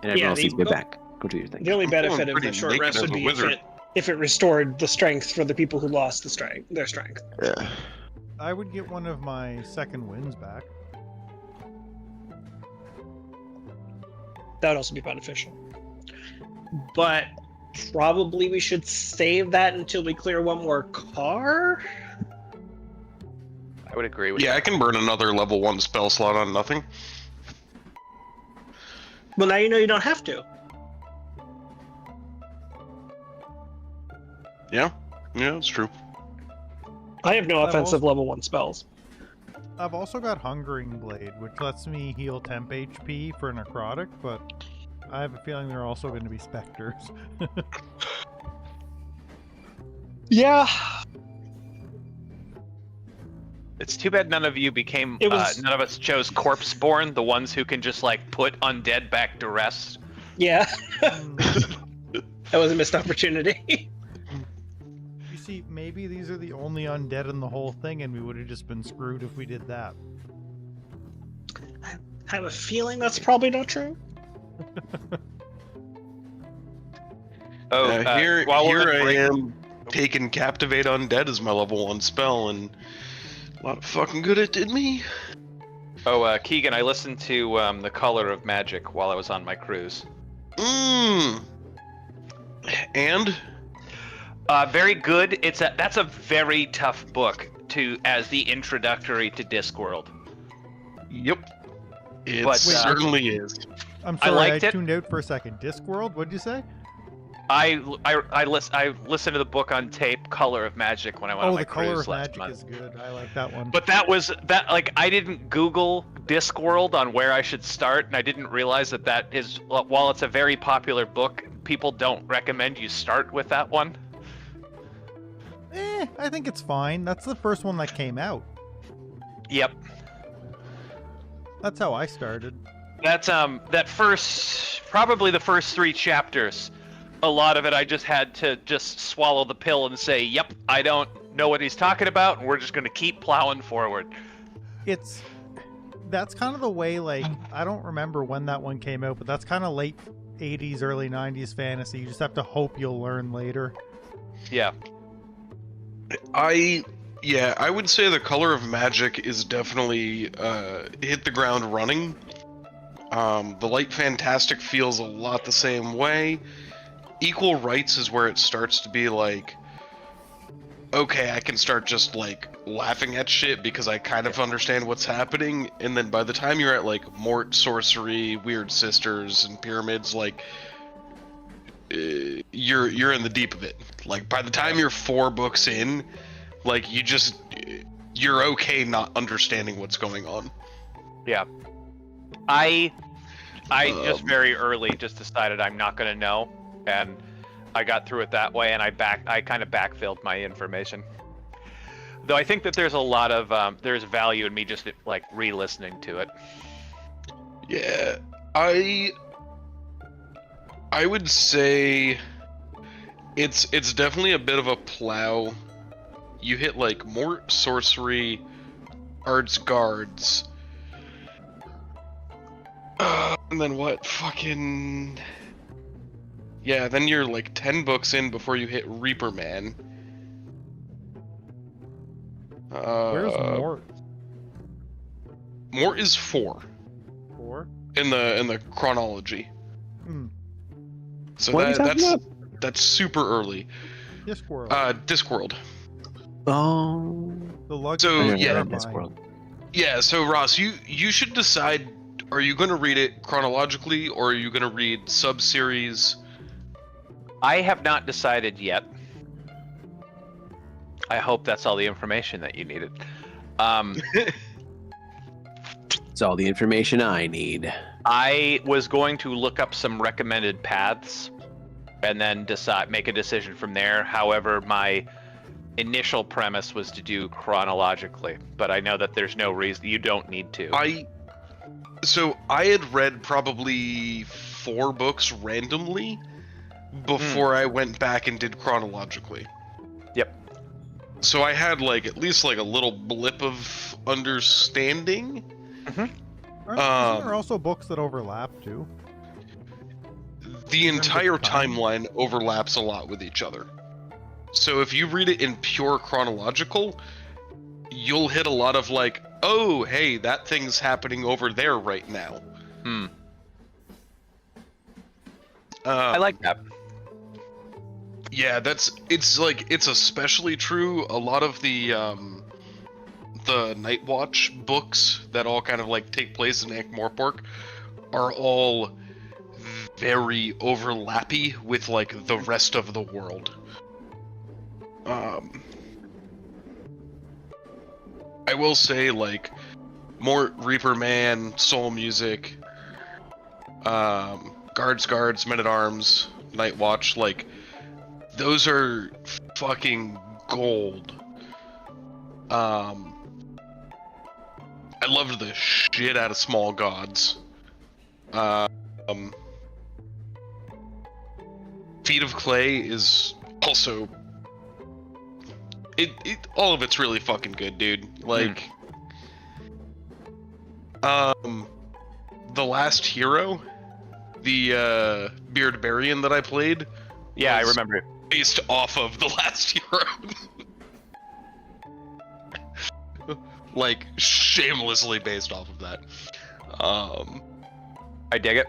B: And everyone else needs to be back. Go do your thing.
D: The only benefit of
C: pretty
D: the short
C: naked
D: rest
C: as
D: would
C: a
D: be
C: wizard.
D: if it restored the strength for the people who lost their strength.
E: Yeah.
F: I would get one of my second wins back.
D: That would also be beneficial. But probably we should save that until we clear one more car.
A: I would agree with
C: Yeah, I can burn another level 1 spell slot on nothing.
D: Well, now you know you don't have to.
C: Yeah, it's true.
D: I have no
F: I've
D: offensive
F: also-
D: level 1 spells.
F: I've also got Hungering Blade, which lets me heal temp HP for necrotic, but I have a feeling there are also going to be specters.
D: Yeah.
A: It's too bad none of you became.
D: It was-
A: None of us chose Corpseborn, the ones who can just like put undead back to rest.
D: Yeah.
F: Mm,
D: That was a missed opportunity.
F: you see, maybe these are the only undead in the whole thing, and we would have just been screwed if we did that.
D: I have a feeling that's probably not true.
A: Oh,
C: Here
A: while we're on
C: I
A: break-
C: am taking Captivate Undead as my level 1 spell, and a lot of fucking good it did me.
A: Oh, Keegan, I listened to The Color of Magic while I was on my cruise.
C: And?
A: Very good. That's a very tough book as the introductory to Discworld.
C: Yep. It
A: But,
C: certainly is.
F: I'm
A: I
F: sorry,
A: liked
F: I
A: it.
F: tuned out for a second. Discworld, what'd you say?
A: I listened to the book on tape, Color of Magic, when I went on
F: Oh,
A: my
F: The Color
A: cruise
F: of
A: last
F: Magic
A: month.
F: is good. I like that one.
A: But I didn't Google Discworld on where I should start, and I didn't realize that is, while it's a very popular book, people don't recommend you start with that one.
F: I think it's fine. That's the first one that came out.
A: Yep.
F: That's how I started.
A: That's probably the first 3 chapters. A lot of it I just had to just swallow the pill and say, yep, I don't know what he's talking about, and we're just gonna keep plowing forward.
F: That's kind of the way, like, I don't remember when that one came out, but that's kind of late 80s, early 90s fantasy. You just have to hope you'll learn later.
A: Yeah.
C: I would say The Color of Magic is definitely hit the ground running. The Light Fantastic feels a lot the same way. Equal Rights is where it starts to be like, okay, I can start just like laughing at shit because I kind of understand what's happening, and then by the time you're at like Mort Sorcery, Weird Sisters, and Pyramids, like you're in the deep of it. Like by the time you're 4 books in, like you're okay not understanding what's going on.
A: Yeah. I just very early just decided I'm not gonna know, and I got through it that way, and I kind of backfilled my information. Though I think that there's a lot of there's value in me just like re-listening to it.
C: Yeah, I would say it's definitely a bit of a plow. You hit like Mort Sorcery, Arts Guards, and then what? Fucking yeah. Then you're like 10 books in before you hit Reaper Man.
F: Where's Mort?
C: Mort is 4
F: 4?
C: in the chronology.
F: Hmm.
C: So
B: What are you talking
C: that's super early.
F: Discworld.
C: Discworld.
B: Oh.
F: The luck
C: so,
F: is
B: I
C: yeah,
B: remember
F: terrifying.
B: Discworld.
C: Yeah, so Ross, you should decide, are you going to read it chronologically, or are you going to read sub-series?
A: I have not decided yet. I hope that's all the information that you needed.
B: It's all the information I need.
A: I was going to look up some recommended paths and then make a decision from there. However, my initial premise was to do chronologically, but I know that there's no reason you don't need to.
C: I had read probably 4 books randomly before I went back and did chronologically.
A: Yep.
C: So I had at least a little blip of understanding.
F: Aren't there also books that overlap too?
C: The
F: terms of
C: entire
F: time?
C: timeline overlaps a lot with each other. So if you read it in pure chronological, you'll hit a lot of oh, hey, that thing's happening over there right now.
A: I like that.
C: Yeah, it's especially true. A lot of the Night Watch books that all kind of take place in Ankh-Morpork are all very overlappy with the rest of the world. I will say more Reaper Man, Soul Music, Guards, Men-at-Arms, Night Watch, those are fucking gold. I loved the shit out of Small Gods. Feet of Clay is also all of it's really fucking good, dude. The Last Hero, the Beardbarian that I played.
A: Yeah, I remember it.
C: Based off of The Last Hero. Shamelessly based off of that.
A: I dig it.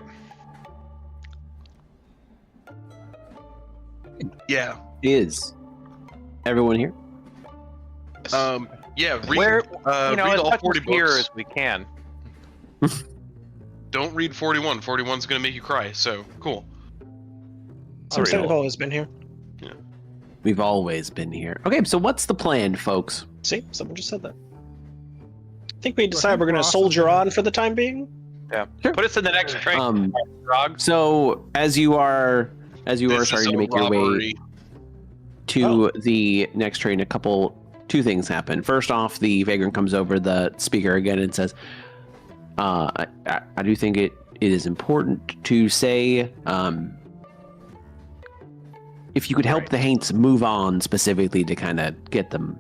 C: Yeah.
B: Is everyone here?
C: Yeah,
A: Where,
C: read
A: as
C: all
A: much
C: 40
A: here
C: books.
A: as we can.
C: Don't read 41. 41's gonna make you cry, so cool.
D: Seems like I've always been here.
B: We've always been here. Okay, so what's the plan, folks?
D: See, someone just said that. I think we decide we're going to soldier on for the time being.
A: Yeah.
B: Sure.
A: Put us in the next train. Frog.
B: So as you are
C: This
B: starting
C: is
B: to
C: a
B: make your way
C: robbery.
B: to the next train, two things happen. First off, the vagrant comes over the speaker again and says, I do think it is important to say, if you could help the Haints move on specifically to kind of get them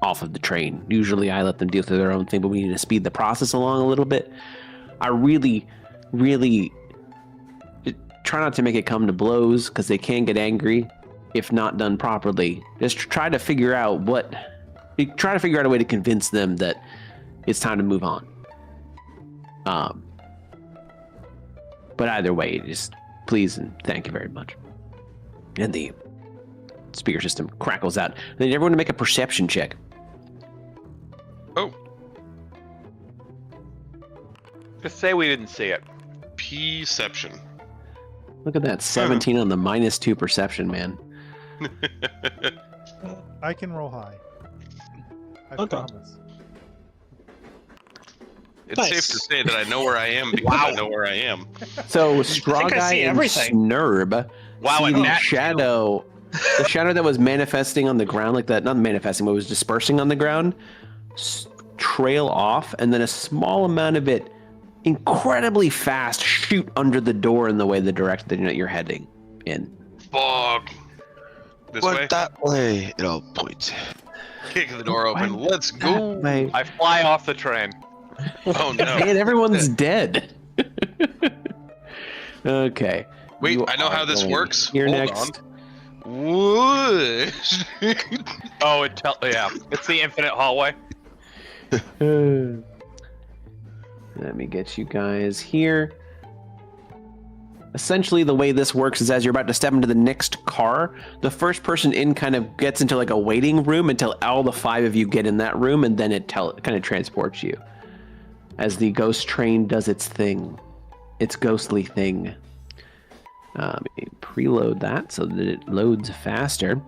B: off of the train. Usually I let them deal with their own thing, but we need to speed the process along a little bit. I really, really try not to make it come to blows because they can get angry if not done properly. Just try to figure out a way to convince them that it's time to move on. But either way, just please and thank you very much. And the speaker system crackles out. I need everyone to make a perception check.
C: Oh,
A: Just say we didn't see it.
C: Perception.
B: Look at that, 17 on the -2 perception, man.
F: I can roll high. I
D: Okay.
F: promise.
C: It's
D: Nice.
C: safe to say that I know where I am because I know where I am.
B: So
D: I
B: StrawGuy
D: see
B: and
D: everything.
B: Snurb
A: Wow,
B: see
A: and
B: the
A: Matt,
B: shadow, the shadow that was manifesting on the ground like that, not manifesting, but was dispersing on the ground, trail off, and then a small amount of it incredibly fast shoot under the door in the direction that you're heading in.
C: Fog. This way.
E: That way. It all points.
C: Kick the door open. Let's go.
B: Way.
A: I fly off the train.
C: Oh no.
B: Man, everyone's dead. Okay.
C: Wait,
B: You
C: I know
B: are
C: how this
B: going
C: works.
B: Here
C: Hold
B: next.
C: on.
A: Oh, it's the infinite hallway.
B: Let me get you guys here. Essentially, the way this works is as you're about to step into the next car, the first person in kind of gets into like a waiting room until all the 5 of you get in that room, and then it kind of transports you. As the ghost train does its thing. Its ghostly thing. Let me preload that so that it loads faster.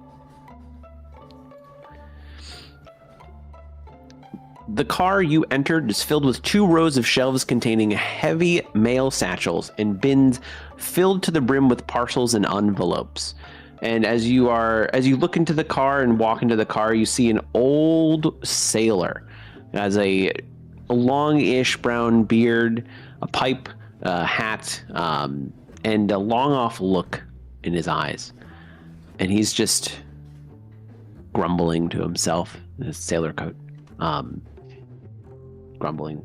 B: The car you entered is filled with 2 rows of shelves containing heavy mail satchels and bins filled to the brim with parcels and envelopes. And as you look into the car and walk into the car, you see an old sailor. He has a long-ish brown beard, a pipe, hat, and a long-off look in his eyes. And he's just grumbling to himself in his sailor coat. Grumbling.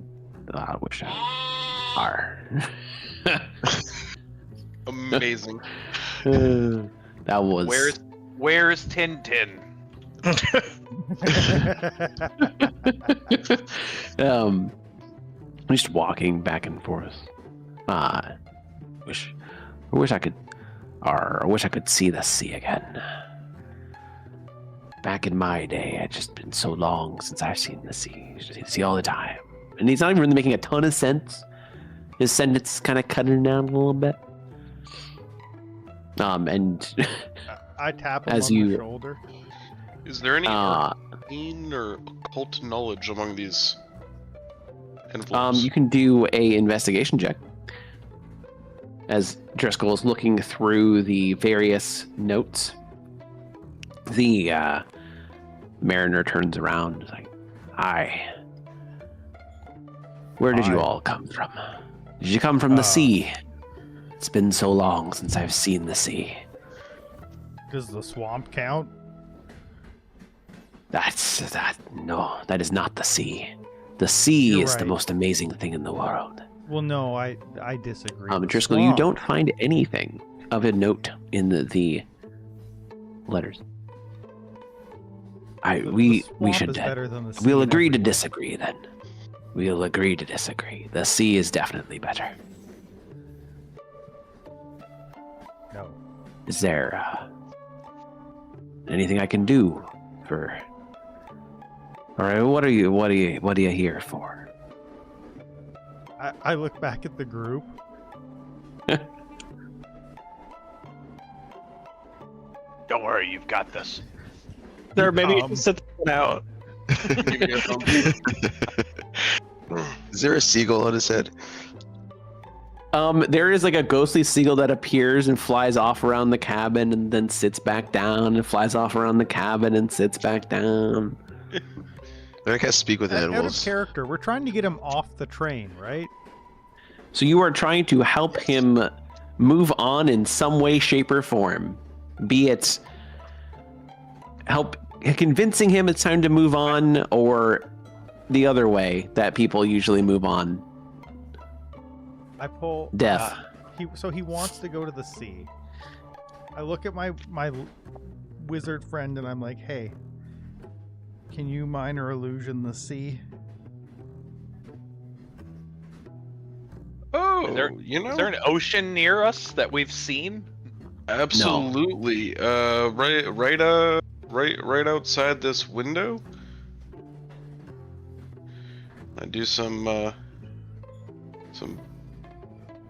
B: I wish I... Arr.
C: Amazing.
B: That was...
A: Where's Tintin?
B: Just walking back and forth. I wish I could see the sea again. Back in my day, it's just been so long since I've seen the sea. You see the sea all the time. And he's not even really making a ton of sense. His sentence is kind of cutting down a little bit. And
F: I tap him
B: as
F: on
B: you-
F: the shoulder.
C: Is there any arcane or occult knowledge among these envelopes?
B: you can do a investigation check. As Driscoll is looking through the various notes, the mariner turns around and is like, "Hi. Where did you
F: Hi.
B: all come from? Did you come from the sea? It's been so long since I've seen the sea."
F: Does the swamp count?
B: No, that is not the sea. The sea
F: You're
B: is the
F: right.
B: most amazing thing in the world.
F: Well, no, I disagree. The
B: Driscoll, you
F: swamp-
B: don't find anything of a note in the letters.
F: The
B: We
F: swamp
B: should
F: is better than the sea
B: we'll
F: in
B: agree to
F: every way.
B: disagree then. We'll agree to disagree. The sea is definitely better.
F: No.
B: Is there anything I can do for? All right, what are you here for?
F: I look back at the group.
A: Don't worry, you've got this.
D: There, maybe you can sit that one out.
E: Is there a seagull on his head?
B: There is like a ghostly seagull that appears and flies off around the cabin and then sits back down and flies off around the cabin and sits back down.
E: I can't speak with
F: Out of
E: animals.
F: character, we're trying to get him off the train, right?
B: So you are trying to help him move on in some way, shape, or form. Be it convincing him it's time to move on, or the other way that people usually move on.
F: I pull
B: Death.
F: So he wants to go to the sea. I look at my wizard friend and I'm like, "Hey, can you minor illusion the sea?"
C: Oh,
A: Is there-
C: you know,
A: Is there an ocean near us that we've seen?
C: absolutely. Right outside this window. I do some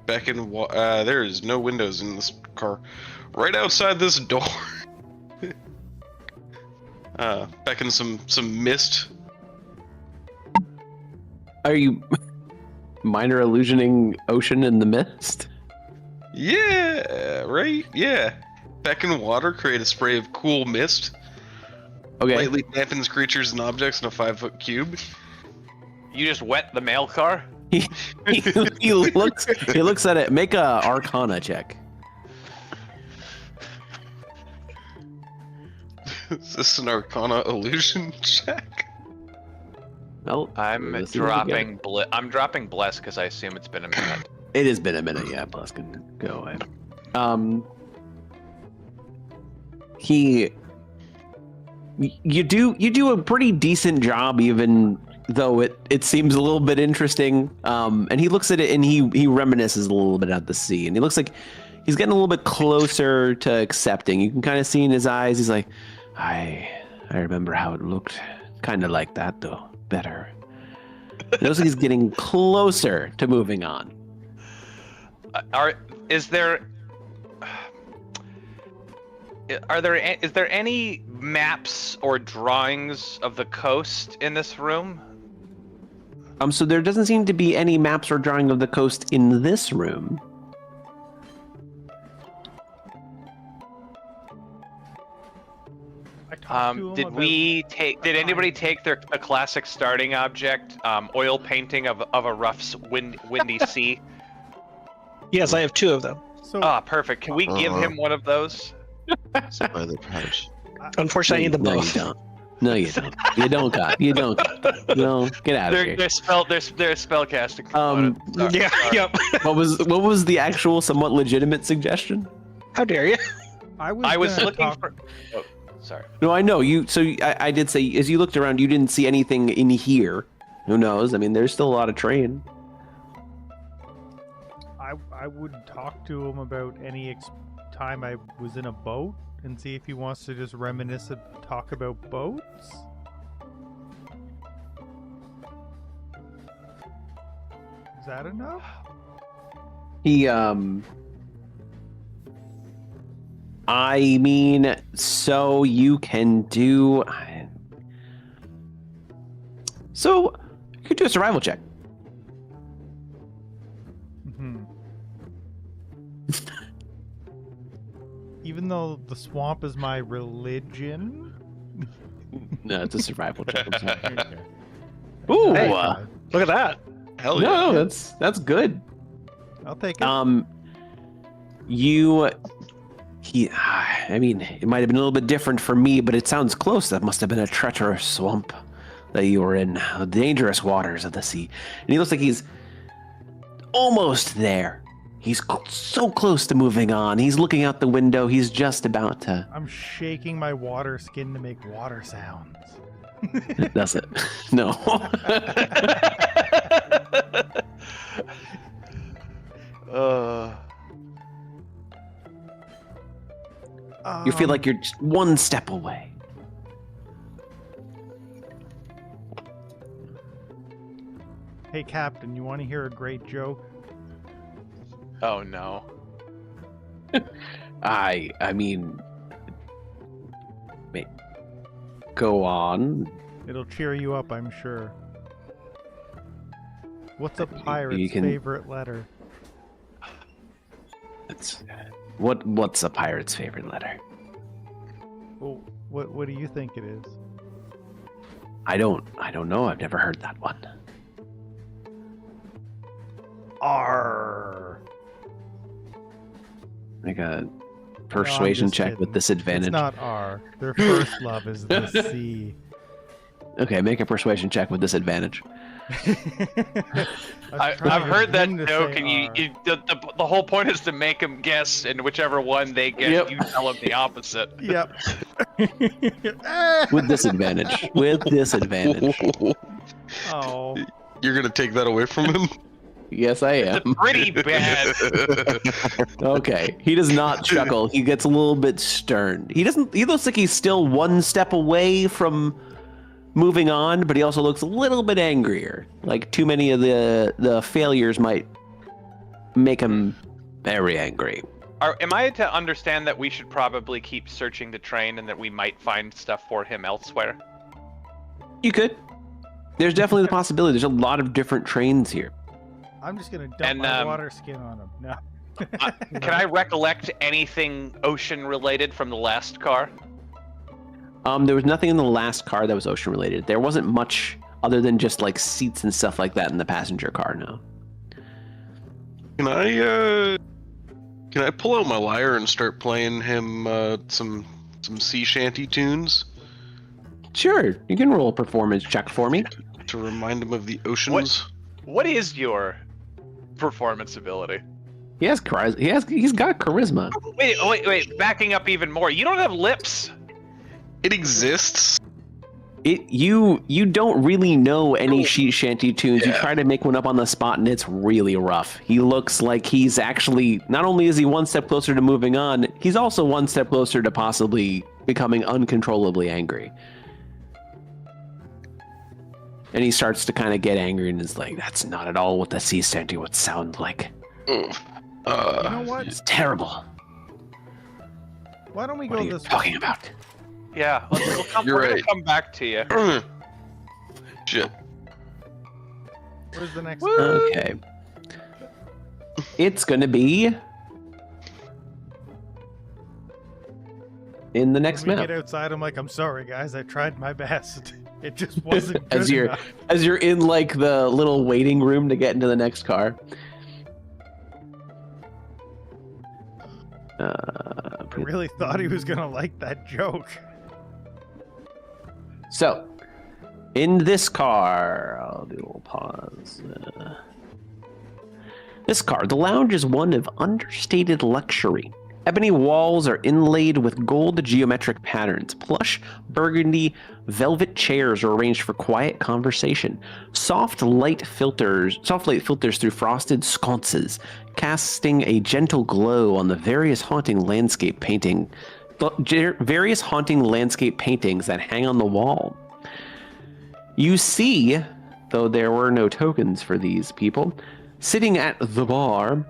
C: back in. There is no windows in this car. Right outside this door. Back in some mist.
B: Are you minor illusioning ocean in the mist?
C: Yeah, right. Yeah, back in water, create a spray of cool mist.
B: Okay.
C: Lightly dampens creatures and objects in a 5-foot cube.
A: You just wet the mail car?
B: he looks at it. Make a Arcana check.
C: Is this an Arcana illusion check?
B: Well,
A: I'm
B: let's see what we get.
A: dropping bless because I assume it's been a minute.
B: It has been a minute. Yeah, Plus can go ahead. You do a pretty decent job, even though it seems a little bit interesting. And he looks at it and he reminisces a little bit at the sea, and he looks like he's getting a little bit closer to accepting. You can kind of see in his eyes, he's like, I remember how it looked, kind of like that though, better. It looks like he's getting closer to moving on.
A: Is there any maps or drawings of the coast in this room?
B: So there doesn't seem to be any maps or drawing of the coast in this room.
F: I talked to him
A: Did
F: about-
A: anybody take a classic starting object, oil painting of a rough windy sea?
D: Yes, I have 2 of them.
F: So
A: Ah, perfect. Can we give him one of those?
E: Some other pouch.
D: Unfortunately, I need them
B: No,
D: both.
B: you don't. No, you don't. You don't got. You don't got. No, get out of
A: They're
B: here.
A: they're spellcasting component. Sorry,
D: Yeah,
A: sorry.
D: yep.
B: What was the actual somewhat legitimate suggestion?
D: How dare you?
A: I was
F: gonna
A: looking
F: talk-
A: for. Oh, sorry.
B: No, I know you. So I did say, as you looked around, you didn't see anything in here. Who knows? I mean, there's still a lot of terrain.
F: I would talk to him about any time I was in a boat and see if he wants to just reminisce and talk about boats. Is that enough?
B: He I mean, so you can do. So you could do a survival check.
F: Hmm. Even though the swamp is my religion.
B: No, it's a survival check. I'm sorry.
F: Okay.
B: Ooh,
D: Hey.
F: Fine.
D: Look at that.
C: Hell yeah.
B: no, that's good.
F: I'll take it.
B: I mean, it might have been a little bit different for me, but it sounds close. That must have been a treacherous swamp that you were in, the dangerous waters of the sea. And he looks like he's almost there. He's so close to moving on. He's looking out the window. He's just about to.
F: I'm shaking my water skin to make water sounds.
B: Does it? No. You feel like you're just one step away.
F: Hey, Captain, you want to hear a great joke?
A: Oh no.
B: I mean, go on.
F: It'll cheer you up, I'm sure. What's a pirate's
B: can-
F: favorite letter?
B: It's, what's a pirate's favorite letter?
F: Well, what do you think it is?
B: I don't know. I've never heard that one.
F: R.
B: Make a persuasion
F: just
B: check
F: kidding.
B: with disadvantage.
F: It's not R. Their first love is the C.
B: Okay, make a persuasion check with disadvantage.
A: I've
F: tried
A: heard that
F: him to
A: joke,
F: say
A: and
F: R.
A: the whole point is to make them guess, and whichever one they guess,
B: Yep.
A: you tell them the opposite.
F: Yep.
B: With disadvantage. With disadvantage.
F: Oh.
C: You're gonna take that away from him?
B: Yes, I am.
A: Pretty bad.
B: Okay. He does not chuckle. He gets a little bit stern. He looks like he's still one step away from moving on, but he also looks a little bit angrier. Like too many of the failures might make him very angry.
A: Am I to understand that we should probably keep searching the train and that we might find stuff for him elsewhere?
B: You could. There's definitely the possibility. There's a lot of different trains here.
F: I'm just gonna dump
A: And,
F: my water skin on him. No.
A: Can I recollect anything ocean related from the last car?
B: There was nothing in the last car that was ocean related. There wasn't much other than just like seats and stuff like that in the passenger car. No.
C: Can I pull out my lyre and start playing him some sea shanty tunes
B: Sure, you can roll a performance check for me.
C: to remind him of the oceans?
A: What is your performance ability?
B: He has charisma. He's got charisma.
A: Wait. Backing up even more. You don't have lips.
C: It exists.
B: You don't really know any sheet shanty tunes. You
C: Yeah.
B: try to make one up on the spot, and it's really rough. He looks like he's actually not only is he one step closer to moving on, he's also one step closer to possibly becoming uncontrollably angry. And he starts to kind of get angry and is like, "That's not at all what the sea shanty would sound like.
F: You know what?
B: It's terrible.
F: Why don't we
B: What
F: go
B: are you
F: this
B: talking
F: way?
B: about?"
A: Yeah, we're
C: You're
A: gonna
C: right.
A: come back to you.
C: Shit.
F: Where's the next?
B: Okay. It's gonna be in the next
F: When we
B: map.
F: get outside, I'm like, I'm sorry, guys. I tried my best. It just wasn't good
B: As you're
F: enough.
B: as you're in like the little waiting room to get into the next car.
F: I really thought he was gonna like that joke.
B: So, in this car, I'll do a little pause. This car, the lounge is one of understated luxury. Ebony walls are inlaid with gold geometric patterns. Plush, burgundy, velvet chairs are arranged for quiet conversation. Soft light filters through frosted sconces, casting a gentle glow on the various haunting landscape paintings that hang on the wall. You see, though there were no tokens for these people, sitting at the bar,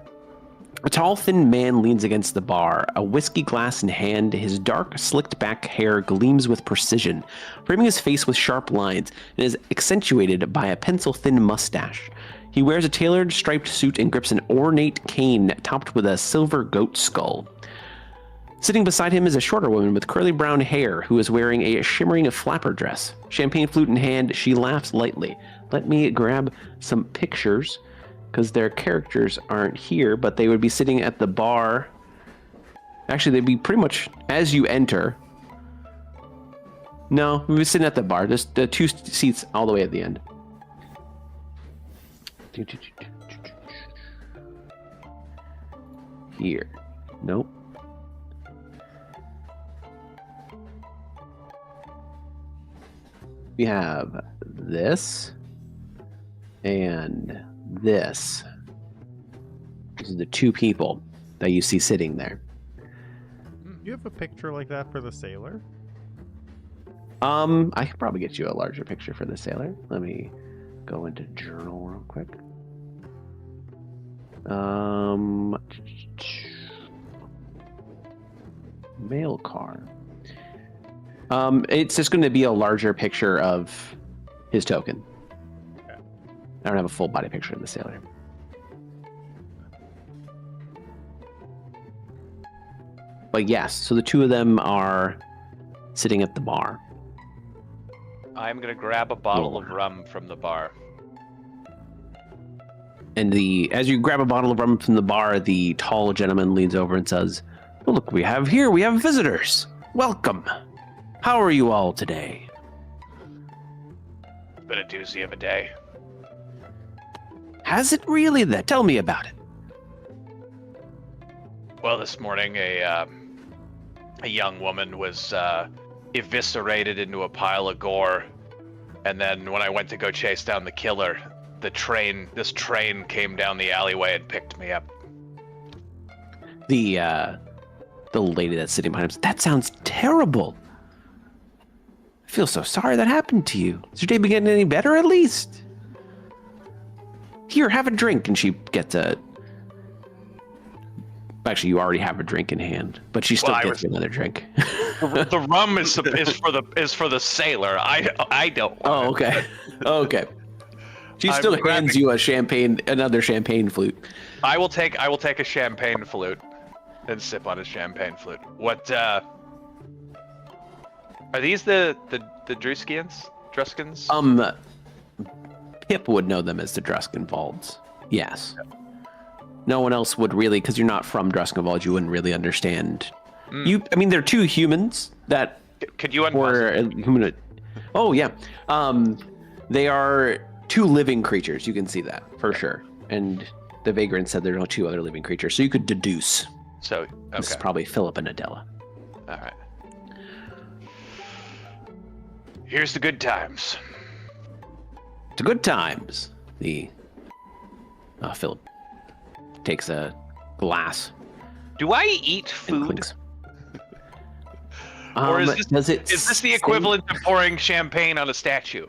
B: a tall, thin man leans against the bar, a whiskey glass in hand. His dark, slicked-back hair gleams with precision, framing his face with sharp lines, and is accentuated by a pencil-thin mustache. He wears a tailored, striped suit and grips an ornate cane topped with a silver goat skull. Sitting beside him is a shorter woman with curly brown hair who is wearing a shimmering flapper dress. Champagne flute in hand, she laughs lightly. Let me grab some pictures, because their characters aren't here, but they would be sitting at the bar. Actually, they'd be pretty much as you enter. No, we'd be sitting at the bar. Just the 2 seats all the way at the end. Here. Nope. We have this and this. These are the 2 people that you see sitting there.
F: You have a picture like that for the sailor?
B: I could probably get you a larger picture for the sailor. Let me go into journal real quick. Mail car. It's just going to be a larger picture of his token.
F: Okay.
B: I don't have a full body picture of the sailor. But yes, so the 2 of them are sitting at the bar.
A: I'm gonna grab a bottle of rum from the bar.
B: And as you grab a bottle of rum from the bar, the tall gentleman leans over and says, "Oh, look, we have visitors. Welcome. How are you all today?"
A: Been a doozy of a day.
B: Has it really? Tell me about it.
A: Well, this morning a young woman was eviscerated into a pile of gore, and then when I went to go chase down the killer, this train came down the alleyway and picked me up.
B: The lady that's sitting behind him, that sounds terrible. I feel so sorry that happened to you. Is your day getting any better at least? Here, have a drink. And she gets a... Actually, you already have a drink in hand, but she still gets you another drink.
A: The rum is for the sailor. I don't.
B: Oh, okay. Okay. She still hands you another champagne flute.
A: I will take a champagne flute and sip on a champagne flute. What are these the Druskins?
B: Pip would know them as the Druskenwalds. Yes. No one else would really, because you're not from Druskenwald, you wouldn't really understand. They're 2 humans that
A: could you
B: humanoid. Oh yeah. They are 2 living creatures. You can see that for sure. And the Vagrant said there are 2 other living creatures, so you could deduce.
A: So
B: this is probably Philip and Adela.
A: All right. Here's the good times.
B: To good times. Philip takes a glass.
A: Do I eat food? Or is this the equivalent of pouring champagne on a statue?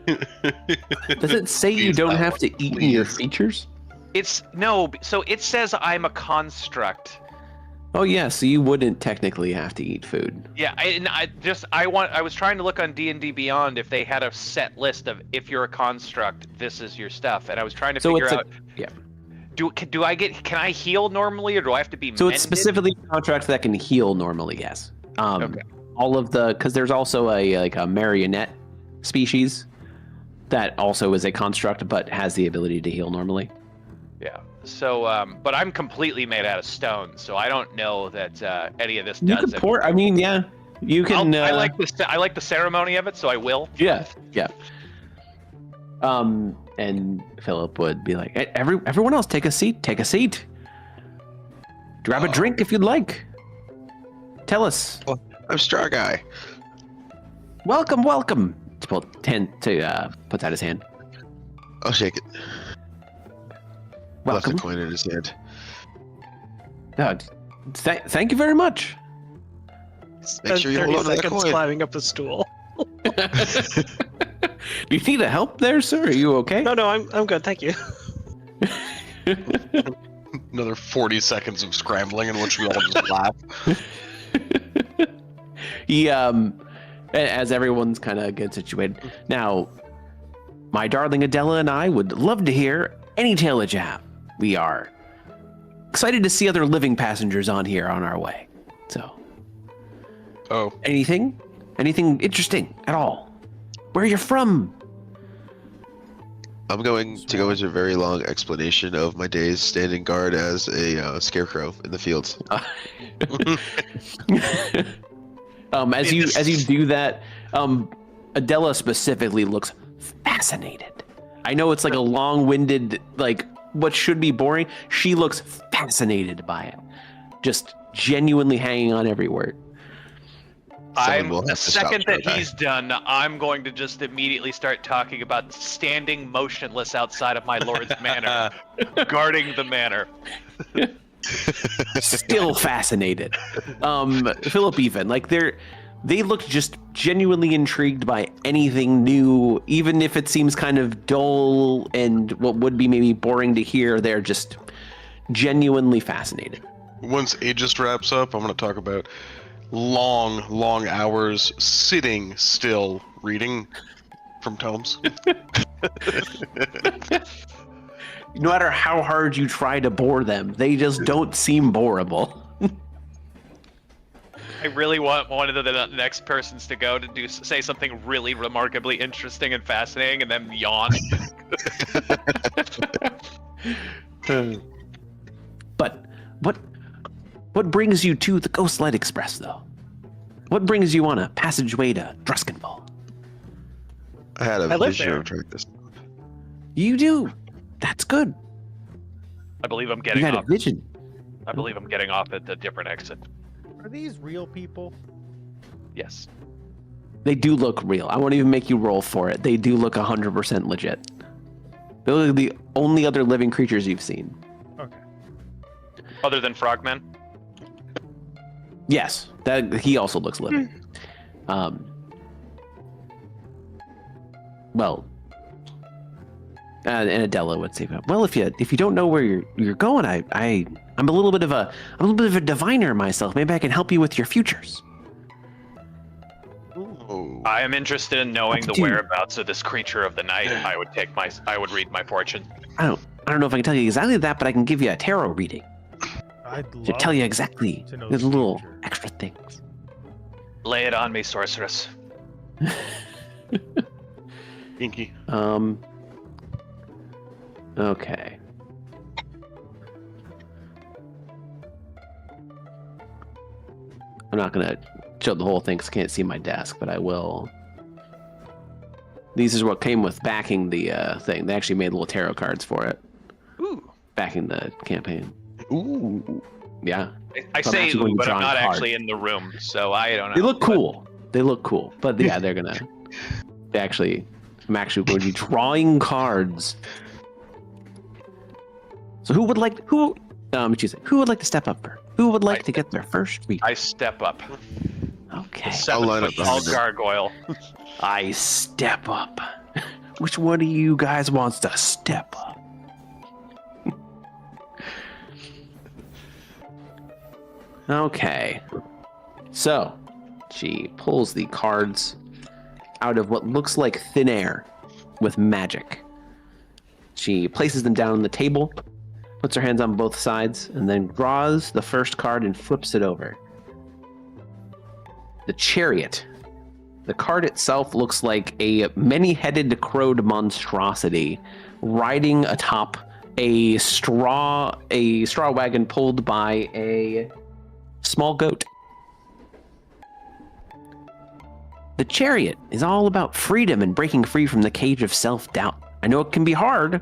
B: Does it say you don't have to eat in your features?
A: So it says I'm a construct.
B: Oh yeah, so you wouldn't technically have to eat food.
A: Yeah, I was trying to look on D&D Beyond if they had a set list of if you're a construct, this is your stuff, and I was trying to figure out.
B: Yeah.
A: Can I heal normally, or do I have to be
B: So
A: mended?
B: It's specifically a construct that can heal normally, yes.
A: Okay.
B: Because there's also a marionette species that also is a construct but has the ability to heal normally.
A: Yeah. So, but I'm completely made out of stone, so I don't know that any of this does.
B: You could pour. I mean, yeah, You can.
A: I like the ceremony of it, so I will.
B: Yeah. And Philip would be like, "Hey, everyone else, take a seat. Take a seat. Grab a drink if you'd like. Tell us.
E: I'm StrawGuy.
B: Welcome. Puts out his hand.
E: I'll shake it. Left
B: Welcome.
E: a coin in his hand.
B: Thank you very much.
E: Make sure you
D: 30
E: hold on to that
D: seconds
E: coin.
D: climbing up the stool.
B: Do you need a help there, sir? Are you okay?
D: No, I'm good, thank you.
C: Another 40 seconds of scrambling in which we all just laugh.
B: He as everyone's kind of get situated. Now, my darling Adela and I would love to hear any tale that you have. We are excited to see other living passengers on here on our way. So,
C: Oh,
B: anything interesting at all? Where you're from?
E: I'm going to go into a very long explanation of my days standing guard as a scarecrow in the fields.
B: As you do that, Adela specifically looks fascinated. I know it's like a long-winded, like what should be boring. She looks fascinated by it, just genuinely hanging on every word.
A: The second that he's done, I'm going to just immediately start talking about standing motionless outside of my lord's manor, guarding the manor.
B: Still fascinated. Philip even, like they look just genuinely intrigued by anything new, even if it seems kind of dull and what would be maybe boring to hear. They're just genuinely fascinated.
C: once Aegis wraps up, I'm going to talk about long hours sitting still reading from tomes.
B: No matter how hard you try to bore them, they just don't seem boreable.
A: I really want one of the next persons to go to say something really remarkably interesting and fascinating, and then yawn.
B: But what brings you to the Ghostlight Express, though? What brings you on a passageway to Druskenville?
E: I had a
D: live
E: vision
D: there.
E: of trying this.
B: You do. That's good.
A: I believe I'm
B: You
A: getting
B: had a
A: off.
B: vision.
A: I believe I'm getting off at a different exit.
F: Are these real people?
A: Yes.
B: They do look real. I won't even make you roll for it. They do look 100% legit. Those are the only other living creatures you've seen.
F: Okay.
A: Other than Frogman?
B: Yes, that he also looks living. Well, and Adela would say, "Well, if you don't know where you're going, I'm a little bit of a diviner myself. Maybe I can help you with your futures."
C: Ooh.
A: I am interested in knowing
B: What
A: the
B: to do?
A: whereabouts of this creature of the night. I would read my fortune.
B: I don't know if I can tell you exactly that, but I can give you a tarot reading
F: I'd
B: to
F: love
B: tell you exactly
F: to know
B: the
F: the
B: little
F: future.
B: extra things.
A: Lay it on me, sorceress.
C: Inky.
B: Okay. I'm not gonna show the whole thing because I can't see my desk, but I will. These is what came with backing the thing. They actually made little tarot cards for it,
A: Ooh.
B: backing the campaign.
C: Ooh.
B: Yeah,
A: I
B: So I'm
A: say
B: actually going
A: ooh,
B: to
A: but I'm
B: draw
A: not
B: cards.
A: actually in the room, so I don't know.
B: they look
A: But
B: cool. They look cool, but yeah, they're gonna. I'm actually going to be drawing cards. So who would like who would like to step up first? Who would like to get their first read?
A: I step up.
B: Okay.
E: I'll line up
A: 7 foot tall
E: behind it.
A: gargoyle.
B: I step up. Which one of you guys wants to step up? Okay. So, she pulls the cards out of what looks like thin air with magic. She places them down on the table, puts her hands on both sides, and then draws the first card and flips it over. The Chariot. The card itself looks like a many-headed crowed monstrosity riding atop a straw wagon pulled by a small goat. The chariot is all about freedom and breaking free from the cage of self-doubt. I know it can be hard,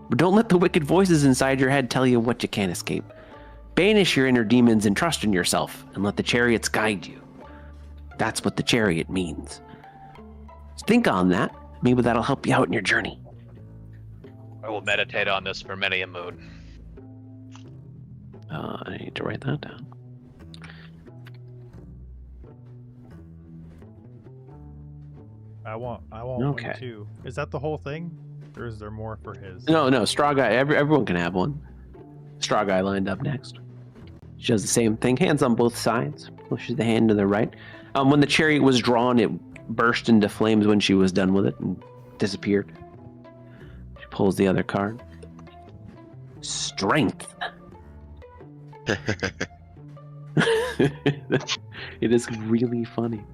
B: but don't let the wicked voices inside your head tell you what you can't escape. Banish your inner demons and trust in yourself, and let the chariots guide you. That's what the chariot means. Think on that. Maybe that'll help you out in your journey.
A: I will meditate on this for many a moon.
B: I need to write that down.
F: I want
B: Okay.
F: one too. Is that the whole thing? Or is there more for his?
B: No, StrawGuy. Everyone can have one. StrawGuy lined up next. She does the same thing. Hands on both sides. Pushes the hand to the right. When the chariot was drawn, it burst into flames when she was done with it and disappeared. She pulls the other card. Strength. It is really funny.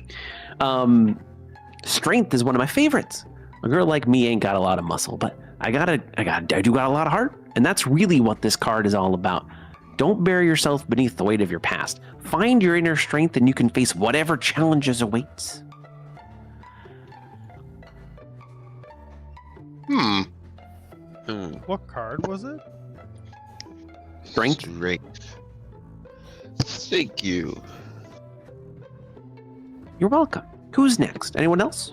B: Strength is one of my favorites. A girl like me ain't got a lot of muscle, but I do got a lot of heart, and that's really what this card is all about. Don't bury yourself beneath the weight of your past. Find your inner strength, and you can face whatever challenges awaits.
F: What card was it?
B: Strength.
E: Thank you.
B: You're welcome. Who's next? Anyone else?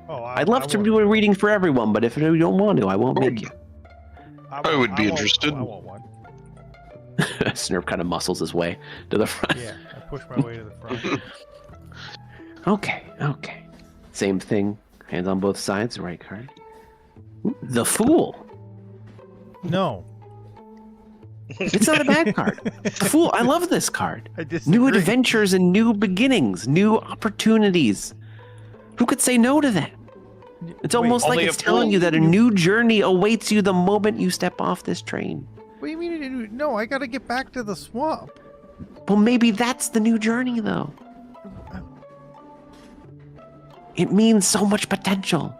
F: Oh,
B: I'd love to do a reading for everyone, but if you don't want to, I won't make you.
C: I would be interested.
F: I want one.
B: Snurb kind of muscles his way to the front.
F: Yeah, I push my way to the front.
B: Okay. Same thing. Hands on both sides. Right card. The Fool.
F: No.
B: It's not a bad card. The Fool. I love this card.
F: I disagree.
B: New adventures and new beginnings, new opportunities. Who could say no to that? It's almost like
A: only
B: it's
A: a
B: telling
A: fool.
B: you that a new journey awaits you the moment you step off this train.
F: What do you mean? No, I gotta get back to the swamp.
B: Well, maybe that's the new journey, though. It means so much potential.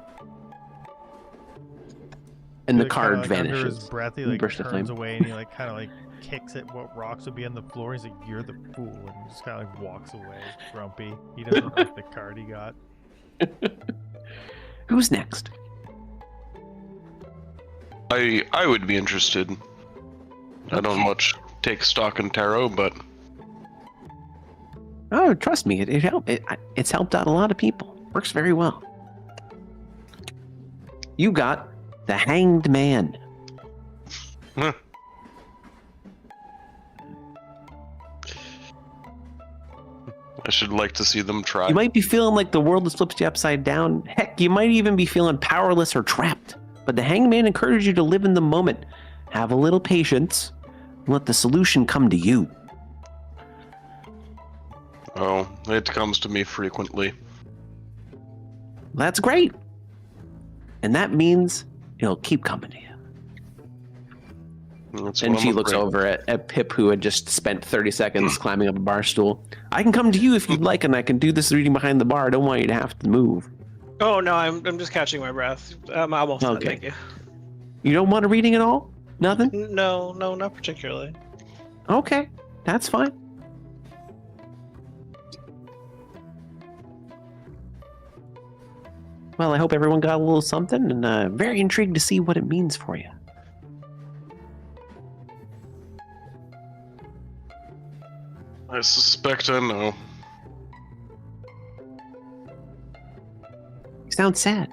B: And the
F: Like,
B: card
F: kinda, like, under
B: vanishes.
F: his breath, he
B: and
F: like
B: bursts of
F: turns
B: flame.
F: away and he like kind of like kicks at what rocks would be on the floor. He's like, "You're the fool," and he just kind of like walks away, grumpy. He doesn't like the card he got.
B: Who's next?
C: I would be interested. I don't much take stock in tarot, but
B: Oh, trust me, it's helped out a lot of people. Works very well. You got the Hanged Man.
C: huh. I should like to see them try.
B: You might be feeling like the world has flipped you upside down. Heck, you might even be feeling powerless or trapped. But the Hanged Man encourages you to live in the moment. Have a little patience. And let the solution come to you.
C: Oh, it comes to me frequently.
B: That's great. And that means it'll keep coming to you.
C: That's
B: And
C: what
B: she
C: I'm
B: looks
C: afraid.
B: over at Pip, who had just spent 30 seconds climbing up a bar stool. I can come to you if you'd like, and I can do this reading behind the bar. I don't want you to have to move.
D: Oh no, I'm just catching my breath. I'm almost done,
B: Okay.
D: thank you.
B: You don't want a reading at all? Nothing?
D: No, not particularly.
B: Okay, that's fine. Well, I hope everyone got a little something, and very intrigued to see what it means for you.
C: I suspect I know.
B: You sound sad.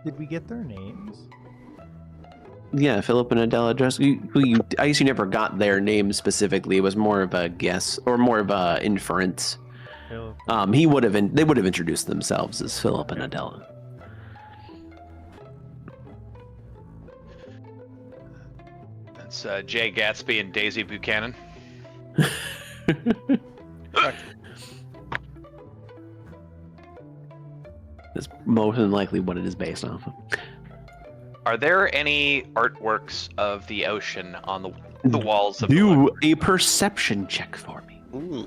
F: Did we get their names?
B: Yeah, Philip and Adela just I guess you never got their names specifically. It was more of a guess or more of a inference.
F: Philip.
B: They would have introduced themselves as Philip and Adela.
A: That's Jay Gatsby and Daisy Buchanan.
B: That's more than likely what it is based off of.
A: Are there any artworks of the ocean on the walls of the
B: Do
A: library?
B: a perception check for me.
C: Ooh.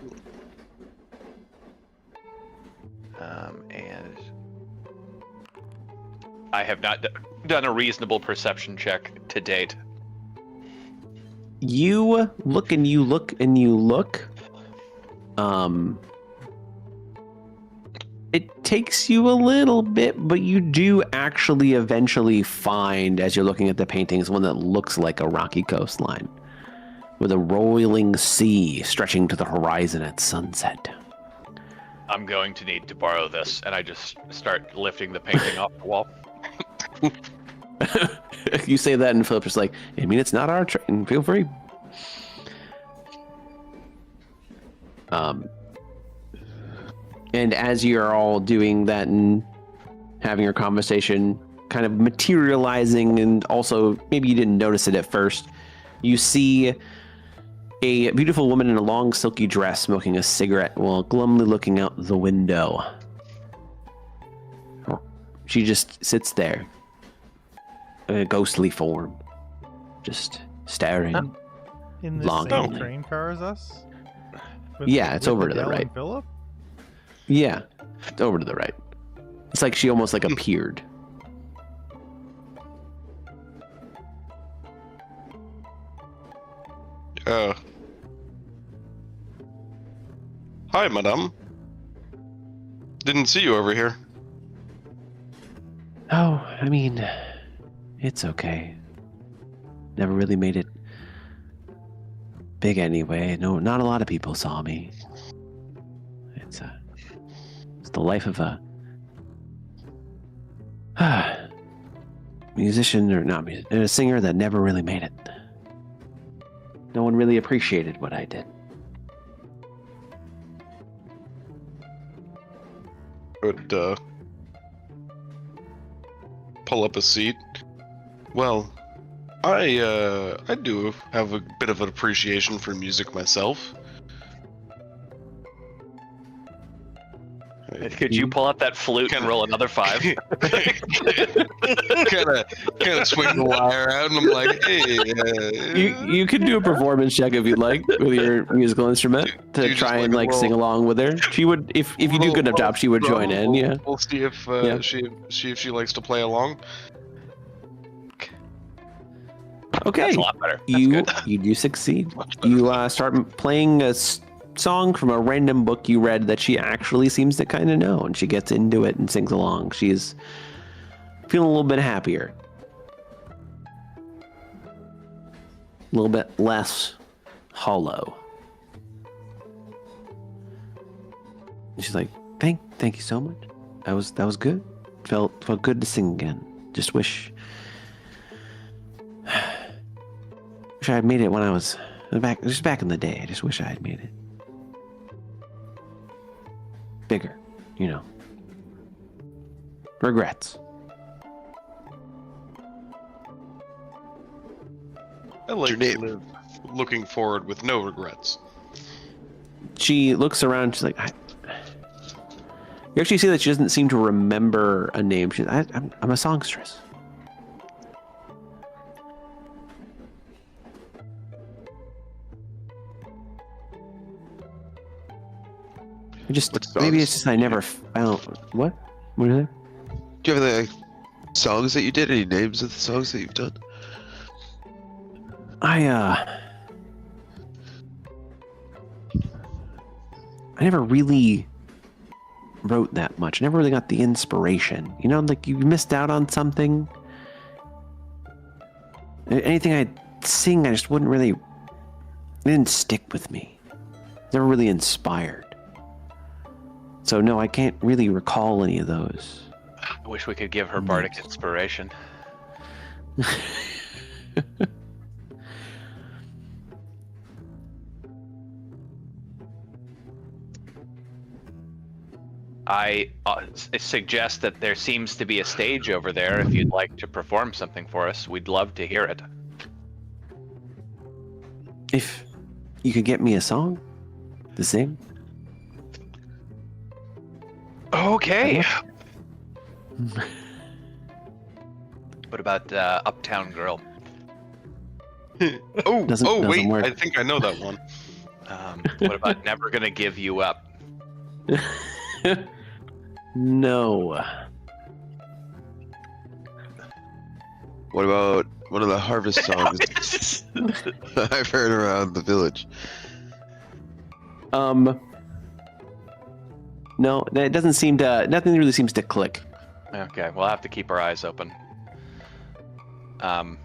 A: And I have not done a reasonable perception check to date.
B: You look and you look and you look. It takes you a little bit, but you do actually eventually find, as you're looking at the paintings, one that looks like a rocky coastline with a rolling sea stretching to the horizon at sunset.
A: I'm going to need to borrow this, and I just start lifting the painting off the wall.
B: You say that, and Philip's just like, I mean, it's not our train. Feel free. And as you're all doing that and having your conversation, kind of materializing, and also maybe you didn't notice it at first, you see a beautiful woman in a long silky dress smoking a cigarette while glumly looking out the window. She just sits there in a ghostly form, just staring.
F: In the same
B: longingly.
F: train car as us?
B: Yeah, it's over to the
F: Adele
B: right.
F: and Philip?
B: Yeah, it's over to the right. It's like she almost like appeared.
C: Hi, madame. Didn't see you over here.
B: Oh, I mean, it's okay. Never really made it big anyway. No, not a lot of people saw me. It's the life of a musician, or not musician, a singer that never really made it. No one really appreciated what I did.
C: Would pull up a seat. Well, I do have a bit of an appreciation for music myself.
A: Could you pull out that flute and roll another 5?
C: kind of swing the wire out, and I'm like, hey.
B: You could do a performance check if you'd like with your musical instrument to
C: you
B: try
C: just
B: and
C: like
B: like sing
C: roll-
B: along with her. She would, if you do a good enough job, she would join in. Yeah.
C: We'll see if
B: Yeah.
C: she likes to play along.
B: Okay.
A: That's a lot better. That's
B: You
A: good.
B: you do succeed.
C: Much better.
B: You start playing a song from a random book you read that she actually seems to kind of know, and she gets into it and sings along. She's feeling a little bit happier, a little bit less hollow. And she's like, "Thank you so much. That was good. Felt good to sing again. Just wish I had made it when I was back in the day. I just wish I had made it bigger, you know. Regrets."
C: I like
E: your
C: to
E: name?
C: live looking forward with no regrets.
B: She looks around. She's like, you actually see that she doesn't seem to remember a name. She's, I'm a songstress.
E: What
B: Maybe
E: songs?
B: it's just I never found what? What is it?
E: Do you have any songs that you did? Any names of the songs that you've done?
B: I never really wrote that much. I never really got the inspiration. You know, like you missed out on something. Anything I'd sing, I just wouldn't really. It didn't stick with me. Never really inspired. So no, I can't really recall any of those.
A: I wish we could give her bardic inspiration. I suggest that there seems to be a stage over there. If you'd like to perform something for us, we'd love to hear it.
B: If you could get me a song, the same.
A: Okay. What about Uptown Girl?
B: Doesn't
C: Wait,
B: work.
C: I think I know that one.
A: What about Never Gonna Give You Up?
B: No.
E: What about one of the harvest songs I've heard around the village?
B: No, it doesn't seem to. Nothing really seems to click.
A: Okay, we'll have to keep our eyes open.
F: I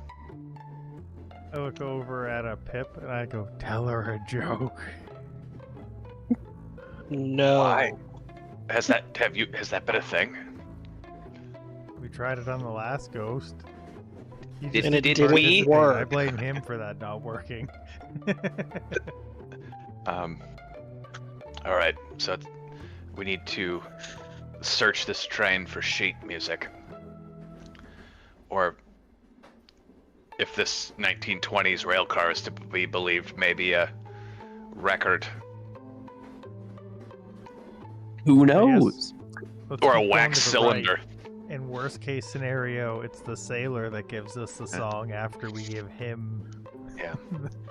F: look over at a Pip and I go, "Tell her a joke."
D: No.
A: Why? Has that been a thing?
F: We tried it on the last ghost. He
A: Did-
F: just
A: did
F: didn't
A: we-
F: participate. I blame him for that not working.
A: All right, so we need to search this train for sheet music, or if this 1920s rail car is to be believed, maybe a record
B: Who knows?
F: Let's
A: or a
F: keep going
A: wax
F: to the right.
A: cylinder.
F: In worst case scenario, it's the sailor that gives us the song after we give him
A: Yeah.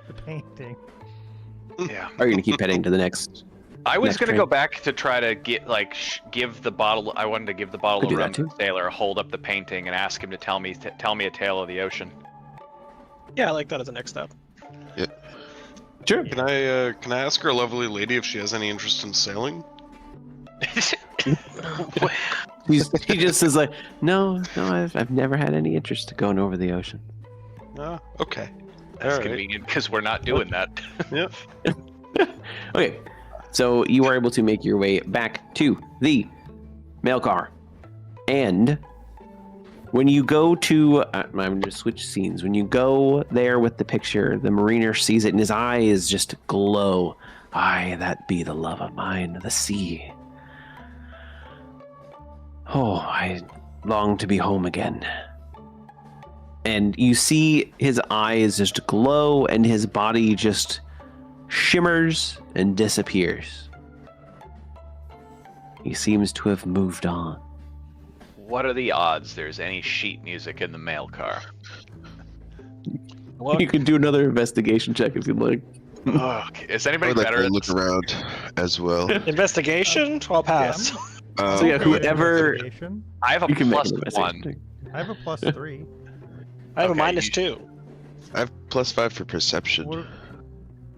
F: the painting.
A: Yeah.
B: Are you gonna keep heading to the next?
A: I was
B: Next
A: gonna
B: train.
A: go back to try to get give the bottle. I wanted to give the bottle
B: Could
A: of
B: do that
A: rum to the
B: too.
A: sailor, hold up the painting, and ask him to tell me a tale of the ocean.
D: Yeah, I like that as a next step.
B: Sure.
C: Can I ask our lovely lady if she has any interest in sailing?
B: He just is like, no, I've never had any interest in going over the ocean.
C: Okay.
A: That's
C: All right.
A: convenient because we're not doing that.
C: Yep.
B: Okay, so you are able to make your way back to the mail car, and when you go to, I'm going to switch scenes. When you go there with the picture, the mariner sees it, and his eyes just glow. Aye, that be the love of mine, the sea. Oh, I long to be home again. And you see his eyes just glow, and his body just shimmers and disappears. He seems to have moved on.
A: What are the odds there's any sheet music in the mail car?
B: You can do another investigation check if you'd like.
A: Okay. Is
E: I
A: anybody
E: would like
A: better
E: to
A: at
E: look
A: this?
E: around as well.
D: Investigation? I'll pass.
B: So yeah, whoever-
F: Investigation.
A: I have a
B: You can make
A: plus
B: an investigation
A: one.
B: check.
F: I have a +3.
D: I have
A: Okay,
D: a minus
A: you-
D: 2.
E: I have +5 for perception.
F: What,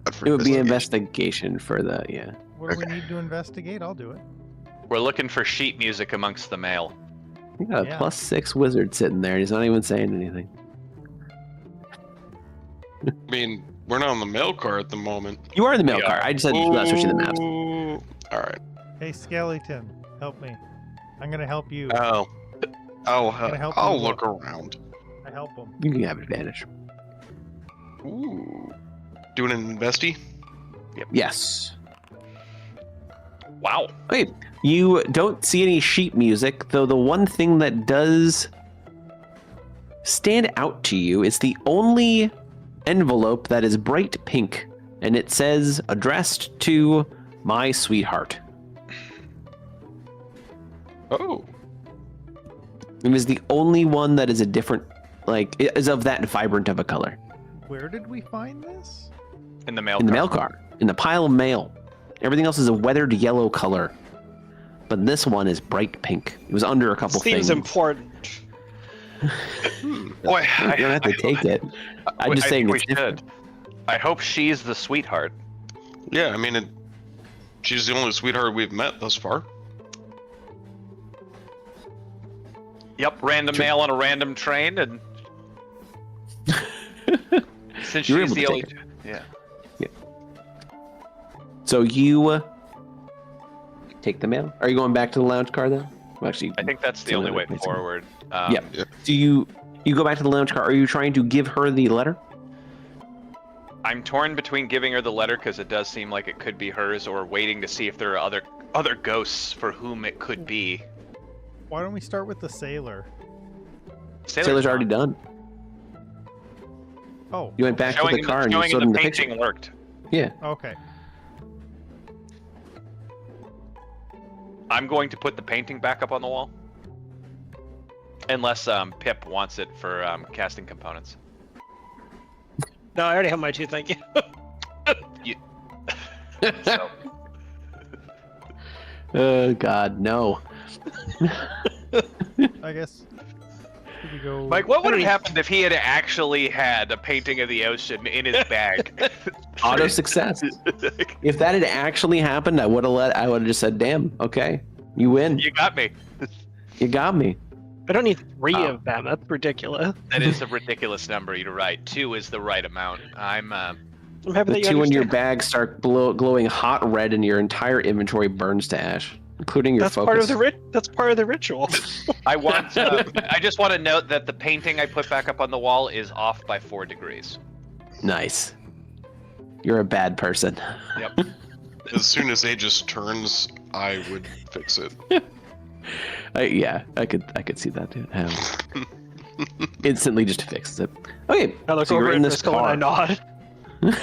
E: Not for
B: It would be
E: investigation.
B: investigation for the, yeah.
F: what do we need to investigate? I'll do it.
A: We're looking for sheet music amongst the mail.
B: You got a
F: Yeah.
B: +6 wizard sitting there. He's not even saying anything.
C: I mean, we're not on the mail car at the moment.
B: You are in the mail
A: We
B: car.
A: are.
B: I just said not switching the maps.
C: Ooh. All right.
F: Hey, Skeleton, help me. I'm gonna help you.
C: Oh.
F: Gonna help
C: I'll
F: you
C: look
F: look.
C: around.
F: I help him.
B: You can have advantage.
C: Ooh. Doing an investy?
B: Yes.
A: Wow.
B: Okay. You don't see any sheet music, though the one thing that does stand out to you is the only envelope that is bright pink, and it says addressed to my sweetheart.
C: Oh.
B: It is the only one that is a different, like, is of that vibrant of a color.
F: Where did we find this?
A: In the mail
B: In the
A: car.
B: mail car, in the pile of mail. Everything else is a weathered yellow color, but this one is bright pink. It was under a couple
D: Seems
B: things.
D: important.
A: Boy,
B: You don't have to take it. I'm just
A: I
B: saying
A: think
B: it's
A: we
B: different.
A: should. I hope she's the sweetheart.
C: Yeah, I mean, she's the only sweetheart we've met thus far.
A: Yep, random mail on a random train, and since
B: You were
A: she's
B: able
A: the
B: to
A: only,
B: take
A: yeah.
B: So you take the mail. Are you going back to the lounge car then? Well, actually,
A: I think that's the
B: it's
A: only
B: another
A: way
B: place.
A: forward.
B: Yeah. So you go back to the lounge car. Are you trying to give her the letter?
A: I'm torn between giving her the letter because it does seem like it could be hers, or waiting to see if there are other ghosts for whom it could be.
F: Why don't we start with the sailor?
B: Sailor's already done.
F: Oh,
B: You went back to
A: Showing
B: the car and you
A: showing
B: showed
A: him
B: him
A: the
B: the picture.
A: painting worked.
B: Yeah.
F: okay.
A: I'm going to put the painting back up on the wall. Unless Pip wants it for casting components.
D: No, I already have my 2, thank you.
A: So,
B: Oh God, no.
F: I guess Should we go?
A: Mike, what would have happened if he had actually had a painting of the ocean in his bag?
B: Auto success. If that had actually happened, I would have just said, "Damn, okay, you win.
A: You got me.
B: You got me."
D: I don't need 3 of them. That's ridiculous.
A: That is a ridiculous number. You're right. 2 is the right amount. I'm
D: happy
B: The
D: that you
B: 2 in your
D: understand.
B: bag start glowing hot red, and your entire inventory burns to ash, including your
D: That's
B: focus.
D: part of the That's part of the ritual.
A: I want. I just want to note that the painting I put back up on the wall is off by 4 degrees.
B: Nice. You're a bad person.
A: Yep.
C: As soon as Aegis turns, I would fix it.
B: Yeah, I could see that too. Instantly just fixes it. Okay,
D: I look
B: so
D: over
B: you're
D: at
B: in this
D: Driscoll and
B: car.
D: I nod.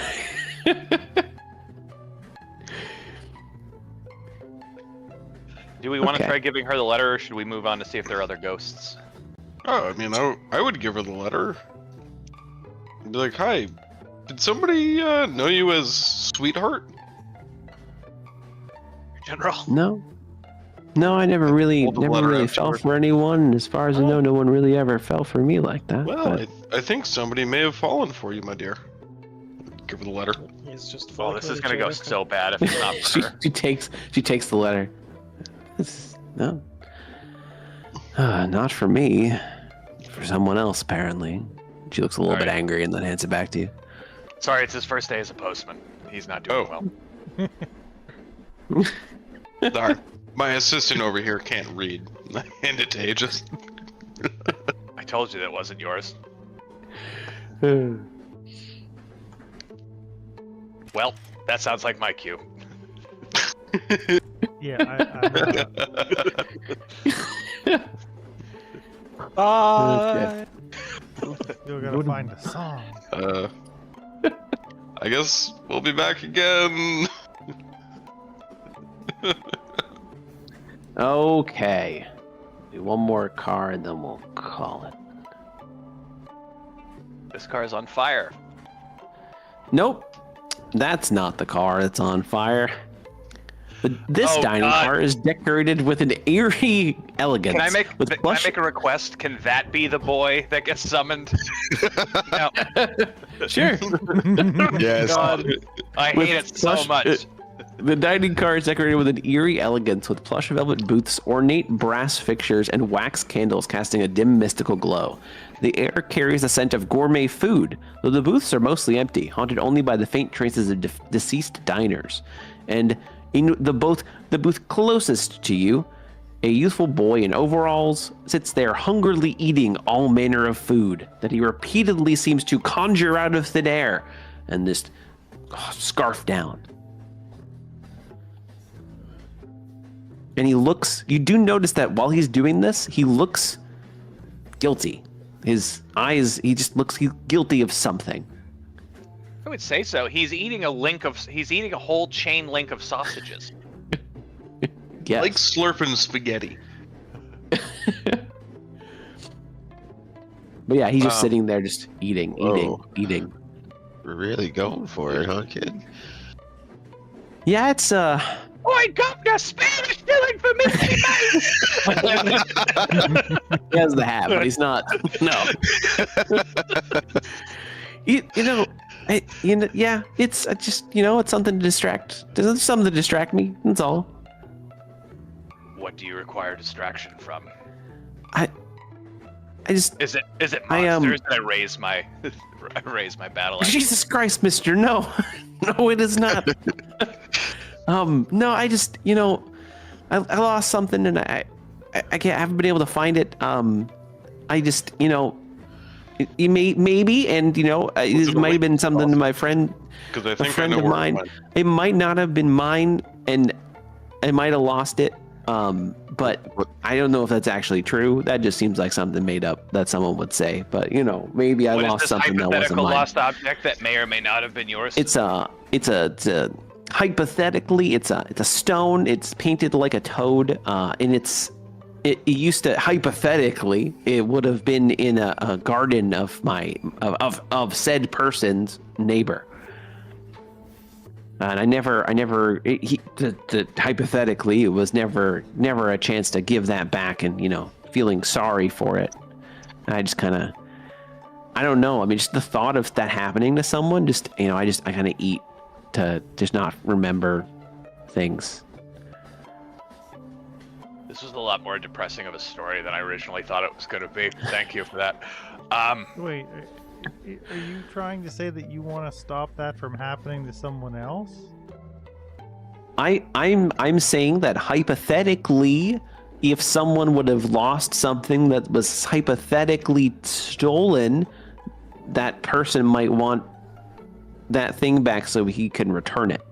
A: Do we want to
B: Okay.
A: try giving her the letter, or should we move on to see if there are other ghosts?
C: Oh, I mean, I would give her the letter. I'd be like, hi, did somebody know you as Sweetheart?
D: General.
B: No, I never really
C: Hold the letter out
B: fell
C: short.
B: for anyone. As far as I know, no one really ever fell for me like that.
C: Well,
B: but-
C: I think somebody may have fallen for you, my dear. Give her the letter.
D: He's just.
A: Oh, this is gonna go so bad if it's not for
B: she,
A: her.
B: she takes the letter. No, not for me. For someone else, apparently. She looks a little bit
A: Alright.
B: angry and then hands it back to you.
A: Sorry, it's his first day as a postman. He's not doing
C: Oh.
A: well.
C: Sorry, my assistant over here can't read. Hand it to Aegis.
A: I told you that wasn't yours. Well, that sounds like my cue.
F: Yeah,
D: Bye.
F: still gotta find a song.
C: I guess we'll be back again.
B: Okay. Do one more car and then we'll call it.
A: This car is on fire.
B: Nope. That's not the car that's on fire. But this
A: Oh,
B: dining
A: God.
B: car is decorated with an eerie elegance.
A: Can I make
B: with
A: can I
B: plush...
A: make a request? Can that be the boy that gets summoned? No.
B: Sure.
E: Yes.
A: God, I
B: With
A: hate it so
B: plush-
A: much.
B: The dining car is decorated with an eerie elegance with plush velvet booths, ornate brass fixtures, and wax candles casting a dim mystical glow. The air carries a scent of gourmet food, though the booths are mostly empty, haunted only by the faint traces of deceased diners. And in the booth closest to you, a youthful boy in overalls sits there hungrily eating all manner of food that he repeatedly seems to conjure out of thin air and just scarf down. And you do notice that while he's doing this, he looks guilty. His eyes, he just looks guilty of something.
A: I would say so. He's eating a whole chain link of sausages.
B: Yes.
C: Like slurping spaghetti.
B: But yeah, he's just sitting there just eating.
E: We're really going for it, huh, kid?
B: Yeah, it's
A: Boy, governor, spare the shilling for me, mate!
B: he has the hat, but he's not. No. Yeah, it's just it's something to distract. There's something to distract me. That's all.
A: What do you require distraction from?
B: I just
A: Is it
B: I,
A: monsters that I raise my battle axe?
B: Jesus Christ, Mister, no, no, it is not. No, I just I lost something and I haven't been able to find it. I just it maybe and it might have been something to my friend.
C: Because I
B: A
C: think I
B: friend
C: know
B: of
C: where
B: mine.
C: mine.
B: It might not have been mine, and I might have lost it. But I don't know if that's actually true. That just seems like something made up that someone would say. But maybe I
A: What is
B: lost
A: this
B: something that wasn't
A: hypothetical
B: mine.
A: lost object that may or may not have been yours?
B: It's a hypothetically, it's a stone. It's painted like a toad, and it used to hypothetically it would have been in a garden of of said person's neighbor. And hypothetically, it was never a chance to give that back, and feeling sorry for it. I just kind of, I don't know. I mean, just the thought of that happening to someone, just, you know, I kind of eat to just not remember things.
A: This was a lot more depressing of a story than I originally thought it was going to be. Thank you for that.
F: Wait, are you trying to say that you want to stop that from happening to someone else?
B: I'm saying that hypothetically, if someone would have lost something that was hypothetically stolen, that person might want that thing back so he can return it,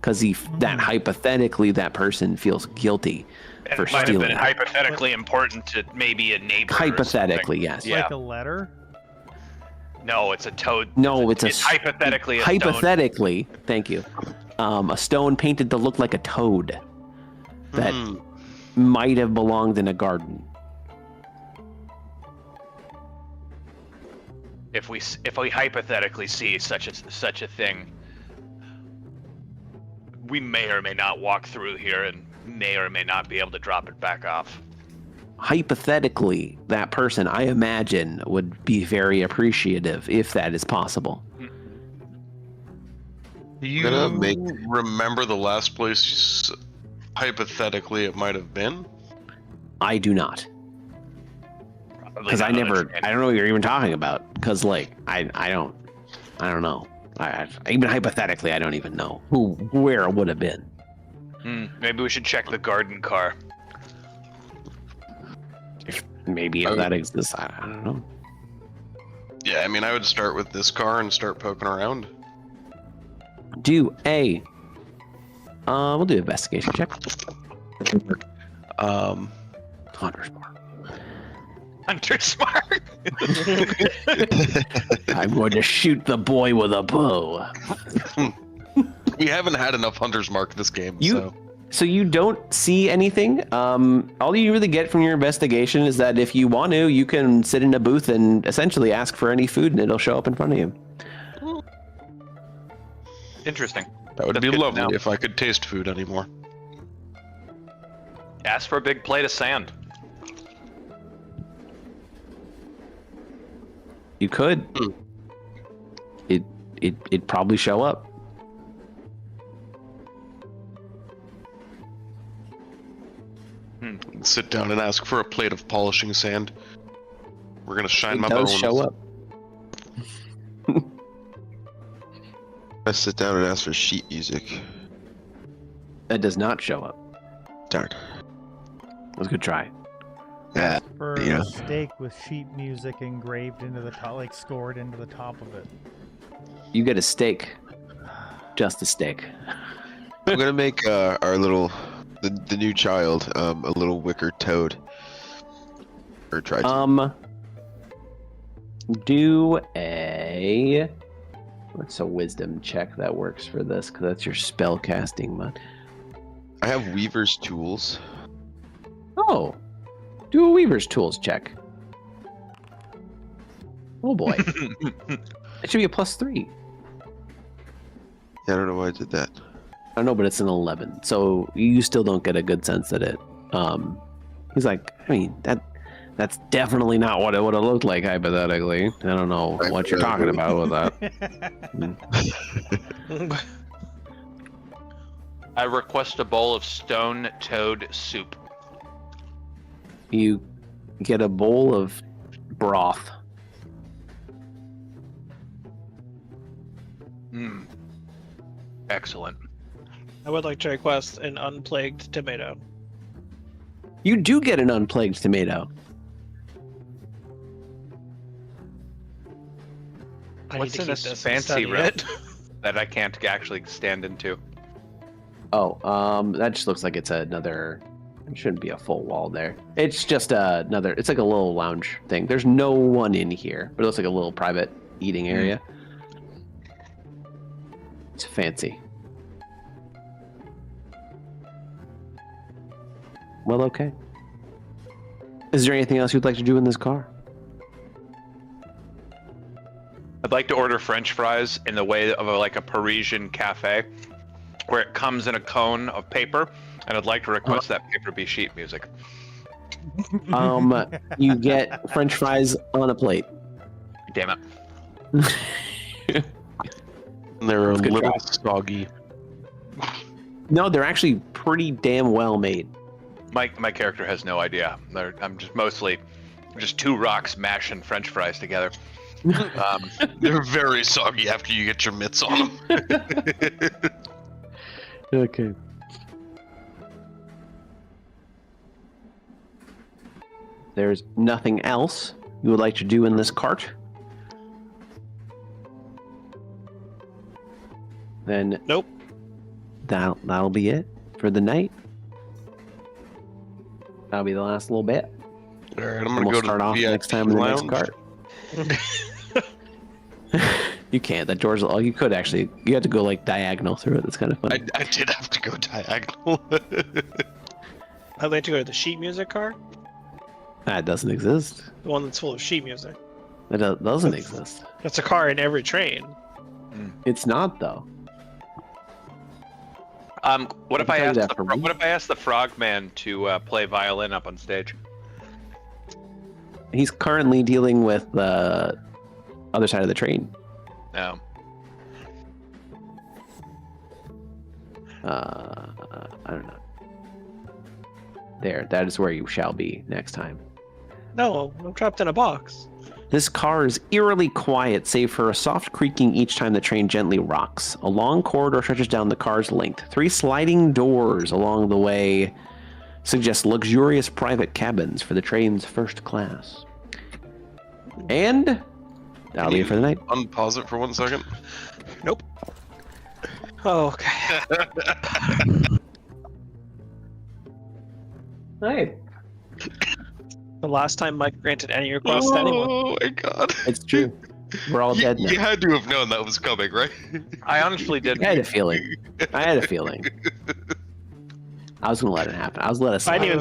B: because that hypothetically that person feels guilty
A: and
B: for
A: it might
B: stealing.
A: have been hypothetically important to maybe a neighbor.
B: Hypothetically, yes.
A: Yeah.
F: Like a letter?
A: No, it's a toad.
B: No, it's
A: hypothetically a
B: hypothetically. Thank you. A stone painted to look like a toad that might have belonged in a garden.
A: If we hypothetically see such a thing, we may or may not walk through here and may or may not be able to drop it back off.
B: Hypothetically, that person, I imagine, would be very appreciative if that is possible.
C: Do you remember the last place hypothetically it might have been?
B: I do not. Because I don't know what you're even talking about. Because, like, I don't know. Even hypothetically, I don't even know where it would have been.
A: Maybe we should check the garden car.
B: If that exists, I don't know.
C: Yeah, I mean, I would start with this car and start poking around.
B: We'll do an investigation check. Hunter's Mark.
A: Hunter Smart.
B: I'm going to shoot the boy with a bow.
C: We haven't had enough Hunter's Mark this game,
B: So you don't see anything. All you really get from your investigation is that if you want to, you can sit in a booth and essentially ask for any food, and it'll show up in front of you.
A: Interesting.
C: That would
A: That's
C: be
A: good to
C: lovely
A: know.
C: if I could taste food anymore.
A: Ask for a big plate of sand.
B: You could. It'd probably show up.
C: Sit down and ask for a plate of polishing sand. We're gonna shine my
B: It does
C: bones.
B: show up.
E: I sit down and ask for sheet music.
B: That does not show up.
E: Darn.
B: That was a good try.
E: Yeah.
F: For
E: Yeah.
F: a steak with sheet music engraved into the top, like scored into the top of it.
B: You get a steak. Just a steak.
E: I'm gonna make our little the new child a little wicker toad. Or try to.
B: Do a what's a wisdom check that works for this? Because that's your spell casting mod.
E: I have Weaver's tools.
B: Oh, do a Weaver's tools check. Oh boy, it should be a +3.
E: Yeah, I don't know why I did that.
B: I don't know, but it's an 11, so you still don't get a good sense at it. He's like, I mean, that's definitely not what it would have looked like hypothetically. I don't know what you're talking about with that.
A: I request a bowl of stone toad soup.
B: You get a bowl of broth.
A: Excellent.
D: I would like to request an unplagued tomato.
B: You do get an unplagued tomato.
D: I
A: What's
D: need to
A: in
D: keep
A: this
D: this and
A: fancy
D: study
A: room
D: it.
A: that I can't actually stand into?
B: Oh, that just looks like it's another. It shouldn't be a full wall there. It's just another. It's like a little lounge thing. There's no one in here, but it looks like a little private eating area. It's fancy. Well, okay. Is there anything else you'd like to do in this car?
A: I'd like to order French fries in the way of like a Parisian cafe, where it comes in a cone of paper, and I'd like to request that paper be sheet music.
B: You get French fries on a plate.
A: Damn it.
C: They're a
B: That's a good
C: little
B: try.
C: soggy.
B: No, they're actually pretty damn well made.
A: My character has no idea. I'm just mostly just two rocks mashing French fries together.
C: They're very soggy after you get your mitts on them.
B: Okay. There's nothing else you would like to do in this cart? Then
D: Nope.
B: that'll be it for the night. That'll be the last little bit.
C: All right, I'm
B: And
C: gonna
B: we'll
C: go to
B: start
C: the
B: off
C: VIP
B: next time in the next
C: lounge.
B: cart. You can't. That door's. Oh, you could actually. You have to go like diagonal through it. That's kind of fun.
C: I did have to go diagonal.
D: I'd like to go to the sheet music car,
B: That doesn't exist.
D: the one that's full of sheet music.
B: That doesn't exist.
D: That's a car in every train.
B: It's not though.
A: What if
B: I'll
A: I
B: tell you
A: asked
B: that
A: the,
B: for
A: what
B: me.
A: if I asked the Frogman to play violin up on stage?
B: He's currently dealing with the other side of the train.
A: No.
B: I don't know. There, that is where you shall be next time.
D: No, I'm trapped in a box.
B: This car is eerily quiet, save for a soft creaking each time the train gently rocks. A long corridor stretches down the car's length. 3 sliding doors along the way suggest luxurious private cabins for the train's first class. And that'll be it for the night.
C: Unpause it for 1 second.
D: Nope. Oh, okay.
B: Hey.
D: The last time Mike granted any request to anyone.
C: Oh my god.
B: It's true. We're all dead now.
C: You had to have known that was coming, right?
A: I honestly didn't.
B: I had a feeling. I was gonna let it happen. I was let it
D: I didn't
B: slide.
D: even see